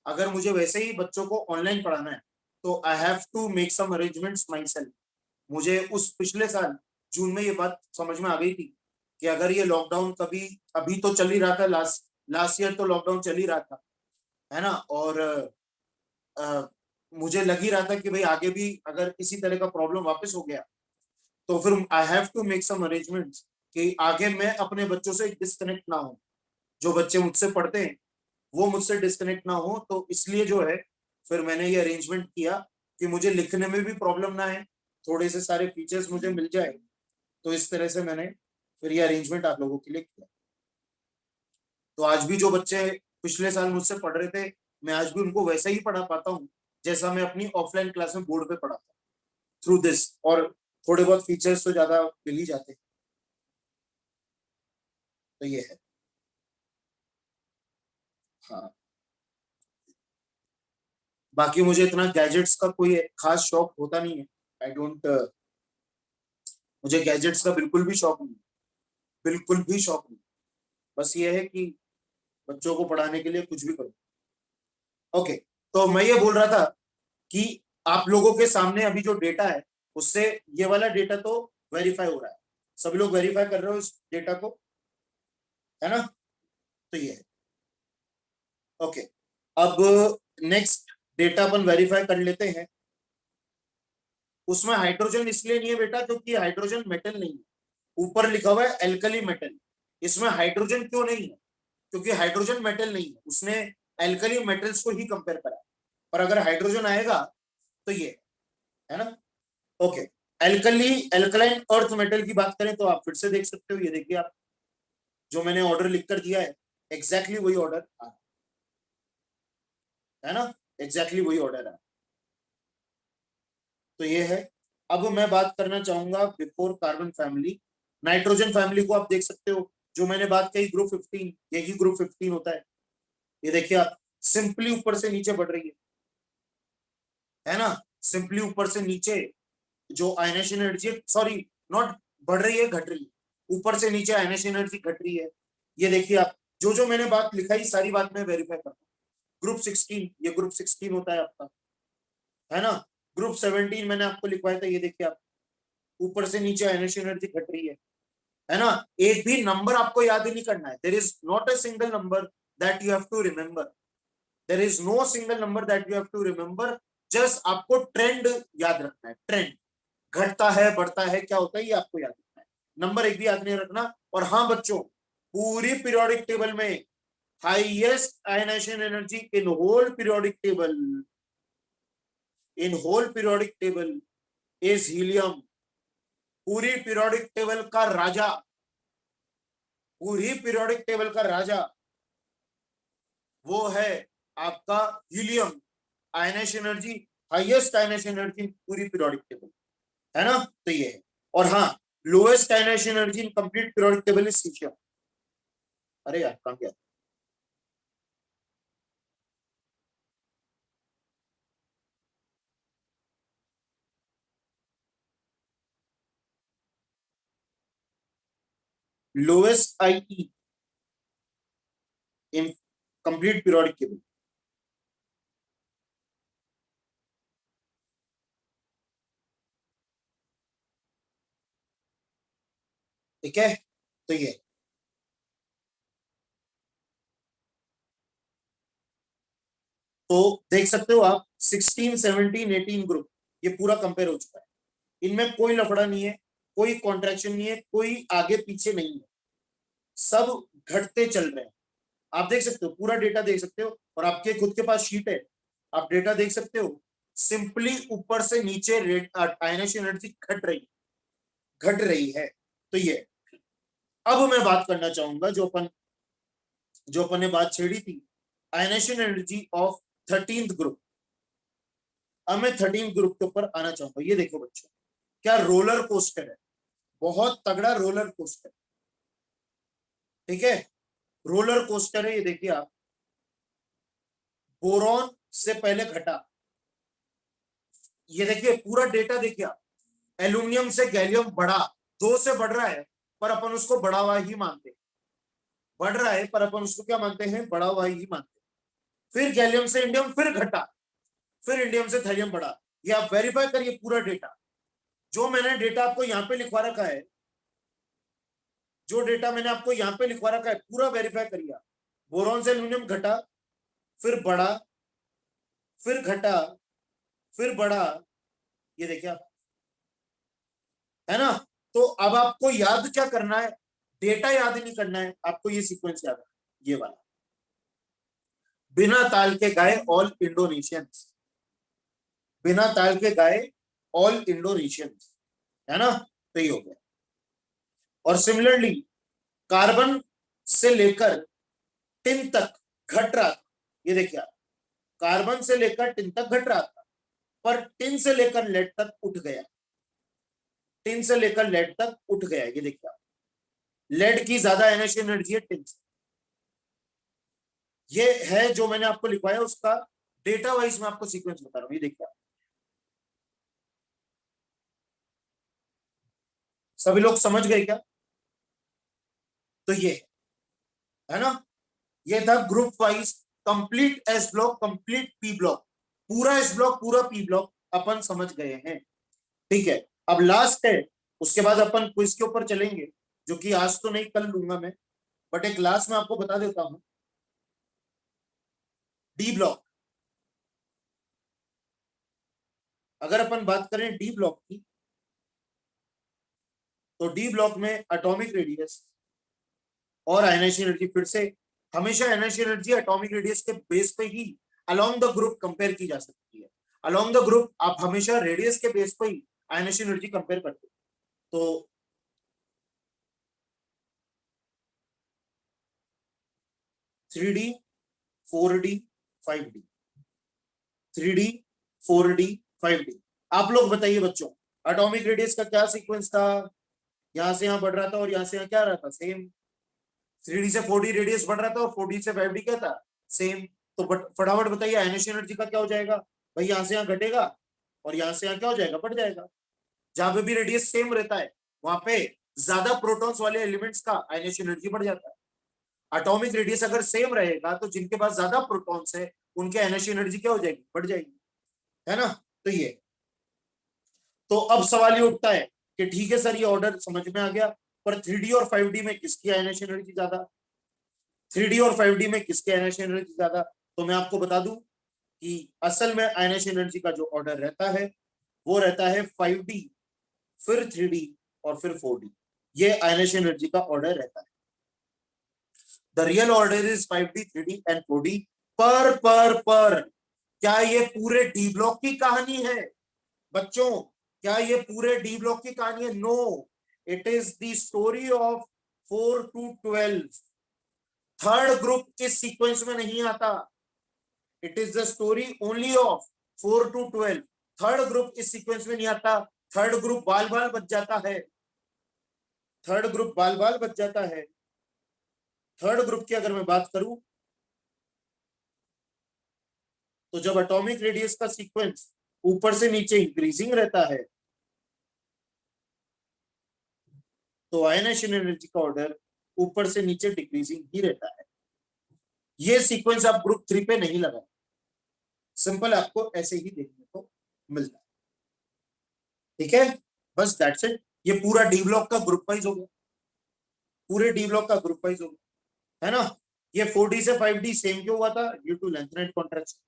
अगर मुझे वैसे ही बच्चों को ऑनलाइन पढ़ाना है तो I have to make some arrangements myself. मुझे उस पिछले साल जून में ये बात समझ में आ गई थी कि अगर ये लॉकडाउन कभी, अभी तो चल ही रहा था, लास्ट लास्ट ईयर तो लॉकडाउन चल ही रहा था, है ना, और मुझे लग ही रहा था कि भाई आगे भी अगर इसी तरह का प्रॉब्लम वापस हो गया तो फिर I have to make some arrangements कि आगे मैं अपने बच्चों से डिस्कनेक्ट ना हो, जो बच्चे मुझसे पढ़ते हैं वो मुझसे डिस्कनेक्ट ना हो। तो इसलिए जो है फिर मैंने ये अरेंजमेंट किया कि मुझे लिखने में भी प्रॉब्लम ना है, थोड़े से सारे फीचर्स मुझे मिल जाए, तो इस तरह से मैंने फिर ये अरेंजमेंट आप लोगों के लिए किया। तो आज भी जो बच्चे पिछले साल मुझसे पढ़ रहे थे, मैं आज भी उनको वैसा ही पढ़ा पाता हूँ जैसा मैं अपनी ऑफलाइन क्लास में बोर्ड पे पढ़ाता हूँ, थ्रू दिस। और थोड़े बहुत फीचर्स तो ज्यादा मिल ही जाते हैं, तो ये है। हाँ, बाकी मुझे इतना गैजेट्स का कोई खास शौक होता नहीं है, आई डोंट, मुझे गैजेट्स का बिल्कुल भी शौक नहीं, बिल्कुल भी शौक नहीं। बस ये है कि बच्चों को पढ़ाने के लिए कुछ भी करो। ओके, तो मैं ये बोल रहा था कि आप लोगों के सामने अभी जो डेटा है उससे ये वाला डेटा तो वेरीफाई हो रहा है, सभी लोग वेरीफाई कर रहे हो इस डेटा को, है ना, तो ये है। ओके, अब नेक्स्ट डेटा अपन वेरीफाई कर लेते हैं, उसमें हाइड्रोजन इसलिए नहीं है बेटा क्योंकि हाइड्रोजन मेटल नहीं है, ऊपर लिखा हुआ है एल्कली मेटल। इसमें हाइड्रोजन क्यों नहीं है? क्योंकि हाइड्रोजन मेटल नहीं है, उसने एल्कली मेटल्स को ही कंपेयर करा। पर अगर हाइड्रोजन आएगा तो ये है ना। Okay, alkali alkaline earth metal की बात करें तो आप फिर से देख सकते हो, ये देखिए आप, जो मैंने ऑर्डर लिख कर दिया है एग्जैक्टली वही ऑर्डर है ना, एग्जैक्टली वही ऑर्डर है। तो ये है। अब मैं बात करना चाहूंगा before carbon family, nitrogen family को आप देख सकते हो, जो मैंने बात कही ग्रुप 15, यही ग्रुप 15 होता है। ये देखिए आप, सिंपली ऊपर से नीचे बढ़ रही है ना, सिंपली ऊपर से नीचे जो आयनेशन एनर्जी, सॉरी नॉट बढ़ रही है, घट रही है, ऊपर से नीचे आयनेशन एनर्जी घट रही है। ये देखिए आप, जो जो मैंने बात लिखाई सारी बात मैं वेरीफाई करता हूँ। ग्रुप 16, ये ग्रुप 16 होता है आपका, है ना। ग्रुप 17 मैंने आपको लिखवाया था, ये देखिए आप, ऊपर से नीचे आयनेशन एनर्जी घट रही है ना। एक भी नंबर आपको याद ही नहीं करना है, there is not a single number that you have to remember, there is no single number that you have to remember. Just आपको ट्रेंड याद रखना है, ट्रेंड घटता है बढ़ता है क्या होता है ये आपको याद रखना है, नंबर एक भी याद नहीं रखना। और हाँ बच्चों, पूरी पीरियोडिक टेबल में highest ionization energy in whole periodic table, in whole periodic table is helium. पूरी पीरियोडिक टेबल का राजा, पूरी पीरियोडिक टेबल का राजा वो है आपका helium. Ionization energy, highest ionization energy पूरी पीरियोडिक टेबल, है ना। तो ये है। और हाँ, lowest ionization energy in complete periodic table is caesium. अरे यार कहां गया? Lowest IE in complete periodic table, ठीक है। तो ये तो देख सकते हो आप, 16, 17, 18 ग्रुप ये पूरा कंपेयर हो चुका है। इनमें कोई लफड़ा नहीं है, कोई कॉन्ट्रैक्शन नहीं है, कोई आगे पीछे नहीं है, सब घटते चल रहे हैं। आप देख सकते हो, पूरा डेटा देख सकते हो, और आपके खुद के पास शीट है, आप डेटा देख सकते हो। सिंपली ऊपर से नीचे रेट आयनाइजेशन एनर्जी घट रही है। तो ये, अब मैं बात करना चाहूंगा जो अपन ने बात छेड़ी थी, ionization energy of 13th group. अब मैं 13th ग्रुप के ऊपर आना चाहूंगा। ये देखो बच्चों, क्या रोलर कोस्टर है, बहुत तगड़ा रोलर कोस्टर, ठीक है, रोलर कोस्टर है। ये देखिए आप, बोरॉन से पहले घटा, ये देखिए पूरा डेटा देखिए आप, एल्यूमिनियम से गैलियम बढ़ा, 2 से बढ़ रहा है, पर अपन उसको बढ़ा हुआ ही मानते हैं, बढ़ रहा है पर अपन उसको क्या मानते हैं, बढ़ा हुआ ही मानते हैं। फिर गैलियम से इंडियम फिर घटा, फिर इंडियम से थैलियम बढ़ा। ये आप वेरीफाई करिए पूरा डेटा, जो मैंने डेटा आपको यहाँ पे लिखवा रखा है, जो डेटा मैंने आपको यहाँ पे लिखवा रखा है पूरा वेरीफाई करिए आप। बोरॉन से एल्यूमिनियम घटा, फिर बढ़ा, फिर घटा, फिर बढ़ा, ये देखिए आप, है ना। तो अब आपको याद क्या करना है, डेटा याद नहीं करना है आपको, ये सीक्वेंस याद रखना है, ये वाला, बिना ताल के गाए ऑल इंडोनेशियंस, बिना ताल के गाए ऑल इंडोनेशियंस, है ना। तो ये हो गया। और सिमिलरली कार्बन से लेकर टिन तक घट रहा था, ये देखिए आप, कार्बन से लेकर टिन तक घट रहा था, पर टिन से लेकर लेड तक उठ गया, टिन से लेकर लेड तक उठ गया, ये देखिए आप, लेड की ज्यादा एनर्जी है टिन से। ये है जो मैंने आपको लिखवाया, उसका डेटा वाइज मैं आपको सीक्वेंस बता रहा हूं, ये देखिए आप। सभी लोग समझ गए क्या? तो ये है ना, ये था group wise complete S block, complete P block, पूरा एस ब्लॉक पूरा पी ब्लॉक अपन समझ गए हैं, ठीक है। अब लास्ट है, उसके बाद अपन क्विज के ऊपर चलेंगे, जो कि आज तो नहीं कल लूंगा मैं, बट एक लास्ट में आपको बता देता हूं, डी ब्लॉक। अगर अपन बात करें डी ब्लॉक की, तो डी ब्लॉक में एटॉमिक रेडियस और आयनाइजेशन एनर्जी, फिर से हमेशा आयनाइजेशन एनर्जी एटॉमिक रेडियस के बेस पे ही अलोंग द ग्रुप कंपेयर की जा सकती है। अलोंग द ग्रुप आप हमेशा रेडियस के बेस पे ही आयनाइजेशन एनर्जी कंपेयर करते हो। तो three D, 4D, 5D, 3D, 4D, 5D। आप लोग बताइए बच्चों, एटॉमिक रेडियस का क्या सीक्वेंस था? यहां से यहां बढ़ रहा था और यहां से यहां क्या रहा था? सेम। 3D से 4D रेडियस बढ़ रहा था और 4D से 5D क्या था? सेम। तो फटाफट बताइए आयनाइजेशन एनर्जी का क्या हो जाएगा भाई? यहां से यहां घटेगा और यहां से यहां क्या हो जाएगा? बढ़ जाएगा। जहां पे भी रेडियस सेम रहता है वहां पे ज्यादा प्रोटॉन्स वाले एलिमेंट्स का आयनाइजेशन एनर्जी बढ़ जाता है। एटॉमिक रेडियस अगर सेम रहेगा तो जिनके पास ज्यादा प्रोटॉन्स है उनके आयनाइजेशन एनर्जी क्या हो जाएगी? बढ़ जाएगी, है ना? तो ये, तो अब सवाल ये उठता है कि ठीक है सर ये ऑर्डर समझ में आ गया, पर 3D और 5D में किसकी आयनाइजेशन एनर्जी ज्यादा? 3D और 5D में किसकी आयनाइजेशन एनर्जी ज्यादा? तो मैं आपको बता दूं कि असल में आयनाइजेशन एनर्जी का जो ऑर्डर रहता है वो रहता है 5D, फिर 3D और फिर 4D। ये आयनाइजेशन एनर्जी का ऑर्डर रहता है। The real order is 5D, 3D and 4D। पर क्या ये पूरे डी ब्लॉक की कहानी है बच्चों? क्या ये पूरे डी ब्लॉक की कहानी है? No, it is the story of 4 to 12। Third group इस सीक्वेंस में नहीं आता। It is the story only of 4 to 12। Third group इस सीक्वेंस में नहीं आता। थर्ड ग्रुप बाल बाल बच जाता है। थर्ड ग्रुप बाल बाल बच जाता है। थर्ड ग्रुप की अगर मैं बात करूं तो जब एटॉमिक रेडियस का सीक्वेंस ऊपर से नीचे इंक्रीजिंग रहता है तो आयनाइजेशन एनर्जी का ऑर्डर ऊपर से नीचे डिक्रीजिंग ही रहता है। ये सीक्वेंस आप ग्रुप 3 पे नहीं लगा, सिंपल आपको ऐसे ही देखने को मिलता है। ठीक है, बस दैट्स इट। ये पूरा डी ब्लॉक का ग्रुप वाइज हो गया, पूरे डी ब्लॉक का ग्रुप वाइज हो गया, है ना? ये 4D से 5D सेम क्यों हुआ था? Due to lanthanide contraction,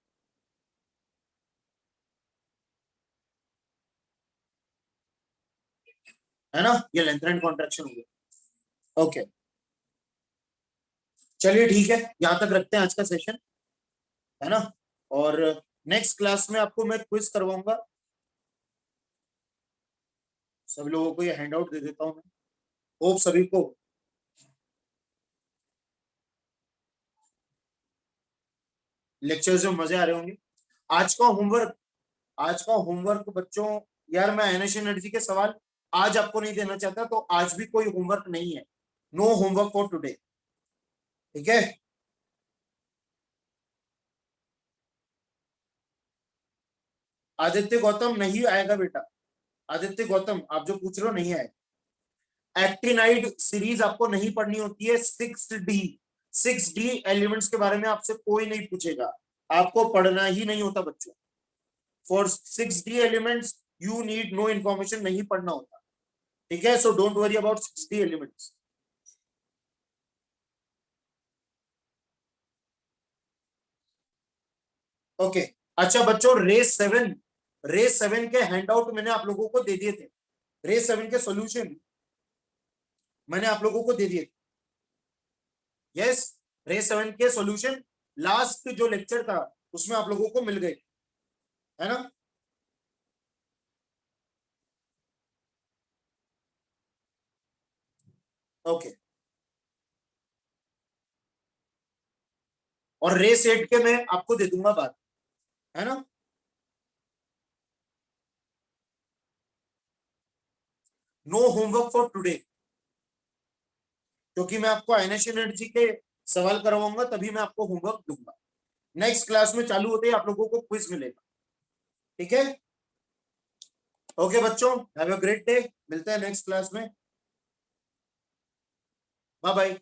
है ना? ये लेंथ नाइट कॉन्ट्रैक्शन हो गया। ओके, चलिए ठीक है, यहां तक रखते हैं आज का सेशन, है ना? और नेक्स्ट क्लास में आपको मैं क्विज करवाऊंगा। सब लोगों को ये हैंड आउट दे देता हूं मैं। होप सभी को लेक्चर्स में मजे आ रहे होंगे। आज का होमवर्क, आज का होमवर्क बच्चों, यार मैं आयनाइजेशन एनर्जी के सवाल आज आपको नहीं देना चाहता, तो आज भी कोई होमवर्क नहीं है। नो होमवर्क फॉर टुडे, ठीक है? आदित्य गौतम नहीं आएगा बेटा। आदित्य गौतम आप जो पूछ रहे हो नहीं आएगा। एक्टिनाइड सीरीज आपको नहीं पढ़नी होती है। 6D एलिमेंट्स के बारे में आपसे कोई नहीं पूछेगा, आपको पढ़ना ही नहीं होता बच्चों। For 6D elements you need no information, नहीं पढ़ना होता, ठीक है? So don't worry about 6D elements. Okay, अच्छा बच्चों, रेस 7 के हैंडआउट मैंने आप लोगों को दे दिए थे। रेस 7 के सॉल्यूशन मैंने आप लोगों को दे दिए थे। यस, रेस 7 के सॉल्यूशन लास्ट जो लेक्चर था उसमें आप लोगों को मिल गए, है ना? ओके, और रेस 8 के मैं आपको दे दूंगा बाद, है ना? नो होमवर्क फॉर टुडे, क्योंकि मैं आपको आयनाइजेशन एनर्जी के सवाल करवाऊंगा तभी मैं आपको होमवर्क दूंगा। नेक्स्ट क्लास में चालू होते ही आप लोगों को क्विज मिलेगा, ठीक है? ओके बच्चों, हैव अ ग्रेट डे, मिलते हैं नेक्स्ट क्लास में। Bye bye.